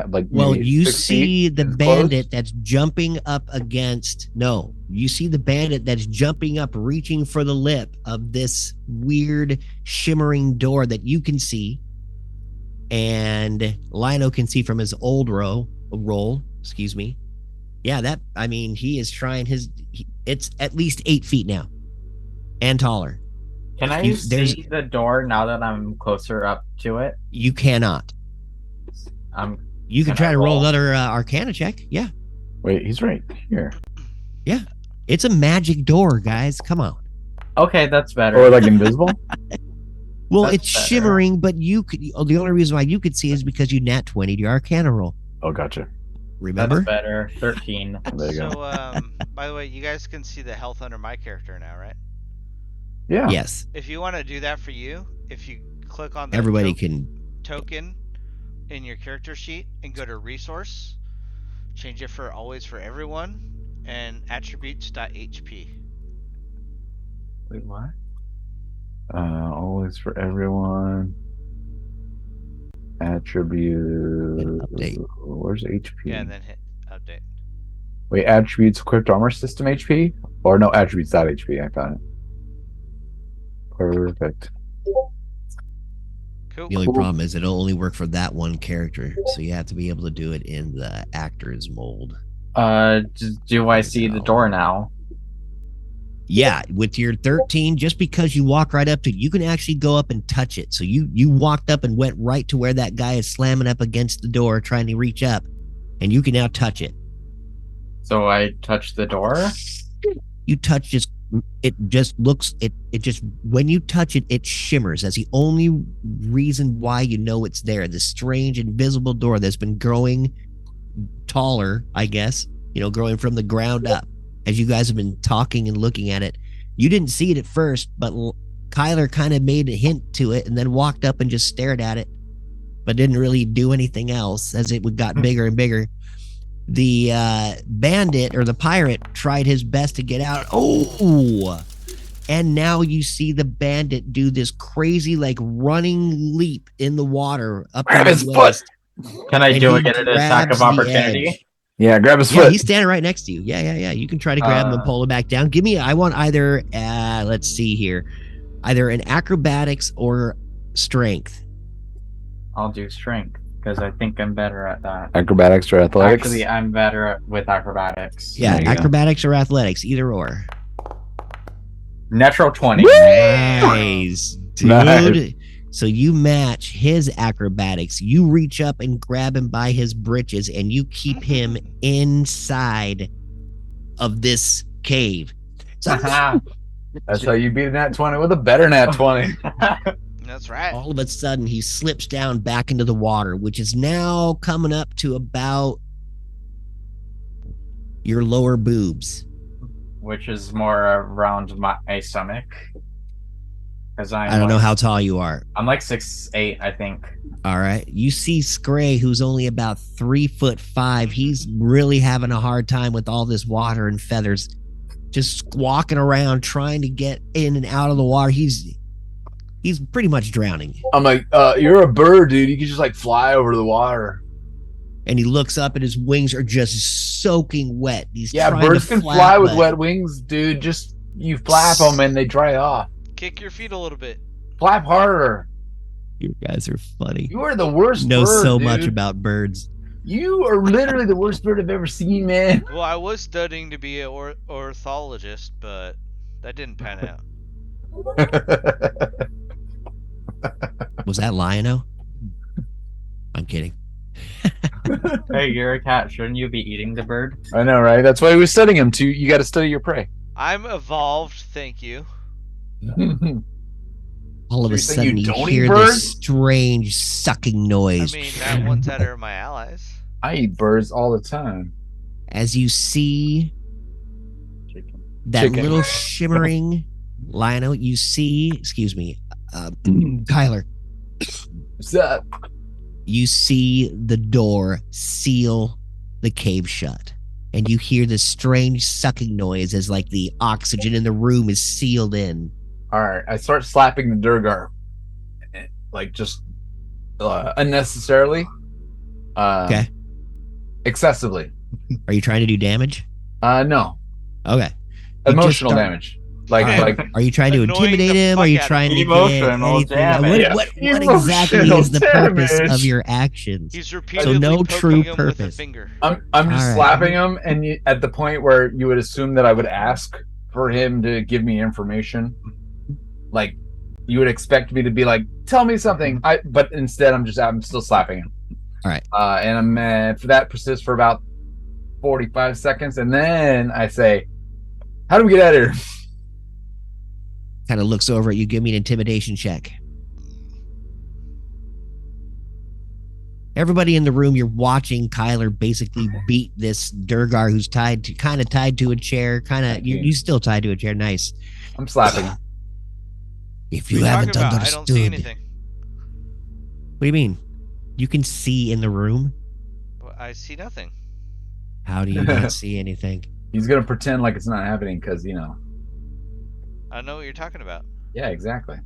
like Well, maybe you 6 see feet the is bandit that's jumping up against. No, you see the bandit that's jumping up, reaching for the lip of this weird shimmering door that you can see, and Lino can see from his old roll. Excuse me. Yeah, he is trying it's at least 8 feet now, and taller. Can I see the door now that I'm closer up to it? You cannot. You can Can try I to roll roll? another Arcana check. Yeah. Wait, he's right here. It's a magic door, guys. Come on. Okay, that's better. Or like invisible? Well, That's it's better. shimmering, but you could. The only reason why you could see is because you nat 20'd your Arcana roll. Oh, gotcha. Remember? That's better. 13. There you go. So, by the way, you guys can see the health under my character now, right? Yeah. Yes. If you want to do that for you, if you click on the Everybody can. token in your character sheet and go to resource, change it for always for everyone, and attributes.hp. Wait, what? Always for everyone. Attribute. And update. Where's HP? Yeah, and then hit update. Wait, attributes equipped armor system HP? Or no, attributes.hp. I found it. Perfect. Cool. The only Cool. problem is it'll only work for that one character, so you have to be able to do it in the actor's mold. Do I see the door now? Yeah, with your 13, just because you walk right up to it, you can actually go up and touch it. So you walked up and went right to where that guy is slamming up against the door, trying to reach up, and you can now touch it. So I touch the door? You touch it just looks it just when you touch it, it shimmers. That's the only reason why you know it's there. This strange invisible door that's been growing taller, I guess, growing from the ground up. As you guys have been talking and looking at it, You didn't see it at first, but Kyler kind of made a hint to it and then walked up and just stared at it, but didn't really do anything else as it got bigger and bigger. The bandit or the pirate tried his best to get out. Oh, and now you see the bandit do this crazy like running leap in the water up Grab his his waist. Can I And do he it at an attack grabs of the opportunity? edge. Yeah, grab his Yeah, foot. he's standing right next to you. Yeah. You can try to grab him and pull him back down. I want either, let's see here, either an acrobatics or strength. I'll do strength because I think I'm better at that. Acrobatics or athletics? Actually, I'm better with acrobatics. Yeah, There you go. acrobatics or athletics, either or. Natural 20. Nice, dude. Nice. So you match his acrobatics. You reach up and grab him by his breeches, and you keep him inside of this cave. So That's how you beat a nat 20 with a better nat 20. That's right. all of a sudden, he slips down back into the water, which is now coming up to about your lower boobs. Which is more around my stomach. Because I don't know how tall you are. I'm like 6'8", I think. All right. You see Scray, who's only about 3'5". He's really having a hard time with all this water and feathers. Just walking around trying to get in and out of the water. He's pretty much drowning. I'm like, you're a bird, dude. You can just like fly over the water. And he looks up and his wings are just soaking wet. He's Yeah, trying birds to can flap, fly with but wet wings, dude. Just you flap them and they dry off. Kick your feet a little bit. Flap harder. You guys are funny. You are the worst Know bird, so dude. much about birds. You are literally the worst bird I've ever seen, man. Well, I was studying to be an ornithologist, but that didn't pan out. Was that Lion-O? I'm kidding. Hey, you're a cat. Shouldn't you be eating the bird? I know, right? That's why he was studying him. You got to study your prey. I'm evolved, thank you. All of So a you're saying sudden, you you don't eat hear birds? this strange sucking I noise mean, that ones that are my allies. I eat birds all the time. as you see Chicken. that Chicken. little shimmering Lion-O. You see, excuse me, Kyler. What's up? You see the door seal the cave shut, and you hear this strange sucking noise as like the oxygen in the room is sealed in. All right, I start slapping the Durgar, like just unnecessarily. Okay. Excessively. Are you trying to do damage? No. Okay. You just Emotional start- damage. Like, All right. like Are you trying to Annoying intimidate the him? Are fuck you out of trying to him. get Emotional anything? damage. What exactly is the Emotional purpose damage. of your actions? He's repeatedly no poking true him with a purpose. finger. I'm just All right. slapping him, and at the point where you would assume that I would ask for him to give me information, like you would expect me to be like, "Tell me something." But instead, I'm still slapping him. All right. And I'm for that persists for about 45 seconds, and then I say, "How do we get out of here?" Kind of looks over at you. Give me an intimidation check. Everybody in the room, you're watching Kyler basically beat this Durgar who's tied to a chair. You still tied to a chair. Nice. I'm slapping him. If What you are you haven't talking about? I understood, don't see anything. what do you mean? You can see in the room. Well, I see nothing. How do you not see anything? He's gonna pretend like it's not happening because I don't know what you're talking about. Yeah, exactly.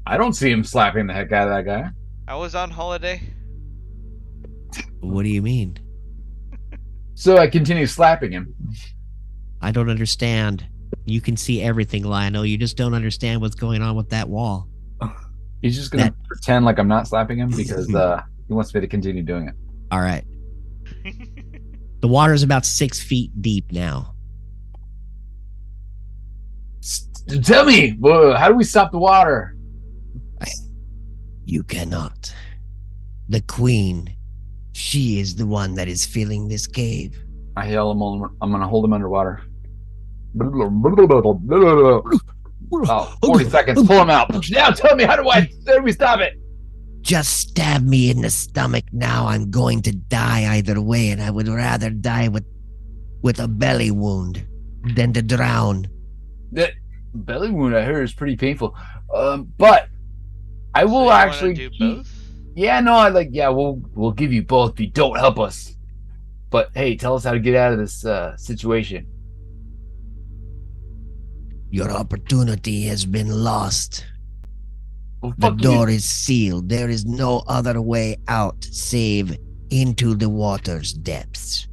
I don't see him slapping the heck out of that guy. I was on holiday. What do you mean? So I continue slapping him. I don't understand. You can see everything, Lionel. You just don't understand what's going on with that wall. He's just gonna pretend like I'm not slapping him because he wants me to continue doing it. All right. The water is about 6 feet deep now. Tell me, how do we stop the water? You cannot. The queen, she is the one that is filling this cave. I yell him. I'm gonna hold him underwater. About 40 seconds. Pull him out. Now tell me, how do we stop it? Just stab me in the stomach now. I'm going to die either way, and I would rather die with a belly wound than to drown. belly wound I heard is pretty painful. But I So will you wanna actually do keep. both? Yeah, no, I like. Yeah, we'll give you both if you don't help us. But hey, tell us how to get out of this situation. Your opportunity has been lost. Well, The fuck door you. is sealed. There is no other way out save into the water's depths.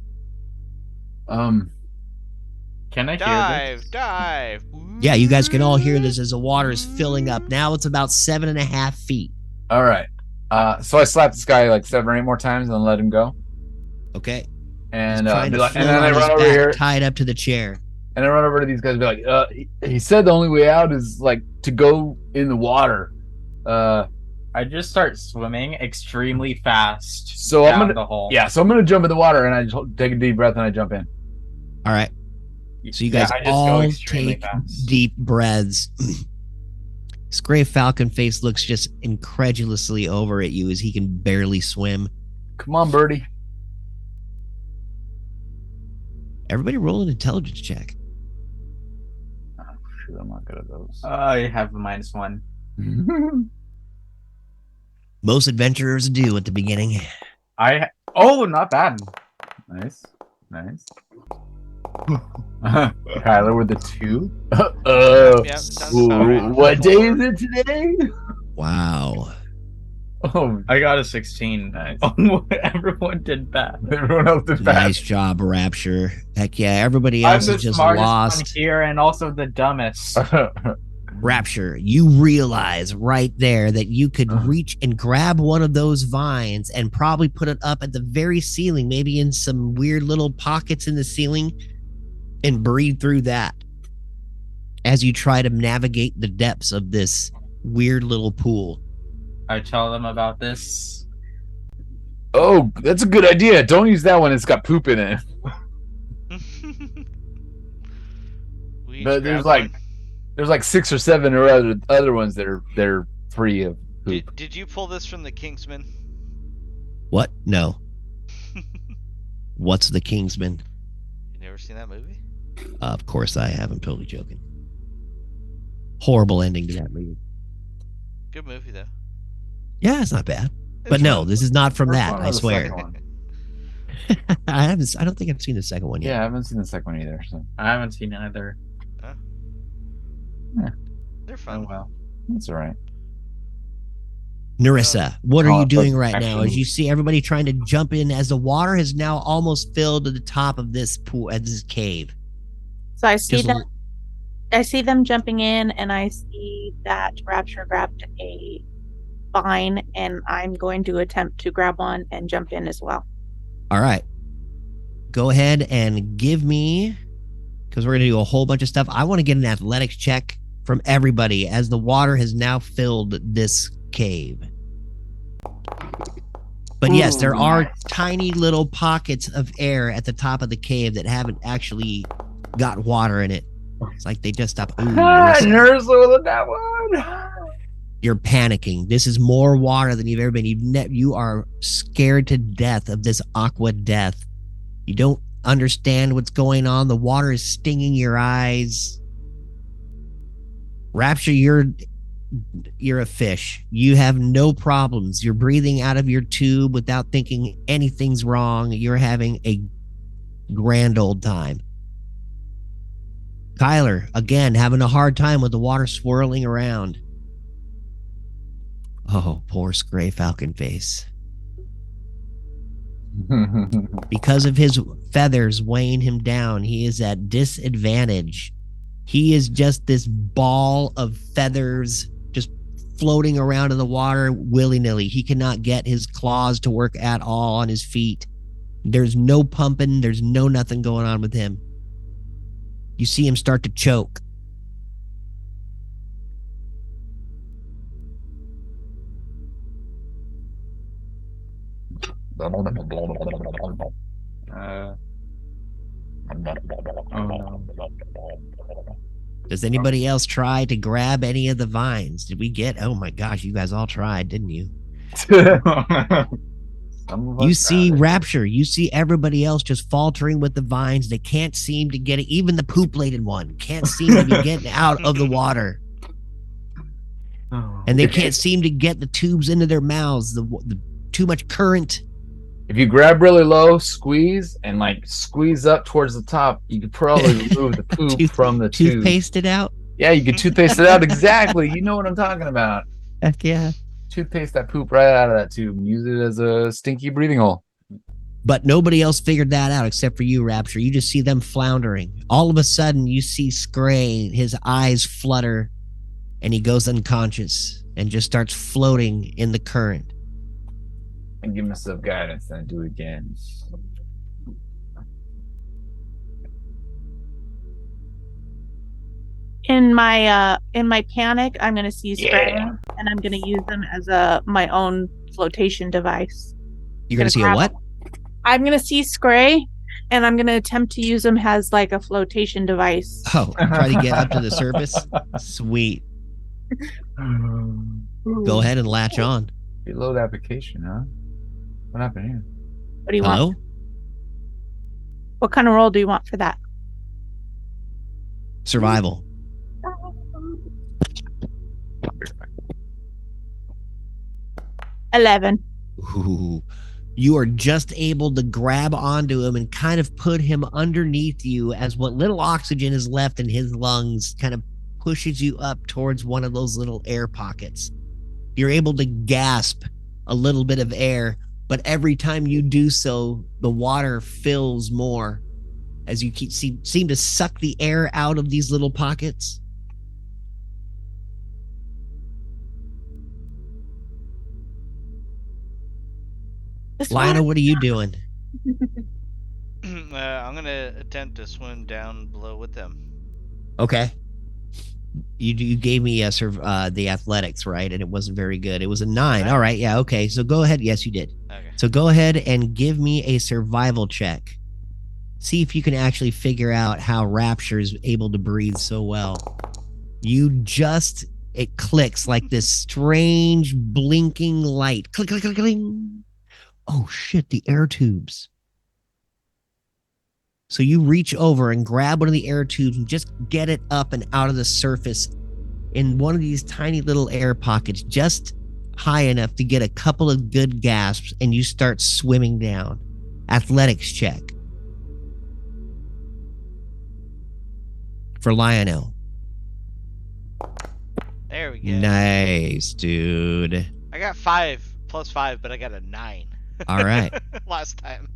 Can I hear Dive, this? dive. Yeah, you guys can all hear this as the water is filling up. Now it's about 7.5 feet. All right. So I slap this guy like 7 or 8 more times and then let him go. Okay. And He's trying be to like, and float then I on his run over back, here tied up to the chair. and I run over to these guys and be like, he said the only way out is like to go in the water. I just start swimming extremely fast. So I'm down gonna the hole. Yeah, so I'm gonna jump in the water and I just take a deep breath and I jump in. All right. So you Yeah, guys I just go all extremely take fast. deep breaths. This gray falcon face looks just incredulously over at you as he can barely swim. Come on, birdie. Everybody roll an intelligence check. Oh, shoot, I'm not good at those. I have a -1. Most adventurers do at the beginning. Oh, not bad. Nice. Kyler with the 2. Yep, sounds about right. What day is it today? Wow. Oh, I got a 16. Everyone did bad. everyone else did fast. Nice job, Rapture. Heck yeah, everybody I'm else the is just smartest one lost. here and also the dumbest. Rapture, you realize right there that you could reach and grab one of those vines and probably put it up at the very ceiling, maybe in some weird little pockets in the ceiling, and breathe through that as you try to navigate the depths of this weird little pool. I tell them about this. Oh, that's a good idea. Don't use that one. It's got poop in it. We each But grab there's one. like 6 or 7 or other ones that are free of poop. Did you pull this from the Kingsman? What? No. What's the Kingsman? You never seen that movie? Of course I have. I'm totally joking. Horrible ending to that movie. Good movie though. Yeah, it's not bad. But It's no, fun. this is not from First that, one or I the swear. second one? I don't think I've seen the second one yet. Yeah, I haven't seen the second one either. So. I haven't seen either. They're Oh fun. well, that's all right. Narissa, what are Oh, you but doing right now actually- as you see everybody trying to jump in as the water has now almost filled to the top of this pool, at this cave? So I see Just them. I see them jumping in, and I see that Rapture grabbed a vine, and I'm going to attempt to grab one and jump in as well. All right. Go ahead and give me, because we're going to do a whole bunch of stuff. I want to get an athletics check from everybody as the water has now filled this cave. But yes, there are tiny little pockets of air at the top of the cave that haven't actually got water in it. It's like they just stopped. Ooh, Narissa, Narissa with that one. you're panicking. This is more water than you've ever been. You are scared to death of this aqua death. You don't understand what's going on. The water is stinging your eyes. Rapture, you're a fish. You have no problems. You're breathing out of your tube without thinking anything's wrong. You're having a grand old time. Kyler, again, having a hard time with the water swirling around. Oh, poor Gray Falcon Face. Because of his feathers weighing him down, he is at disadvantage. He is just this ball of feathers just floating around in the water willy-nilly. He cannot get his claws to work at all on his feet. There's no pumping. There's no nothing going on with him. You see him start to choke. Does anybody else try to grab any of the vines? Did we get? Oh my gosh, you guys all tried, didn't you? You see Rapture. You see everybody else just faltering with the vines. They can't seem to get it. Even the poop-laden one can't seem to be getting out of the water. And they can't seem to get the tubes into their mouths. The too much current. If you grab really low, squeeze, and like squeeze up towards the top, you could probably remove the poop from the tube. Toothpaste it out? Yeah, you could toothpaste it out. Exactly. You know what I'm talking about. Heck yeah. Toothpaste that poop right out of that tube and use it as a stinky breathing hole. But nobody else figured that out except for you, Rapture. You just see them floundering. All of a sudden, you see Scray, his eyes flutter, and he goes unconscious and just starts floating in the current. And give myself guidance and I do it again. In my panic, I'm gonna see Scray, and I'm gonna use them as my own flotation device. You're gonna see a what? I'm gonna see Scray, and I'm gonna attempt to use them as like a flotation device. Oh, try to get up to the surface? Sweet. Go ahead and latch on. Reload application, huh? What happened here? What do you Hello? want? What kind of roll do you want for that? Survival. $11. Ooh. You are just able to grab onto him and kind of put him underneath you as what little oxygen is left in his lungs kind of pushes you up towards one of those little air pockets. You're able to gasp a little bit of air, but every time you do so, the water fills more as you seem to suck the air out of these little pockets. Lionel, what are you doing? I'm gonna attempt to swim down below with them. Okay. You gave me the athletics, right? And it wasn't very good. It was a 9. All right. Yeah. Okay. So go ahead. Yes, you did. Okay. So go ahead and give me a survival check. See if you can actually figure out how Rapture is able to breathe so well. It clicks like this strange blinking light. Click, click, click, click. Oh shit, the air tubes. So you reach over and grab one of the air tubes and just get it up and out of the surface in one of these tiny little air pockets, just high enough to get a couple of good gasps, and you start swimming down. Athletics check. For Lionel. There we go. Nice, dude. I got 5 plus 5, but I got a 9. All right. Last time.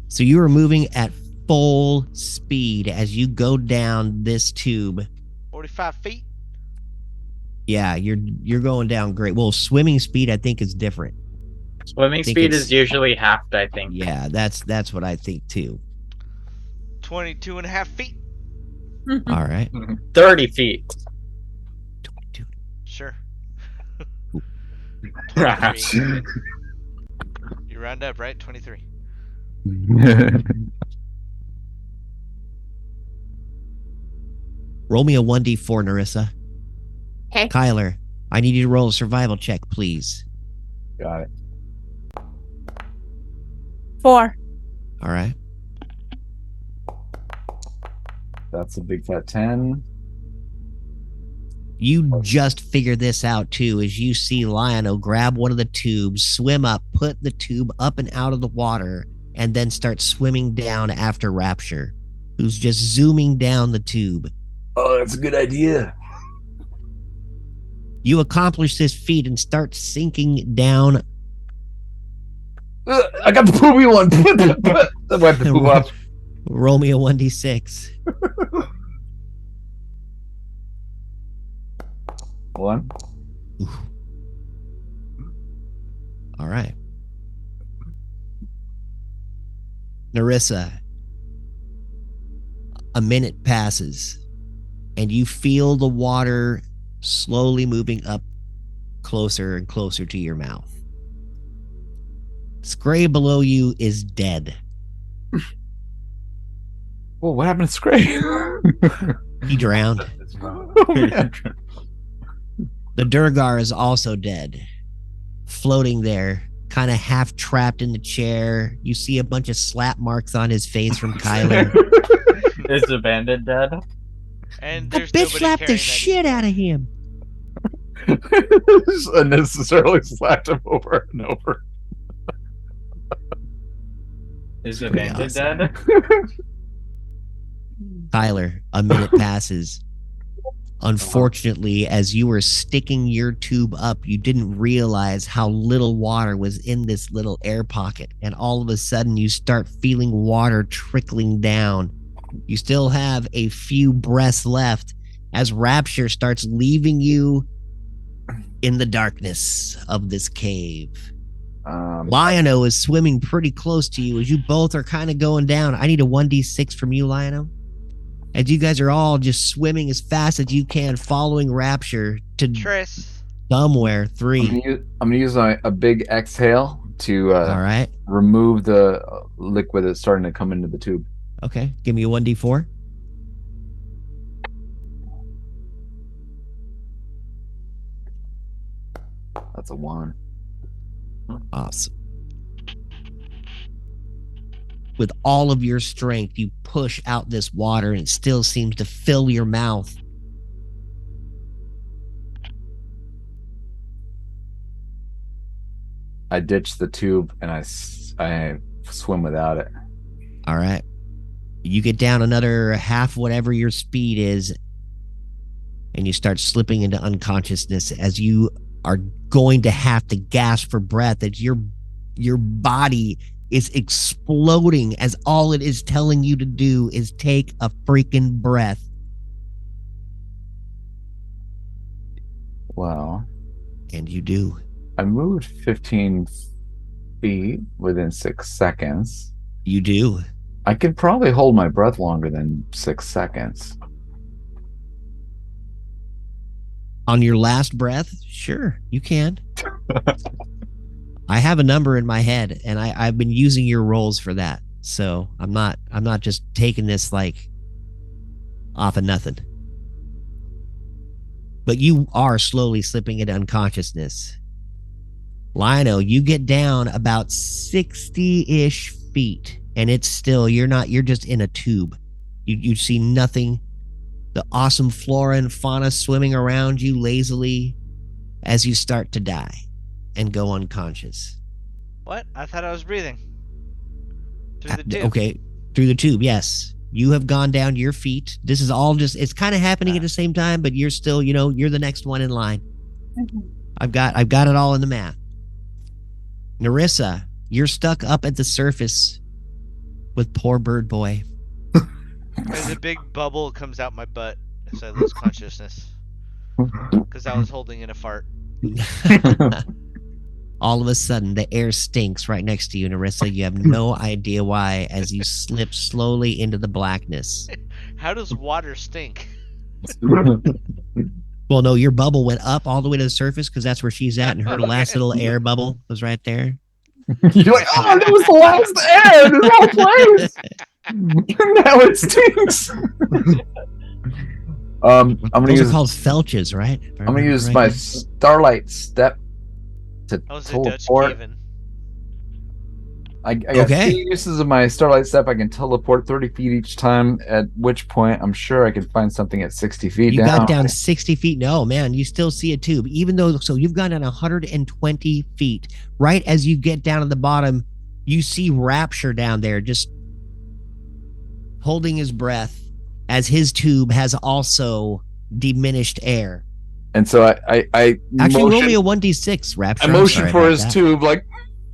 So you are moving at full speed as you go down this tube. 45 feet. Yeah, you're going down great. Well, swimming speed I think is different. Swimming speed is usually halved, I think. Yeah, that's what I think too. 22 and a half feet. All right. 30 feet. 22. Sure. 23. You round up, right? 23. Roll me a 1d4, Narissa. Okay. Kyler, I need you to roll a survival check, please. Got it. 4. All right. That's a big fat 10. You just figure this out too as you see Lionel grab one of the tubes, swim up, put the tube up and out of the water, and then start swimming down after Rapture, who's just zooming down the tube. Oh, that's a good idea. You accomplish this feat and start sinking down. I got the poopy one. Wipe the poop off. Roll me a 1d6. 1. Ooh. All right. Narissa, a minute passes and you feel the water slowly moving up closer and closer to your mouth. Scray below you is dead. Well, what happened to Scray? He drowned. Oh, man. The Durgar is also dead, floating there kind of half trapped in the chair. You see a bunch of slap marks on his face from Kyler. Is the bandit dead? And The there's bitch nobody slapped the carrying that shit either. out of him. Just unnecessarily slapped him over and over. Is the Pretty bandit awesome. dead? Tyler, a minute passes. Unfortunately, as you were sticking your tube up, you didn't realize how little water was in this little air pocket. And all of a sudden, you start feeling water trickling down. You still have a few breaths left as Rapture starts leaving you in the darkness of this cave. Lionel is swimming pretty close to you as you both are kind of going down. I need a 1d6 from you, Lionel. As you guys are all just swimming as fast as you can, following Rapture to Tris. somewhere. 3. I'm gonna use a big exhale to All right. remove the liquid that's starting to come into the tube. Okay. Give me a 1d4. That's a 1. Awesome. With all of your strength, you push out this water and it still seems to fill your mouth. I ditch the tube and I swim without it. All right. You get down another half whatever your speed is, and you start slipping into unconsciousness as you are going to have to gasp for breath as your body is exploding as all it is telling you to do is take a freaking breath. Well, And you do. I moved 15 feet within 6 seconds. You do. I could probably hold my breath longer than 6 seconds. On your last breath, sure, you can. I have a number in my head, and I've been using your rolls for that. So I'm not just taking this like off of nothing. But you are slowly slipping into unconsciousness. Lionel, you get down about 60-ish feet, and it's still, you're just in a tube. You see nothing. The awesome flora and fauna swimming around you lazily as you start to die and go unconscious. What? I thought I was breathing. Through the tube. Okay, through the tube, yes. You have gone down your feet. This is all just, it's kind of happening at the same time, but you're still, you're the next one in line. I've got it all in the math. Narissa, you're stuck up at the surface with poor Bird Boy. There's a big bubble comes out my butt as I lose consciousness. Because I was holding in a fart. All of a sudden, the air stinks right next to you, Narissa. You have no idea why as you slip slowly into the blackness. How does water stink? Well, no, your bubble went up all the way to the surface because that's where she's at, and her last little air bubble was right there. You're like, oh, that was the last air in this whole place. Now it stinks. I'm gonna Those use are called felches, right? I'm gonna use my starlight step to I was a Dutch teleport. caven. I got Okay. 2 uses of my starlight step. I can teleport 30 feet each time, at which point I'm sure I can find something at 60 feet You down. got down 60 feet. No, man, you still see a tube. Even though, so you've gone down 120 feet. Right as you get down at the bottom, you see Rapture down there just holding his breath as his tube has also diminished air. And so I Actually, roll motion, me a 1d6, Rapture. I I'm motion sorry for about his that. tube, like,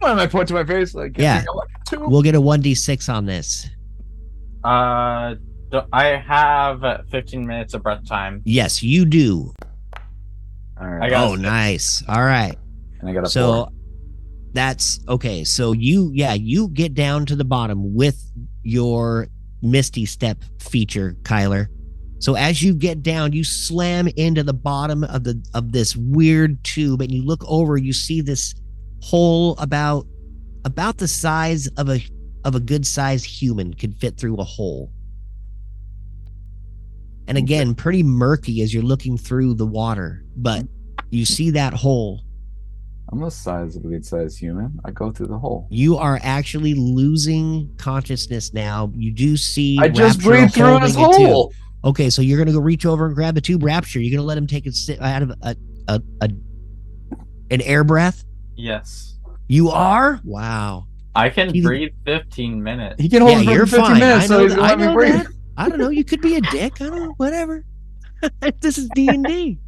and I point to my face, like, Yeah. tube. We'll get a 1d6 on this. I have 15 minutes of breath time. Yes, you do. All I right. got- Oh, nice. All right. And I got a So 4. that's okay. So you get down to the bottom with your Misty Step feature, Kyler. So as you get down, you slam into the bottom of this weird tube, and you look over. You see this hole about the size of a good sized human could fit through a hole. And again, pretty murky as you're looking through the water, but you see that hole. I'm a sized human. I go through the hole. You are actually losing consciousness now. You do see I just Rapture breathed through his holding a tube. hole. Okay, so you're gonna go reach over and grab the tube, Rapture. You're gonna let him take a sip out of an air breath. Yes. You are? Wow. I can He- breathe 15 minutes. He can hold Yeah, it for you're 15 fine. minutes, I so know, he's gonna I let me know breathe. that. I don't know. You could be a dick. I don't know. Whatever. This is D&D.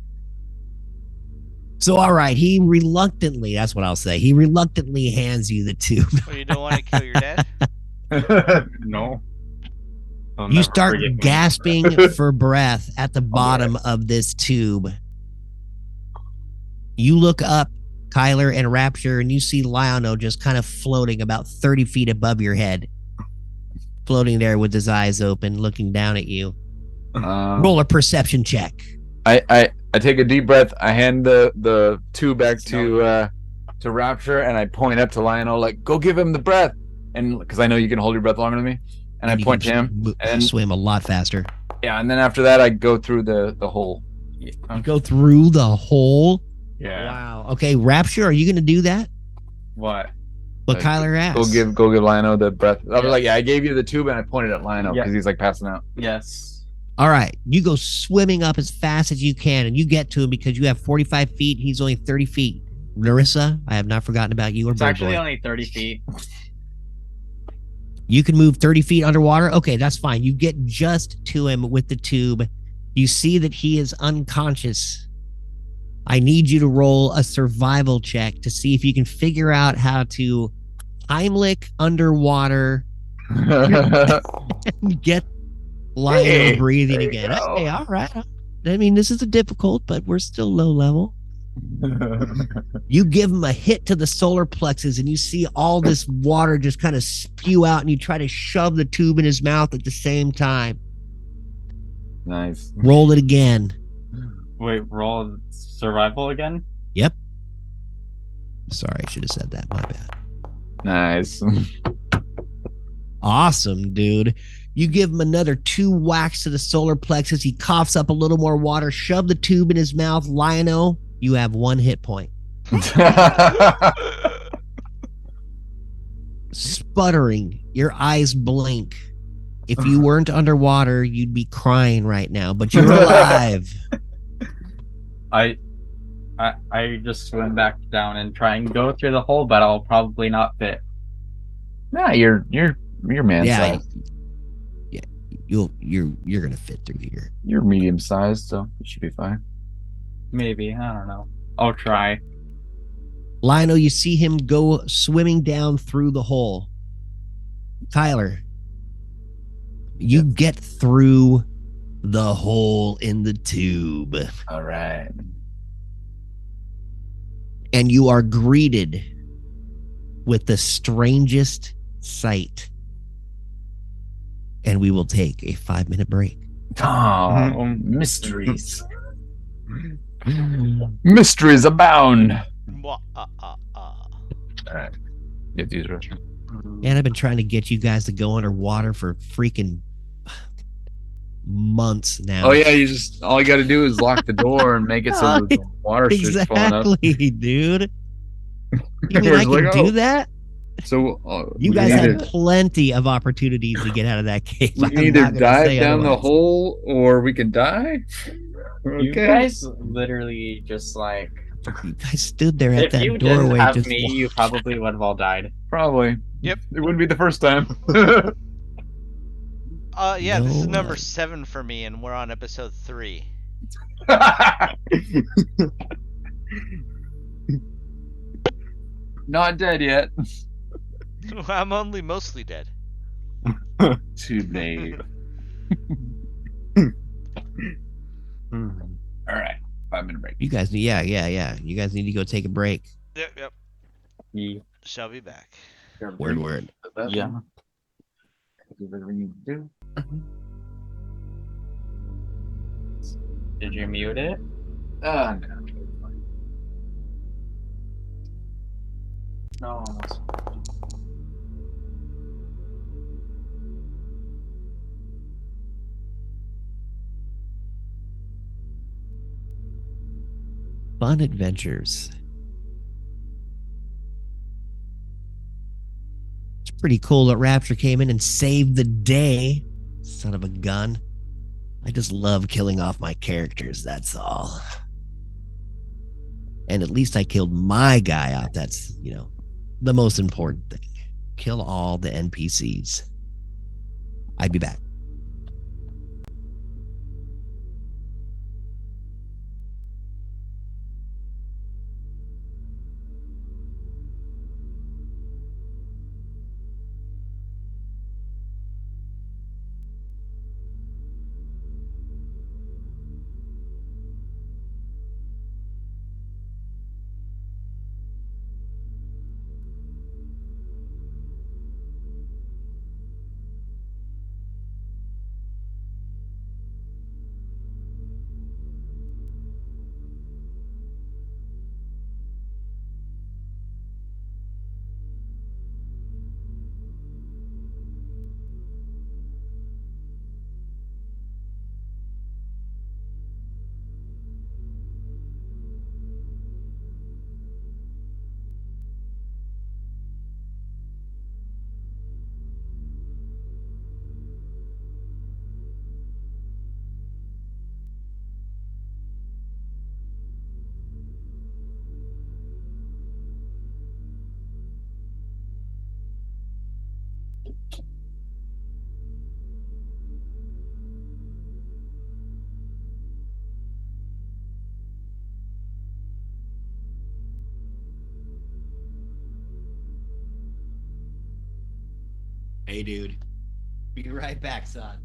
So, all right. He reluctantly, that's what I'll say. He reluctantly hands you the tube. Well, you don't want to kill your dad? No. He'll You never start forgive me. gasping for breath at the bottom of this tube. You look up, Kyler and Rapture, and you see Lionel just kind of floating about 30 feet above your head. Floating there with his eyes open, looking down at you. Roll a perception check. I take a deep breath. I hand the tube back to Rapture, and I point up to Lionel, like, go give him the breath. And because I know you can hold your breath longer than me. And I you point to can him. And swim a lot faster. yeah, and then after that, I go through the hole. You go through the hole. Yeah. Wow. Okay, Rapture, are you going to do that? What? What Kyler asked. Go give Lionel the breath. I was Yeah. like, yeah, I gave you the tube, and I pointed at Lionel because he's like passing out. Yes. All right, you go swimming up as fast as you can, and you get to him because you have 45 feet. He's only 30 feet. Narissa, I have not forgotten about you or It's Bird actually Boy. only 30 feet. You can move 30 feet underwater. Okay, that's fine. You get just to him with the tube. You see that he is unconscious. I need you to roll a survival check to see if you can figure out how to Heimlich underwater and get Lionel Hey, breathing there you again. go. Okay, all right. I mean, this is a difficult, but we're still low level. You give him a hit to the solar plexus, and you see all this water just kind of spew out, and you try to shove the tube in his mouth at the same time. Nice. Roll it again. Wait, roll survival again? Yep. Sorry, I should have said that. My bad. Nice. Awesome, dude. You give him another 2 whacks to the solar plexus. He coughs up a little more water. Shove the tube in his mouth. Lionel, you have 1 hit point. Sputtering, your eyes blink. If you weren't underwater, you'd be crying right now, but you're alive. I just swim back down and try and go through the hole, but I'll probably not fit. Nah, you're man Yeah, sized. yeah, you're gonna fit through here. You're medium sized, so you should be fine. Maybe, I don't know. I'll try. Lionel, you see him go swimming down through the hole. Tyler, you get through the hole in the tube, All right. and you are greeted with the strangest sight. And we will take a 5-minute break. Oh, mysteries. Mysteries abound. All right. You have to use the restroom. And I've been trying to get you guys to go underwater for freaking months now. Oh yeah, all you got to do is lock the door and make it so the water starts falling up. Exactly, dude. You mean I It's can like, do oh. that? So You we guys can had either, plenty of opportunities to get out of that cave. we I'm can either not gonna dive say down the otherwise. hole or we can die. You guys literally just like You guys stood there at if that you didn't doorway have just me, wa- you probably would have all died. Probably. Yep. It wouldn't be the first time. Yeah, this is No, number 7 for me, and we're on episode 3. Not dead yet. I'm only mostly dead. Too late. All right. 5-minute break. You guys, yeah. You guys need to go take a break. Yep. Yeah. Shall be back. Word. Yeah. Do whatever you need to do. Did you mute it? No. No. Fun adventures. Pretty cool that Rapture came in and saved the day. Son of a gun. I just love killing off my characters, that's all. And at least I killed my guy off. That's, the most important thing. Kill all the NPCs. I'd be back. Hey, dude. Be right back, son.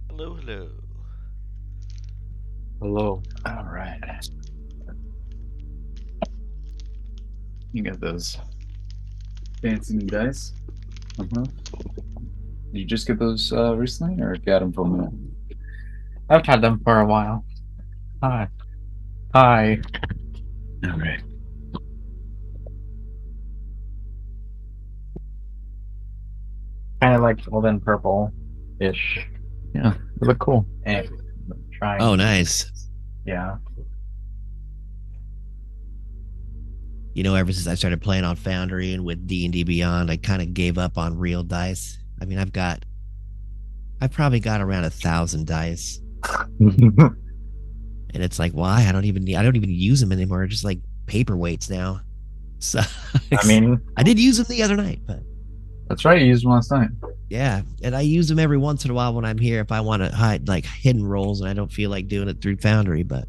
Hello, hello. Hello. All right. You got those fancy new dice. Did you just get those recently, or got them from the? I've had them for a while. Hi. Hi. All right. Kind of like golden purple-ish. Yeah, they look cool. And trying. Oh, nice. Yeah. Ever since I started playing on Foundry and with D&D Beyond, I kind of gave up on real dice. I mean, I've probably got around 1,000 dice. And it's like, why? I don't even use them anymore. Just like paperweights now. So I mean, I did use them the other night, but That's right. You used them last night. yeah, and I use them every once in a while when I'm here if I want to hide like hidden rolls and I don't feel like doing it through Foundry. But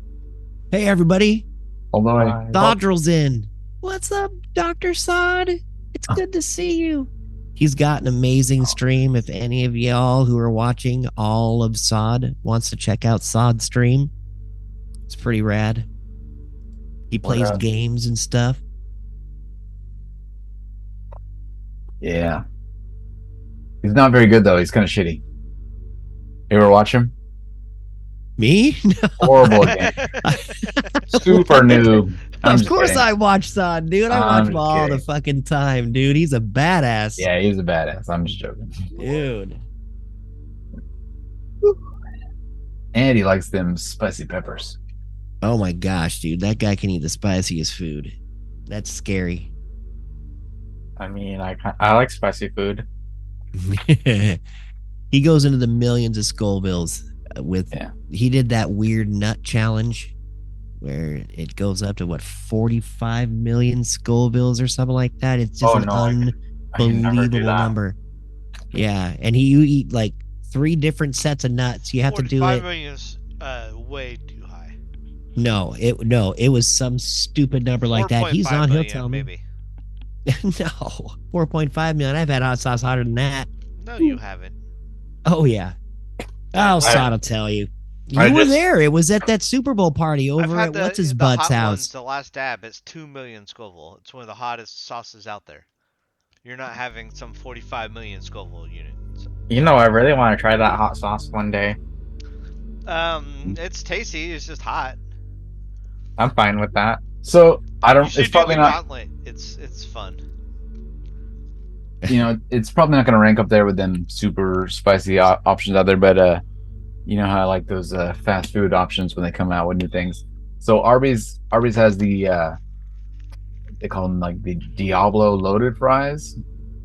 hey, everybody, Although I Hi. Sodrill's in. What's up, Dr. Sod? It's good to see you. He's got an amazing stream. If any of y'all who are watching all of Sod wants to check out Sod's stream, it's pretty rad. He plays Rad. games and stuff. yeah. He's not very good though. He's kind of shitty. You ever watch him? Me? No. Horrible game. Super noob. I'm Of just course kidding. I watch Sod, dude. I I'm watch him just all the kidding. fucking time, dude. He's a badass. Yeah, he's a badass. I'm just joking. Dude. And he likes them spicy peppers. Oh my gosh, dude. That guy can eat the spiciest food. That's scary. I mean, I like spicy food. He goes into the millions of Scovilles with Yeah. he did that weird nut challenge where it goes up to what 45 million Scovilles or something like that. It's just Oh, an no, I can never do unbelievable that. number. Yeah, and you eat like 3 different sets of nuts. You have to do 45 it. million is way too high. No, it was some stupid number like that. He's 4.5 on. He'll million, tell me. maybe. No, 4.5 million. I've had hot sauce hotter than that. No, you haven't. Oh yeah. Oh, Sod will tell you. I You were just- there. It was at that Super Bowl party I've over had at the, what's his the butt's hot house. ones, the last dab. It's 2 million Scoville. It's one of the hottest sauces out there. You're not having some 45 million Scoville unit. So, You know, I really want to try that hot sauce one day. it's tasty. It's just hot. I'm fine with that. So I You don't. should It's do probably the not. gauntlet. It's fun. You know, it's probably not going to rank up there with them super spicy options out there. But you know how I like those fast food options when they come out with new things. So Arby's has the they call them like the Diablo loaded fries,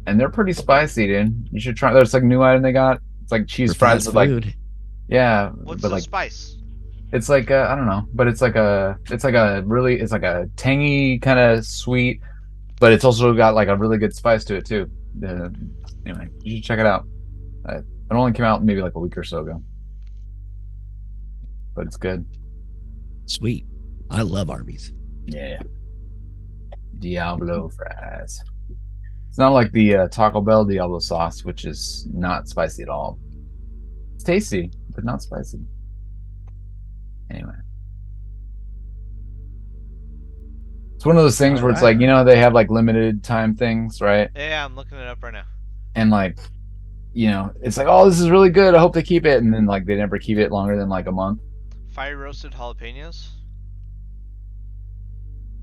and they're pretty spicy, dude. You should try. There's like a new item they got. It's like cheese For fries fast with like food. yeah, What's but the like spice? it's like I don't know, but it's like a tangy kind of sweet, but it's also got like a really good spice to it too. Anyway, you should check it out. It only came out maybe like a week or so ago, but it's good. Sweet. I love Arby's. Yeah. Diablo fries. It's not like the Taco Bell Diablo sauce, which is not spicy at all. It's tasty, but not spicy. Anyway. It's one of those things where it's like, you know, they have like limited time things, right? Yeah, I'm looking it up right now. And like, you know, it's like, oh, this is really good. I hope they keep it. And then like they never keep it longer than like a month. Fire roasted jalapenos.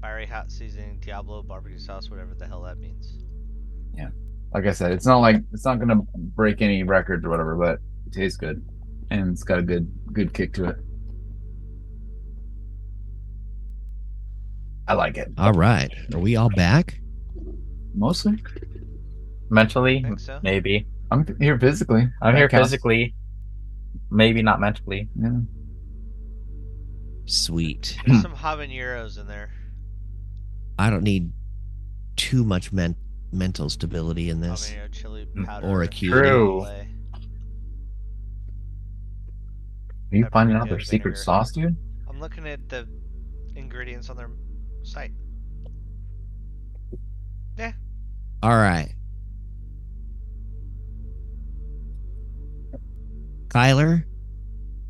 Fiery hot seasoning, Diablo barbecue sauce, whatever the hell that means. Like I said, it's not gonna break any records or whatever, but it tastes good. And it's got a good kick to it. I like it. All right. Are we all back? Mostly. Mentally, Think so? maybe. I'm here physically. I'm That here counts. physically. Maybe not mentally. Yeah. Sweet. There's some habaneros in there. I don't need too much mental stability in this. Habanero chili powder. Or acuity. True. Filet. Are you finding out Paprika, their secret vinegar. sauce, dude? I'm looking at the ingredients on their site. All right. Kyler,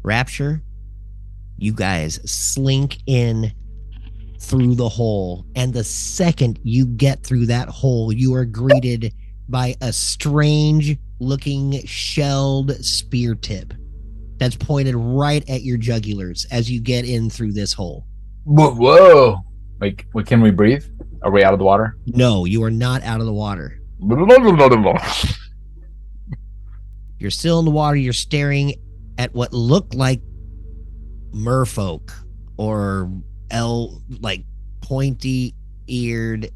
Rapture, you guys slink in through the hole. And the second you get through that hole, you are greeted by a strange looking shelled spear tip that's pointed right at your jugulars as you get in through this hole. Whoa! Wait, can we breathe? Are we out of the water? No, you are not out of the water. You're still in the water. You're staring at what look like merfolk or like pointy-eared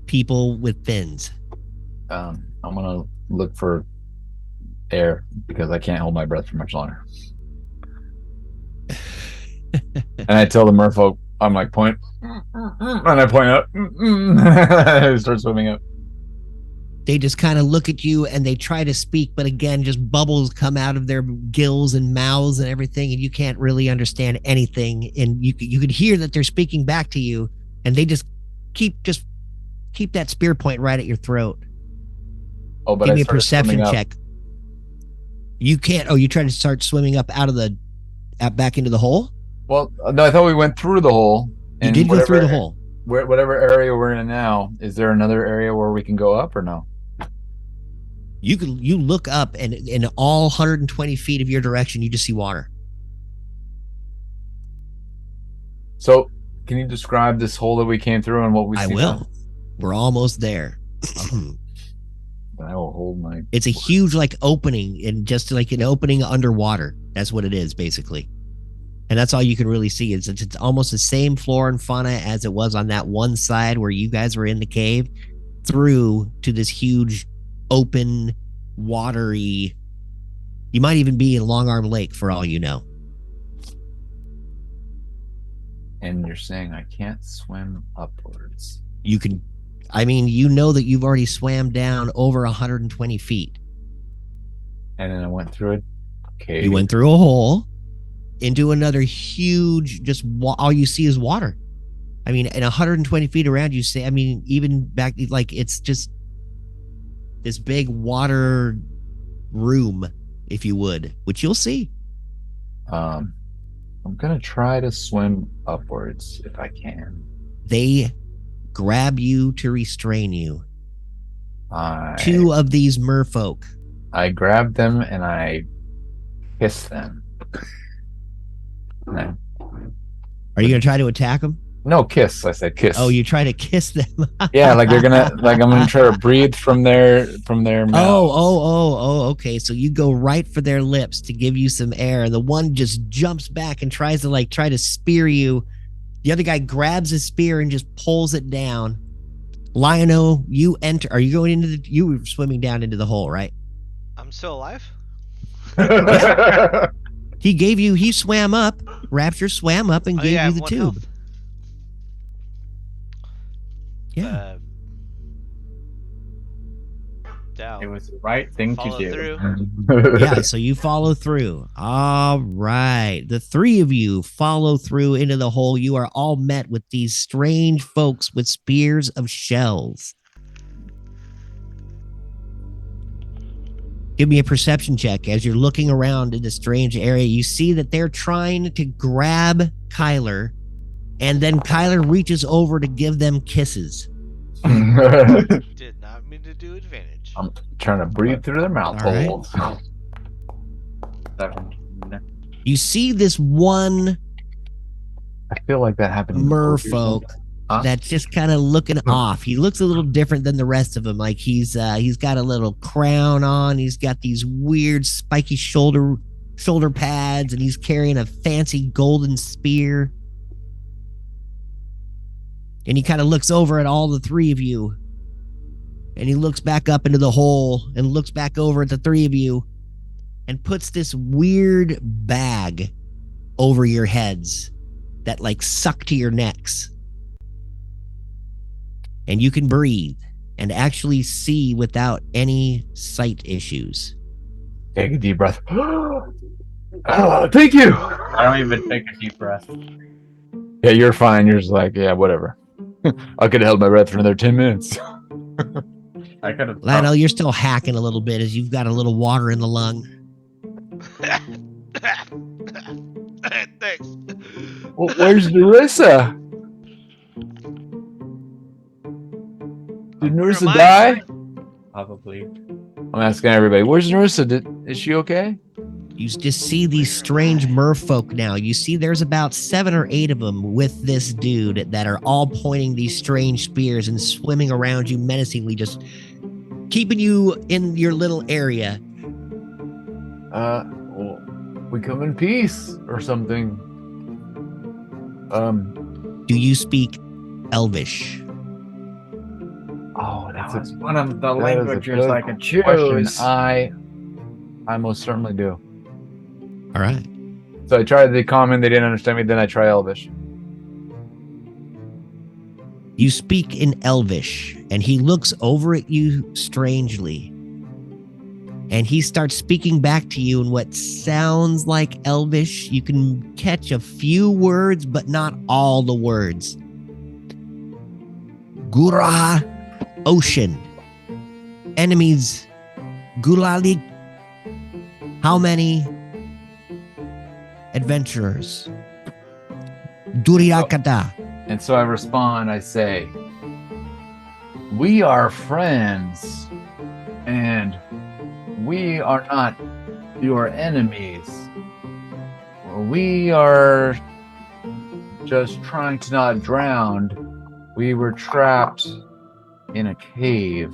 people with fins. I'm gonna look for air because I can't hold my breath for much longer. And I tell the merfolk, I'm like, point, and I point up, I start swimming up. They just kind of look at you and they try to speak, but again, just bubbles come out of their gills and mouths and everything, and you can't really understand anything. And you could hear that they're speaking back to you, and they just keep that spear point right at your throat. Oh, but Give I me a started perception swimming up. check. You can't. Oh, you try to start swimming up back into the hole. Well, no, I thought we went through the hole. You and did go through the whatever- hole. Whatever area we're in now, is there another area where we can go up or no? You look up, and in all 120 feet of your direction, you just see water. So, can you describe this hole that we came through and what we see? I will. We're almost there. now? I will hold my. It's a huge like opening, and just like an opening underwater. That's what it is basically, and that's all you can really see. It's almost the same flora and fauna as it was on that one side where you guys were in the cave, through to this huge, open, watery. You might even be in Long Arm Lake for all you know. And you're saying I can't swim upwards. You can, I mean, you know that you've already swam down over 120 feet. And then I went through it. Okay. You went through a hole into another huge, all you see is water. I mean, and 120 feet around you say, I mean, even back, like, it's just this big water room, if you would, which you'll see. I'm gonna try to swim upwards if I can. They grab you to restrain you. I 2 of these merfolk. I grab them and I kiss them. No, Are you going to try to attack them? no kiss. I said kiss. Oh, you try to kiss them. Yeah, like they're gonna like I'm gonna try to breathe from their mouth. Okay. So you go right for their lips to give you some air, and the one just jumps back and tries to try to spear you. The other guy grabs a spear and just pulls it down. Lion-O, you enter. Are you going into the? You were swimming down into the hole, right? I'm still alive. He swam up. Rapture swam up and gave I you have the 1 tube. health. Yeah. Down. It was the right thing Follow to do. through. Yeah, so you follow through. All right. The 3 of you follow through into the hole. You are all met with these strange folks with spears of shells. Give me a perception check as you're looking around in this strange area. You see that they're trying to grab Kyler, and then Kyler reaches over to give them kisses. Did not mean to do advantage. I'm trying to breathe through their mouth All right. holes. 7. You see this one I feel like that happened. in the movie or merfolk something. Huh? that's just kind of looking off. He looks a little different than the rest of them. Like he's got a little crown on. He's got these weird spiky shoulder pads, and he's carrying a fancy golden spear. And he kind of looks over at all the 3 of you. And he looks back up into the hole and looks back over at the 3 of you and puts this weird bag over your heads that suck to your necks. And you can breathe and actually see without any sight issues. Take a deep breath. Thank you. I don't even take a deep breath. Yeah, you're fine. You're just like, yeah, whatever. I could have held my breath for another 10 minutes. I could have. Lionel, you're still hacking a little bit as you've got a little water in the lung. Thanks. Well, where's Narissa? Did Narissa Remind die? me. Probably. I'm asking everybody. Where's Narissa? Is she okay? You just see these strange merfolk now. You see there's about 7 or 8 of them with this dude that are all pointing these strange spears and swimming around you menacingly, just keeping you in your little area. Well, we come in peace or something. Do you speak Elvish? Oh, That's that's one of the that is a languages good I can question. choose. I most certainly do. All right. So I tried the common, they didn't understand me, then I try Elvish. You speak in Elvish, and he looks over at you strangely. And he starts speaking back to you in what sounds like Elvish. You can catch a few words, but not all the words. Gura Ocean. Enemies. Gulalik. How many adventurers? Duriakata. And so I respond, I say, we are friends, and we are not your enemies. We are just trying to not drown. We were trapped in a cave.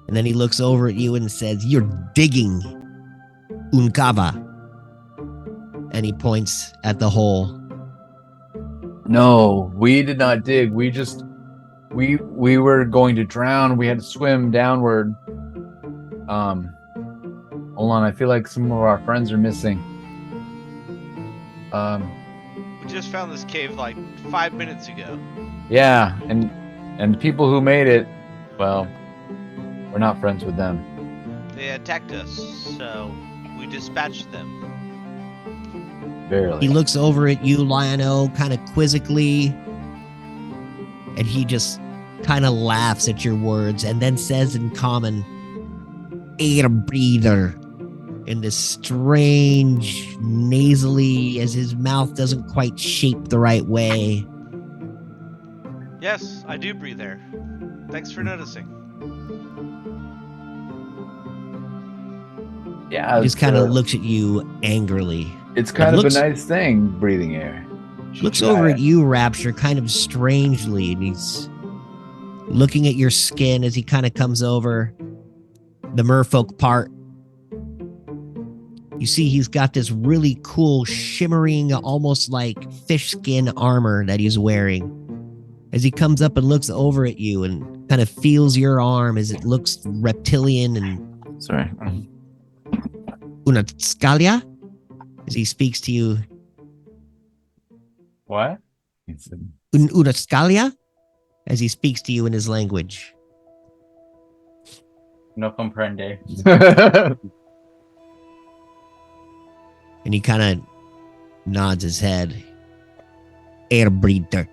And then he looks over at you and says, "You're digging, Unkava." And he points at the hole. No, we did not dig. We just we were going to drown. We had to swim downward. Hold on, I feel like some of our friends are missing. We just found this cave like 5 minutes ago. Yeah, and the people who made it, well, we're not friends with them. They attacked us, so we dispatched them. Barely. He looks over at you, Lion-O, kind of quizzically, and he just kind of laughs at your words and then says in common, air breather, in this strange, nasally, as his mouth doesn't quite shape the right way. Yes, I do breathe air. Thanks for noticing. Yeah, He just kind of looks at you angrily. It's kind of looks- a nice thing, breathing air. Looks Try over it. at you, Rapture, kind of strangely, and he's looking at your skin as he kind of comes over the merfolk part. You see he's got this really cool, shimmering, almost like fish skin armor that he's wearing. As he comes up and looks over at you and kind of feels your arm as it looks reptilian and Sorry. una scalia, as he speaks to you. What? Una scalia, as he speaks to you in his language. No comprende. And he kind of nods his head. Air breather.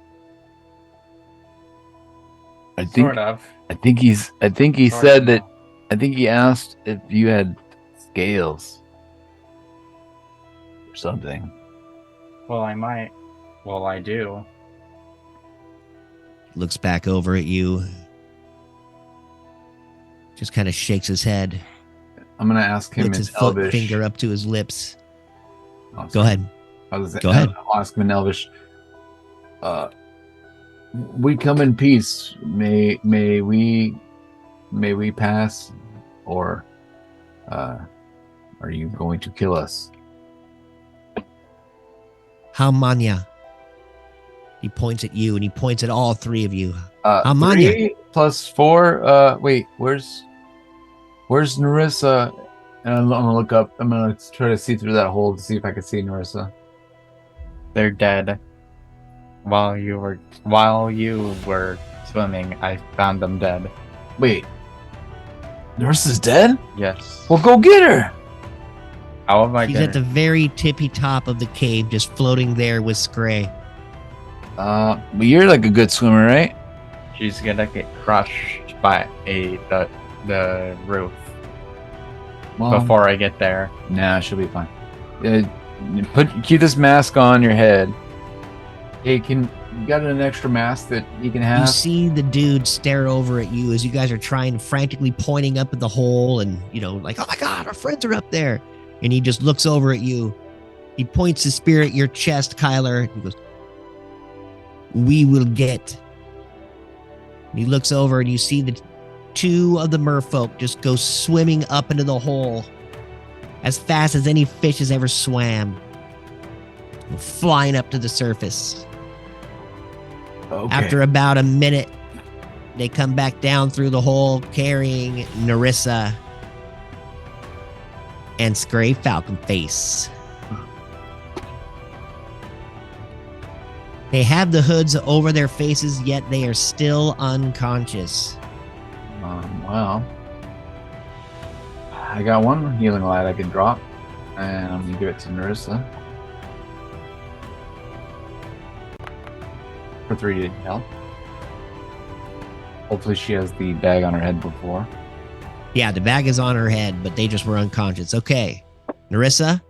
I think Sort of. I think he Sort said of. that. I think he asked if you had scales or something. Well, I might. Well, I do. Looks back over at you. Just kind of shakes his head. I'm gonna ask him Puts in his foot Elvish. finger up to his lips. Oh, Go sorry. ahead. Go ahead. I'll ask him in Elvish. We come in peace. May we pass, or are you going to kill us? How manya? He points at you and he points at all three of you. Amanya. 3 plus 4. Wait, where's Narissa? And I'm gonna look up. I'm gonna try to see through that hole to see if I can see Narissa. They're dead. While you were swimming, I found them dead. Wait, Narissa's dead? Yes. Well, go get her. How am I She's gonna? at the very tippy top of the cave, just floating there with Scray. But you're like a good swimmer, right? She's gonna get crushed by the roof Well, before I get there. nah, she'll be fine. Keep this mask on your head. Hey, you got an extra mask that you can You have? see the dude stare over at you as you guys are trying, frantically pointing up at the hole and, like, oh my God, our friends are up there. And he just looks over at you. He points his spear at your chest, Kyler. He goes, we will get. And he looks over and you see the two of the merfolk just go swimming up into the hole as fast as any fish has ever swam, flying up to the surface. Okay. After about a minute, they come back down through the hole carrying Narissa and Scray Falcon Face. They have the hoods over their faces, yet they are still unconscious. Well, I got one healing light I can drop, and I'm gonna give it to Narissa for 3 health. Hopefully, she has the bag on her head before. Yeah, the bag is on her head, but they just were unconscious. Okay, Narissa,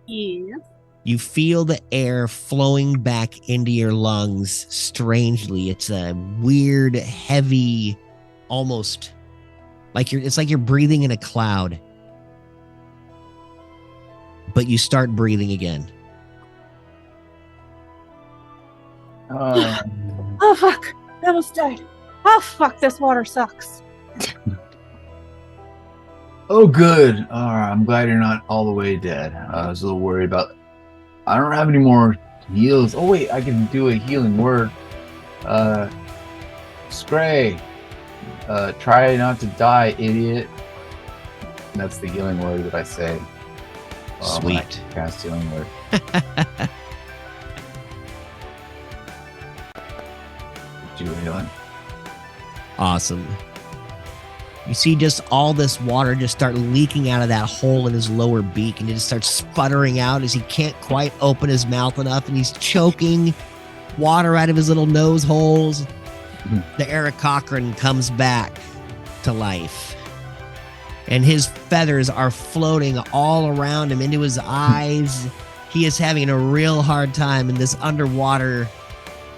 Yeah. you feel the air flowing back into your lungs strangely. It's a weird, heavy, almost it's like you're breathing in a cloud. But you start breathing again. Oh fuck! I almost died. Oh fuck! This water sucks. Oh, good. All right, I'm glad you're not all the way dead. I was a little worried about. I don't have any more heals. Oh wait, I can do a healing word. Scray. Try not to die, idiot. And that's the healing word that I say. When I Sweet. cast healing word. Do it. Awesome. You see just all this water just start leaking out of that hole in his lower beak, and it just starts sputtering out as he can't quite open his mouth enough, and he's choking water out of his little nose holes. The Eric Cochran comes back to life, and his feathers are floating all around him into his eyes. He is having a real hard time in this underwater,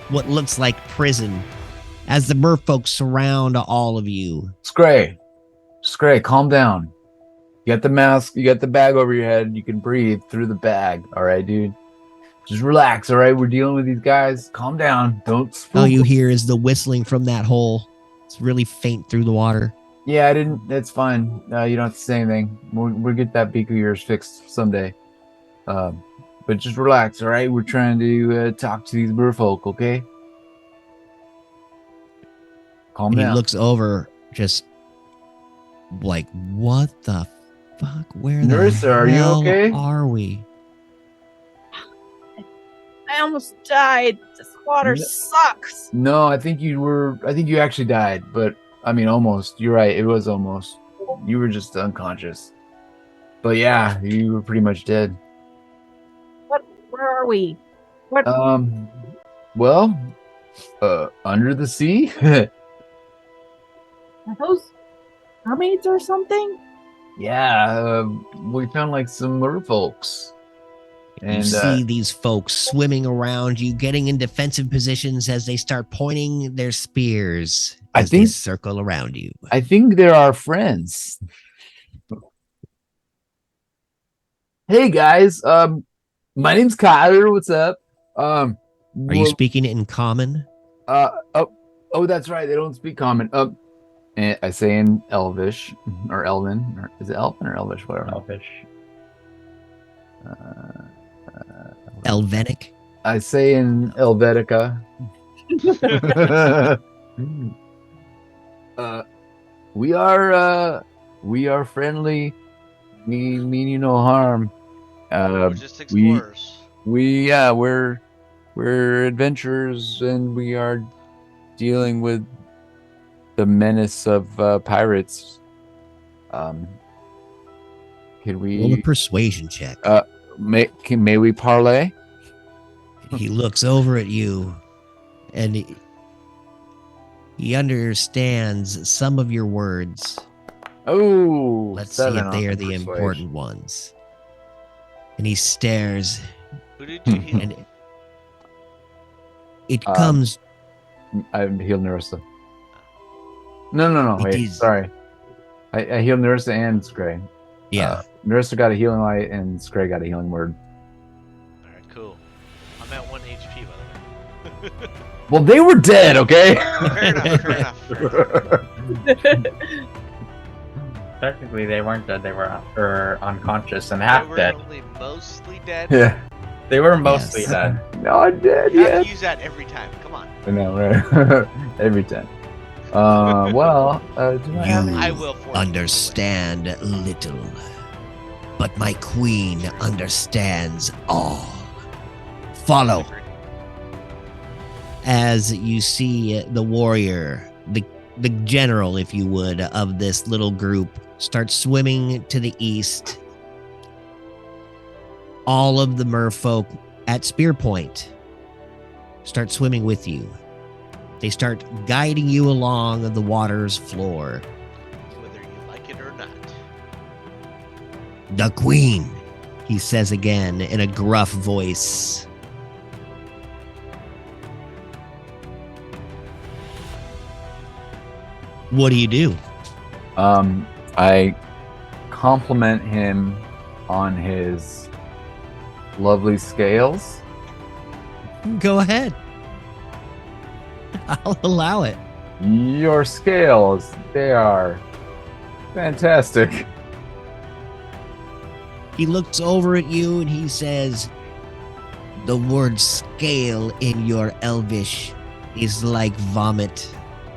what looks like prison, as the merfolk surround all of you. Scray, calm down. You got the mask, you got the bag over your head, you can breathe through the bag. All right, dude. Just relax, all right? We're dealing with these guys. Calm down. Don't spook. All you hear is the whistling from that hole. It's really faint through the water. Yeah, I didn't. That's fine. You don't have to say anything. We'll get that beak of yours fixed someday. But just relax, all right? We're trying to talk to these merfolk, okay? Calm And down. he looks over, just like, what the fuck? Where Nurse, the are you hell okay? are we? I almost died. This water No. sucks. No, I think you actually died, but I mean, almost. You're right. It was almost. You were just unconscious. But yeah, you were pretty much dead. Where are we? What? Well, under the sea. Are those mermaids or something? Yeah, we found like some merfolks. And You see these folks swimming around you, getting in defensive positions as they start pointing their spears I as they think- circle around you. I think they're our friends. Hey guys, my name's Kyler. What's up? Are you speaking in common? Oh, that's right. They don't speak common. And I say in Elvish or Elven, or is it Elven or Elvish? Whatever. Elfish. Elvenic? I say in Helvetica. We are friendly. We mean you no harm. We're just explorers. We're adventurers, and we are dealing with the menace of pirates. Can Roll a we persuasion check. may we parlay? He looks over at you, and he understands some of your words. Oh, Let's see if they are the important ones. And he stares, Who did you heal? and it Um, comes. I've healed Nerissa. No. It Wait, is- sorry. I healed Nerissa and Scray. Yeah, Nerissa got a healing light, and Scray got a healing word. Alright, cool. I'm at 1 HP, by the way. Well, they were dead, okay? Fair enough. Technically, they weren't dead. They were unconscious and They half were dead. only mostly dead. Yeah. They were mostly Yes. dead. Not dead You have yet. to use that every time. Come on. I know, right? Every time. Well, do I have You I will for you. understand little, but my queen understands all. Follow. As you see the warrior, the general, if you would, of this little group start swimming to the east. All of the merfolk at Spear Point start swimming with you. They start guiding you along the water's floor. Whether you like it or not. The queen, he says again in a gruff voice. What do you do? I compliment him on his lovely scales. Go ahead. I'll allow it. Your scales, they are fantastic. He looks over at you and he says, the word scale in your Elvish is like vomit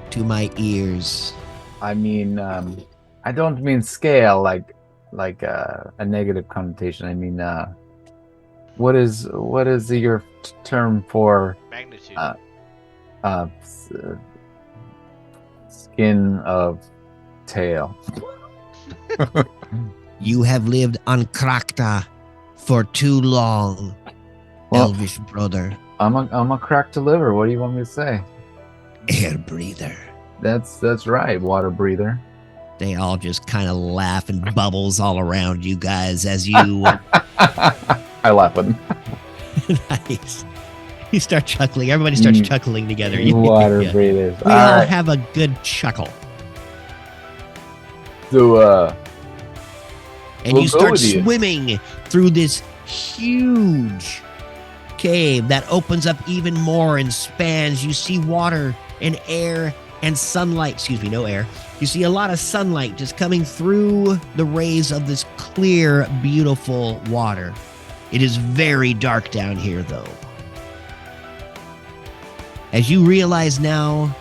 to my ears. I mean, I don't mean scale like a negative connotation. I mean, what is your term for Magnitude. Skin of tail. You have lived on Krakta for too long, Well, elvish brother. I'm a cracked liver. What do you want me to say? Air breather. That's right, water breather. They all just kind of laugh and bubbles all around you guys as you. I laugh with him. Nice. You start chuckling. Everybody starts chuckling together. Water Yeah. breathers. We all have a good chuckle. So And We'll you go start with you. swimming through this huge cave that opens up even more and spans. You see water and air and sunlight. Excuse me, no air. You see a lot of sunlight just coming through the rays of this clear, beautiful water. It is very dark down here, though. As you realize now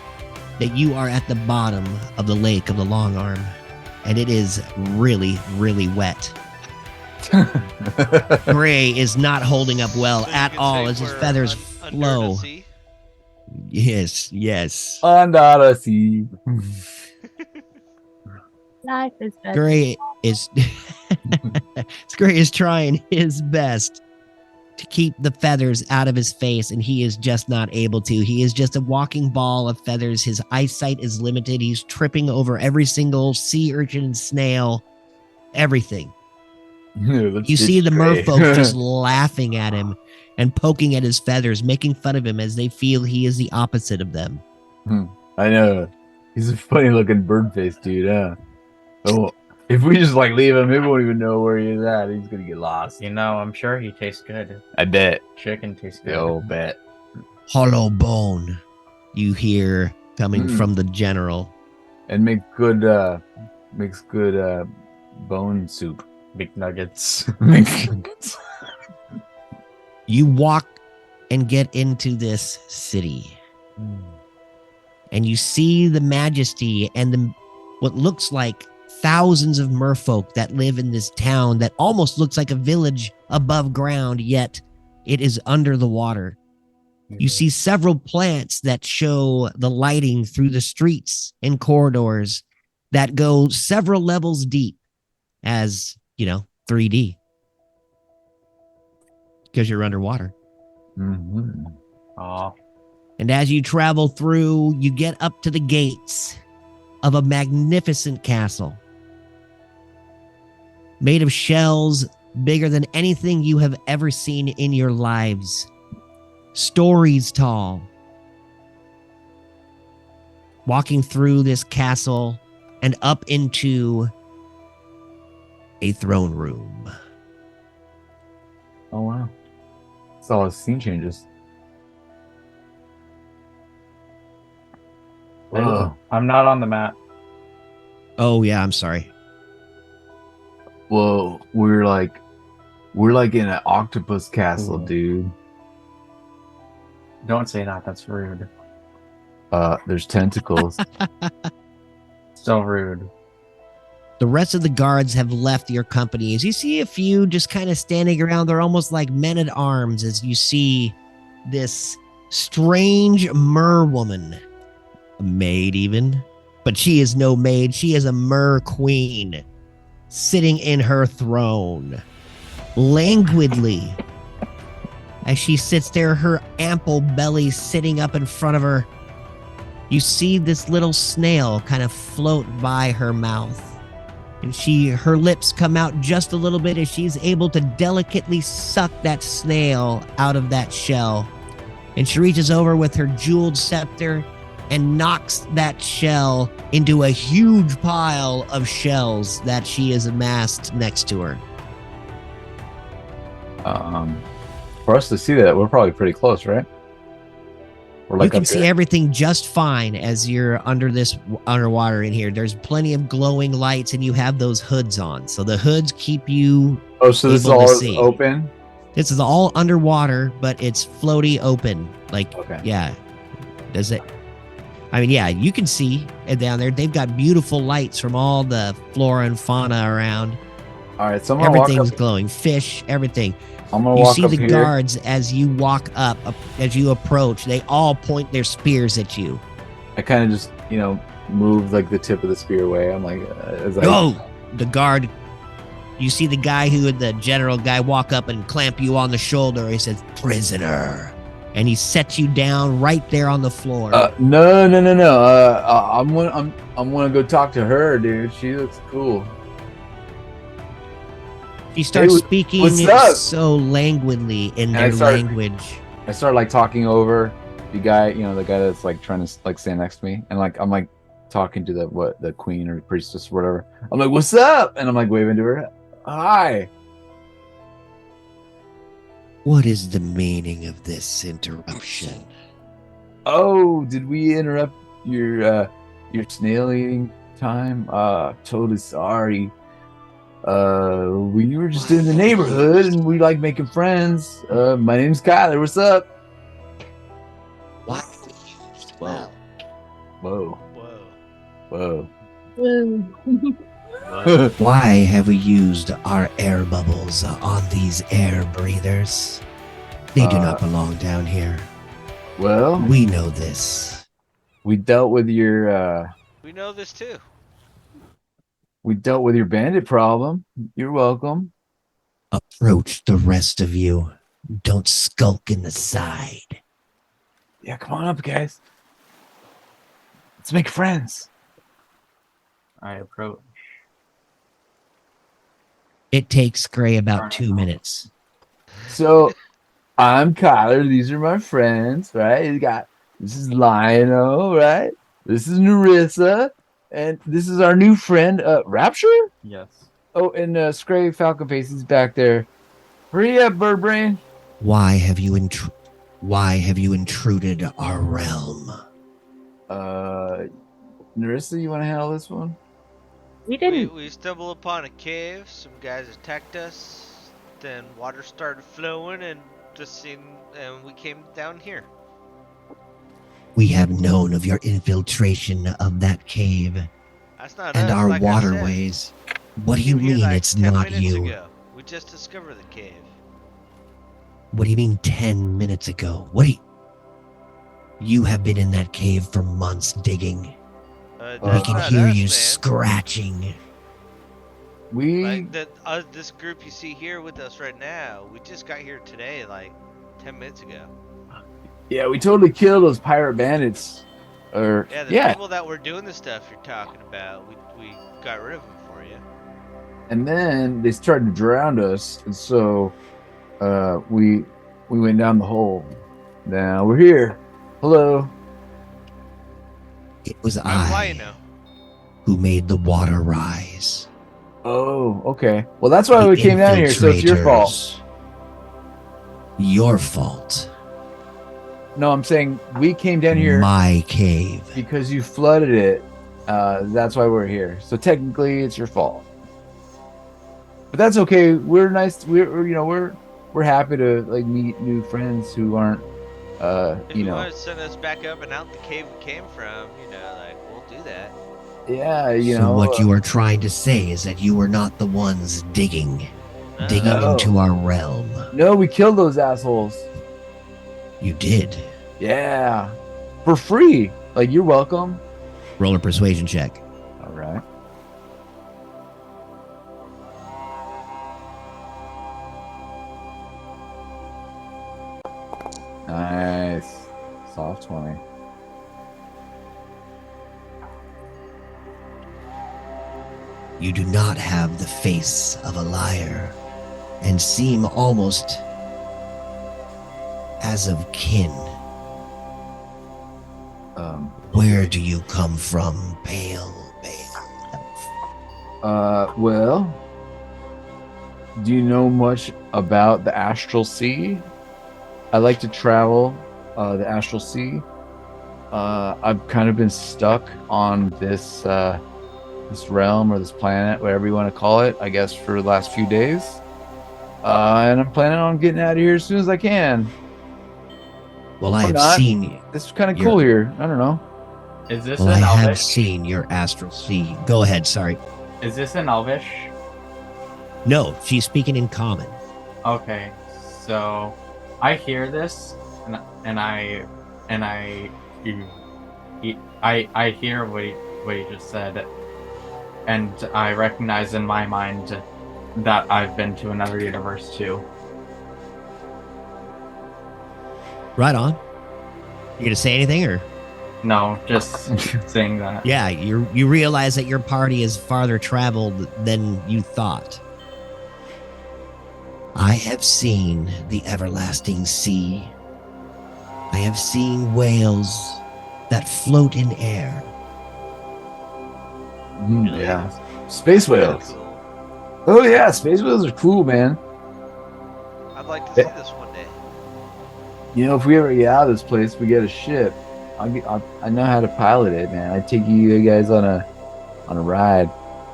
that you are at the bottom of the lake of the Long Arm, and it is really, really wet. Gray is not holding up well So you at could all say as his we're feathers under the flow. sea. Yes, yes. Under the sea. Life is better. Gray is Gray is trying his best to keep the feathers out of his face, and he is just not able to. He is just a walking ball of feathers. His eyesight is limited. He's tripping over every single sea urchin and snail, everything. You see the merfolk just laughing at him and poking at his feathers, making fun of him as they feel he is the opposite of them. I know. He's a funny looking bird face dude, huh? Oh, if we just like leave him, he won't even know where he's at. He's gonna get lost. You know, I'm sure he tastes good. I bet. Chicken tastes good. Yo, bet. Hollow bone, you hear coming from the general. And makes good bone soup. Big nuggets. You walk and get into this city. And you see the majesty and what looks like thousands of merfolk that live in this town that almost looks like a village above ground, yet it is under the water. You see several plants that show the lighting through the streets and corridors that go several levels deep as, 3D. Because you're underwater. Mm-hmm. Aw. And as you travel through, you get up to the gates of a magnificent castle. Made of shells bigger than anything you have ever seen in your lives. Stories tall. Walking through this castle and up into a throne room. Oh wow. It's all his scene changes. Whoa. I'm not on the map. Oh, yeah, I'm sorry. Whoa. We're like in an octopus castle, dude. Don't say that. That's rude. There's tentacles. So rude. The rest of the guards have left your company. As you see a few just kind of standing around, they're almost like men at arms as you see this strange mer woman. A maid, even. But she is no maid. She is a mer queen sitting in her throne, languidly. As she sits there, her ample belly sitting up in front of her, you see this little snail kind of float by her mouth. And her lips come out just a little bit as she's able to delicately suck that snail out of that shell. And she reaches over with her jeweled scepter and knocks that shell into a huge pile of shells that she has amassed next to her. For us to see that, we're probably pretty close, right? We're like You can up see here. everything just fine as you're underwater in here. There's plenty of glowing lights and you have those hoods on. So the hoods keep you. Oh, so this is able to all see. open? This is all underwater, but it's floaty open. Like, Okay. yeah. Does it? I mean, yeah, you can see it down there. They've got beautiful lights from all the flora and fauna around. All right, so I'm gonna walk Everything's up. glowing. Fish, everything. I'm gonna You walk see up the here. guards as you walk up, as you approach. They all point their spears at you. I kind of just, move like the tip of the spear away. I'm like, as I Go! The guard. You see the guy the general guy, walk up and clamp you on the shoulder. He says, "Prisoner," and he sets you down right there on the floor. No. I'm gonna go talk to her, dude. She looks cool. She starts Hey, speaking what's up? so languidly in I their started- language. I start like talking over the guy, the guy that's like trying to like stand next to me, and like I'm like talking to the queen or priestess or whatever. I'm like, "What's up?" And I'm like waving to her. Hi. What is the meaning of this interruption? Oh, did we interrupt your snail eating time? Totally sorry. We were just in the neighborhood and we like making friends. My name's Kyler. What's up? Why have we used Whoa. Whoa. Whoa. Why have we used our air bubbles on these air breathers? They do not belong down here. Well, We know this. we dealt with your We know this too. bandit problem. You're welcome. Approach the rest of you. Don't skulk in the side. Yeah, come on up, guys. Let's make friends. I approach. It takes Gray about 2 minutes. So, I'm Kyler. These are my friends, right? This is Lionel, right? This is Narissa, and this is our new friend, Rapture. Yes. Oh, and Scray Falcon Face is back there. Hurry up, Birdbrain. Why have you intruded our realm? Narissa, you want to handle this one? We didn't. We stumbled upon a cave. Some guys attacked us. Then water started flowing, and we came down here. We have known of your infiltration of that cave That's not and us, our like I said. waterways. What do We you came here, mean like, it's 10 not minutes you? ago. We just discovered the cave. What do you mean 10 minutes ago? You have been in that cave for months digging. We That's can not hear us, you man. scratching. Like this group you see here with us right now, we just got here today, like 10 minutes ago. Yeah, we totally killed those pirate bandits. Yeah, the people that were doing the stuff you're talking about, we got rid of them for you. And then they started to drown us, and so we went down the hole. Now we're here. Hello. It was I'm I Lionel. who made the water rise. Oh, okay. Well, that's why The we came down here, so it's your fault. infiltrators. Your fault. No, I'm saying we came down here My cave. because you flooded it. That's why we're here. So technically, it's your fault. But that's okay. We're nice. We're happy to like meet new friends who aren't. If you want to send us back up and out the cave we came from, we'll do that. Yeah, So what you are trying to say is that you were not the ones digging No. into our realm. No, we killed those assholes. You did. Yeah, for free. Like you're welcome. Roll a persuasion check. All right. Nice. Soft 20. You do not have the face of a liar and seem almost as of kin. Where do you come from, pale elf? Well, do you know much about the Astral Sea? I like to travel the Astral Sea. I've kind of been stuck on this realm or this planet, whatever you want to call it, I guess, for the last few days. And I'm planning on getting out of here as soon as I can. Well, I Or have not. seen. This is kind of cool here. I don't know. Is this Well, I an have Elvish? seen your astral sea. Go ahead. Sorry. Is this an Elvish? No, she's speaking in common. Okay, so I hear this, and I hear what he just said, and I recognize in my mind that I've been to another universe too. Right on. You gonna say anything or? No, just saying that. Yeah, you realize that your party is farther traveled than you thought. I have seen the everlasting sea. I have seen whales that float in air. Yeah. Space Really whales. cool. Oh yeah, space whales are cool, man. I'd like to see this one day. You know, if we ever get out of this place, we get a ship. I know how to pilot it, man. I take you guys on a ride.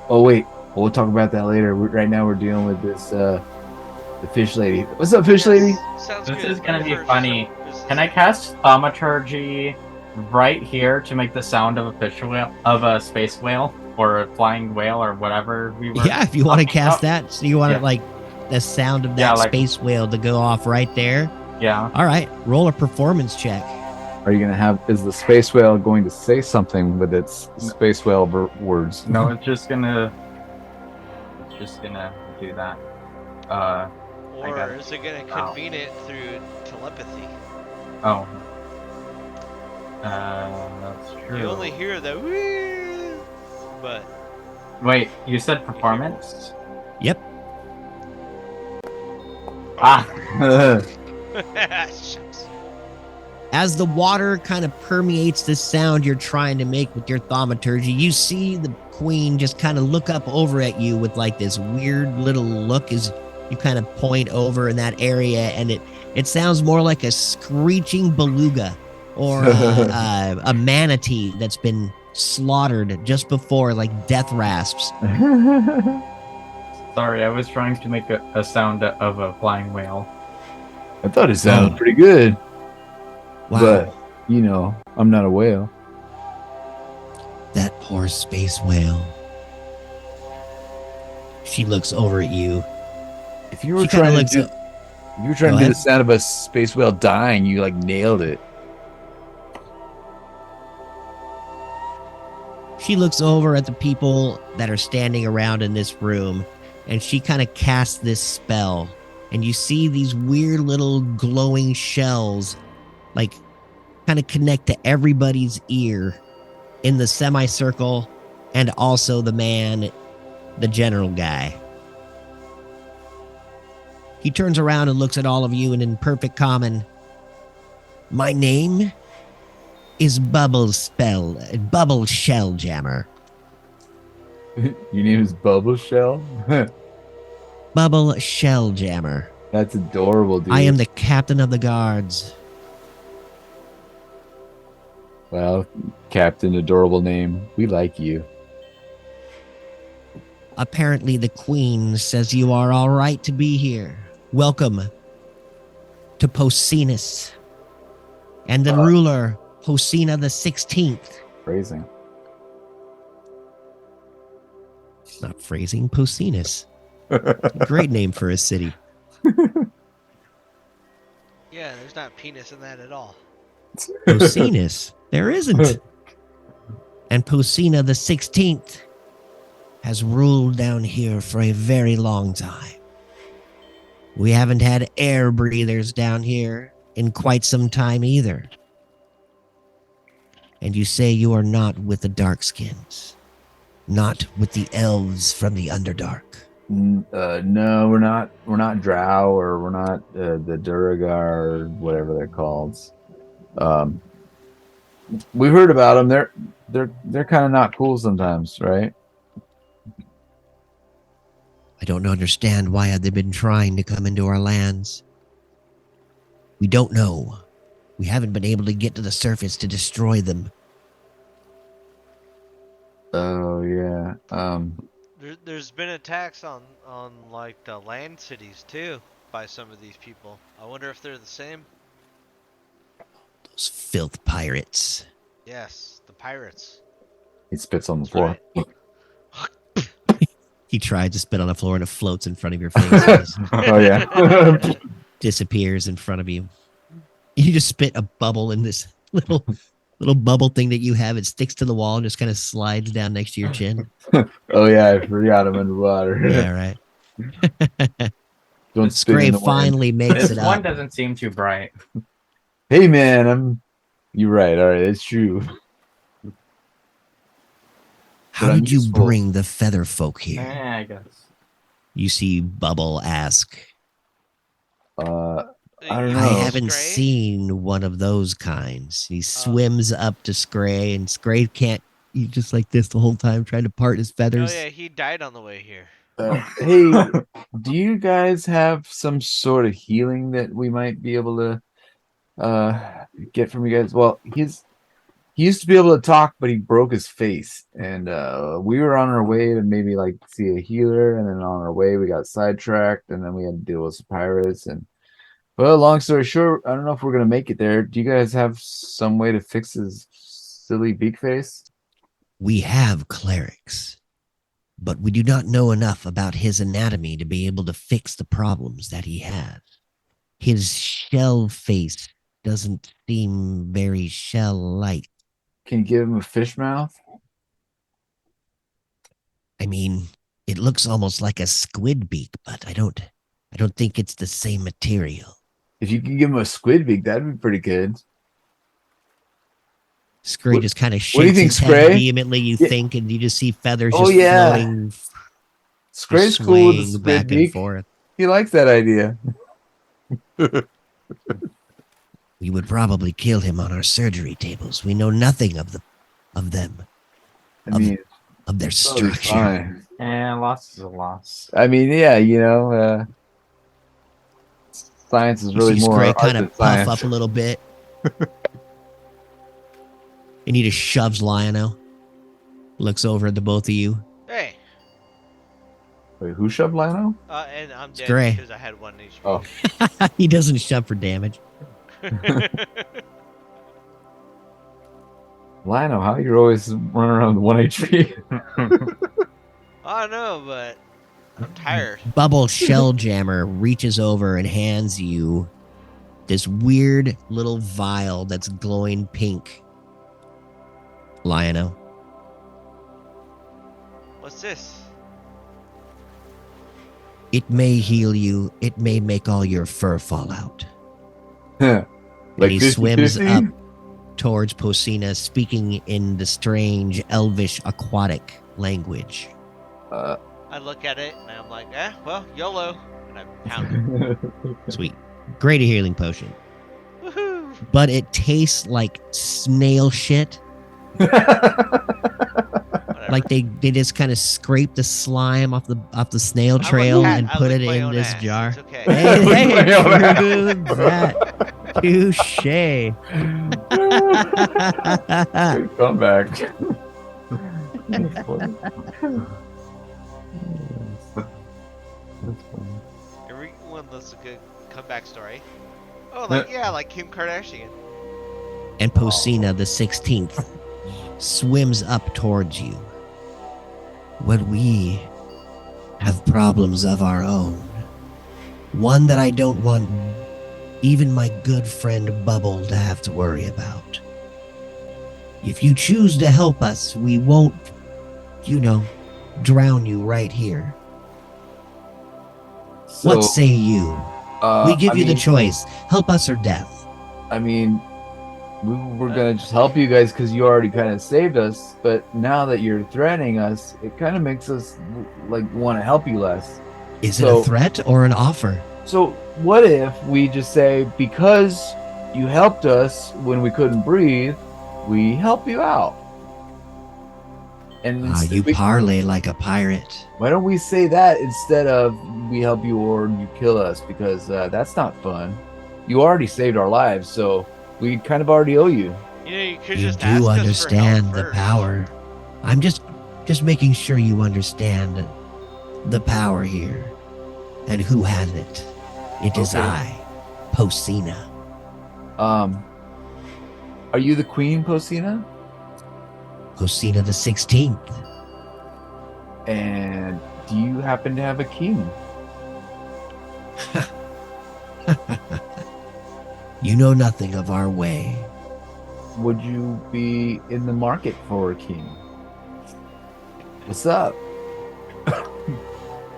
Oh wait, we'll talk about that later. Right now we're dealing with this the fish lady. What's up, fish lady? Sounds This good. is gonna be First, funny. this Can is- I cast thaumaturgy right here to make the sound of a fish whale, of a space whale, or a flying whale, or whatever we were? Yeah, if you want to talking cast about? that, so you want Yeah. it like the sound of that Yeah, like- space whale to go off right there. Yeah. All right, roll a performance check. Are you gonna have? Is the space whale going to say something with its space whale words? No, it's just gonna do that. I Or got it. is it going to Ow. convene it through telepathy? Oh. That's true. You only hear the woo, but Wait, you said performance? Yep. Ah. shucks. As the water kind of permeates the sound you're trying to make with your thaumaturgy, you see the queen just kind of look up over at you with like this weird little look as you kind of point over in that area, and it sounds more like a screeching beluga or a manatee that's been slaughtered just before, like death rasps. Sorry, I was trying to make a sound of a flying whale. I thought it sounded pretty good, Wow, but you know, I'm not a whale. that poor space whale. She looks over at you. If you were She kind of trying looks. to do, if you were trying Go to do ahead. the sound of a space whale dying, you like nailed it. She looks over at the people that are standing around in this room, and she kind of casts this spell. And you see these weird little glowing shells, like, kind of connect to everybody's ear in the semicircle, and also the man, the general guy. He turns around and looks at all of you, and in perfect common, my name is Bubble Shell Jammer. Your name is Bubble Shell. Bubble Shell Jammer. That's adorable, dude. I am the captain of the guards. Well, Captain, adorable name. We like you. Apparently, the queen says you are all right to be here. Welcome to Pocinus and the ruler, Posina the 16th. Phrasing. Not phrasing, Pocinus. Great name for a city. Yeah, there's not penis in that at all. Pocinus. There isn't. And Posina the 16th has ruled down here for a very long time. We haven't had air breathers down here in quite some time either. And you say you are not with the Darkskins, not with the elves from the Underdark. No, we're not. We're not Drow, or we're not the Duragar, or whatever they're called. We heard about them. They're kind of not cool sometimes, right? I don't understand why have they been trying to come into our lands. We don't know. We haven't been able to get to the surface to destroy them. Oh yeah. There's been attacks on like the land cities too by some of these people. I wonder if they're the same. Those filth pirates. Yes, the pirates. He spits on the That's floor. right. He tried to spit on the floor and it floats in front of your face. And just Oh yeah. disappears in front of you. You just spit a bubble in this little bubble thing that you have. It sticks to the wall and just kind of slides down next to your chin. Oh yeah, I forgot I'm underwater. Yeah, right. Don't spit in Scrape the wind. finally makes This it one up. doesn't seem too bright. Hey man, you're right. All right, it's true. How but I'm did you useful. bring the feather folk here? I guess. You see Bubble ask. I don't You know. I Oh. haven't Scray? seen one of those kinds. He swims up to Scray, and Scray can't. He's just like this the whole time, trying to part his Oh feathers. yeah, he died on the way here. Hey, do you guys have some sort of healing that we might be able to get from you guys? Well, he used to be able to talk, but he broke his face, and we were on our way to maybe like see a healer, and then on our way we got sidetracked, and then we had to deal with some pirates. And well, long story short, I don't know if we're gonna make it there. Do you guys have some way to fix his silly beak face? We have clerics, but we do not know enough about his anatomy to be able to fix the problems that he has. His shell face doesn't seem very shell-like. Can you give him a fish mouth? I mean, it looks almost like a squid beak, but I don't think it's the same material. If you can give him a squid beak, that'd be pretty good. Scray What- just kind of what do you shakes think, his head Scray? vehemently. You Yeah. think, and you just see feathers Oh, just yeah. floating, Scray's just cool with the swaying squid back and beak. forth. He likes that idea. We would probably kill him on our surgery tables. We know nothing of them, I of mean, their probably structure. fine. Loss is a loss. I mean, yeah, science is You really see more Scray art kind than of puff science. up a little bit. And he just shoves Lionel. Looks over at the both of you. Hey, Wait, who shoved Lino? and I'm dead Scray. because I had 1 HP. Oh. He doesn't shove for damage. Lino, how you're always running around with 1 HP? I don't know, but I'm tired. Bubble Shelljammer reaches over and hands you this weird little vial that's glowing pink. Lionel. What's this? It may heal you. It may make all your fur fall out. Like And he 50-50? swims up towards Posina, speaking in the strange elvish aquatic language. I look at it and I'm like, well, YOLO. And I pound it. Sweet. Great healing potion. Woohoo! But it tastes like snail shit. Whatever. Like they just kind of scrape the slime off the snail I'm a trail cat. and I put lick it my in own this ass. jar. It's okay. Hey, My own ass. true that. Touche. Good comeback. That's funny. That's funny. Everyone loves a good comeback story. Oh, like Kim Kardashian. And Posina the 16th swims up towards you. But we have problems of our own. One that I don't want even my good friend Bubble to have to worry about. If you choose to help us, we won't, drown you right here. So, What say you? We give you the choice. Help us or death. I mean, we were gonna just help you guys because you already kind of saved us. But now that you're threatening us, it kind of makes us like want to help you less. Is it So- a threat or an offer? So what if we just say, because you helped us when we couldn't breathe, we help you out? And instead You parlay like a pirate. why don't we say that instead of we help you or you kill us? Because that's not fun. You already saved our lives, so we kind of already owe you. You could You just ask do us for understand help the first. power. I'm just making sure you understand the power here and who has it. It is Okay. I, Posina. Are you the queen, Posina? Posina the 16th. And Do you happen to have a king? You know nothing of our way. Would you be in the market for a king? What's up?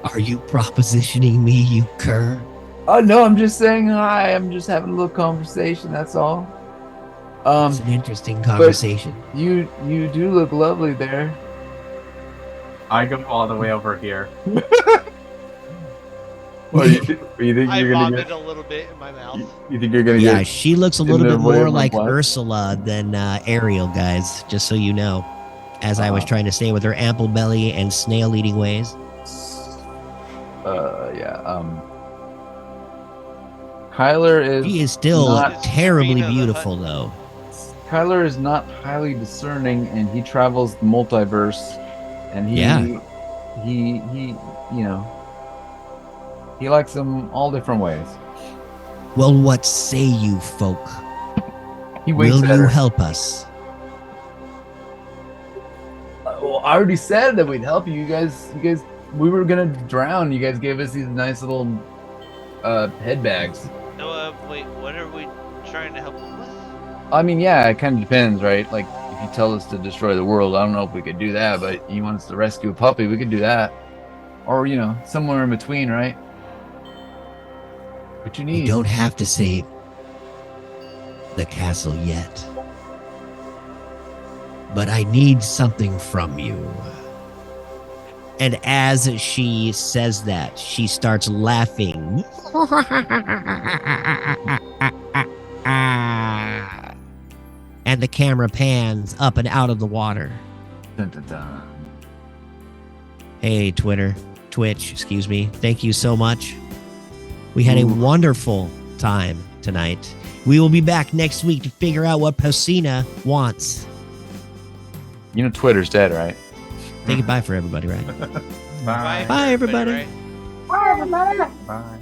Are you propositioning me, you cur? Oh no, I'm just saying hi. I'm just having a little conversation. That's all. It's an interesting conversation. You do look lovely there. I go all the way over here. Well, you think I you're gonna vomit get? a little bit in my mouth. You think you're gonna Yeah, get? she looks a in little the bit way more of my like blood? Ursula than Ariel, guys, just so you know. As I was Uh-huh. trying to say with her ample belly and snail-eating ways. Yeah. Kyler is. She is still not- terribly Queen of the beautiful, though. Kyler is not highly discerning, and he travels the multiverse, and he, you know, he likes them all different ways. Well, what say you, folk? He winks Will at you her. help us? Well, I already said that we'd help you. You guys, we were gonna drown. You guys gave us these nice little head bags. No, wait, what are we trying to help him with? I mean, yeah, it kind of depends, right? Like, if you tell us to destroy the world, I don't know if we could do that, but you want us to rescue a puppy, we could do that. Or, you know, somewhere in between, right? What you You need. don't have to save the castle yet. But I need something from you. And as she says that, she starts laughing. And the camera pans up and out of the water. Dun, dun, dun. Hey, Twitch, excuse me. Thank you so much. We had a Ooh. wonderful time tonight. We will be back next week to figure out what Posina wants. You know Twitter's dead, right? Say goodbye for everybody, right? Bye. Bye, everybody. Right? Bye.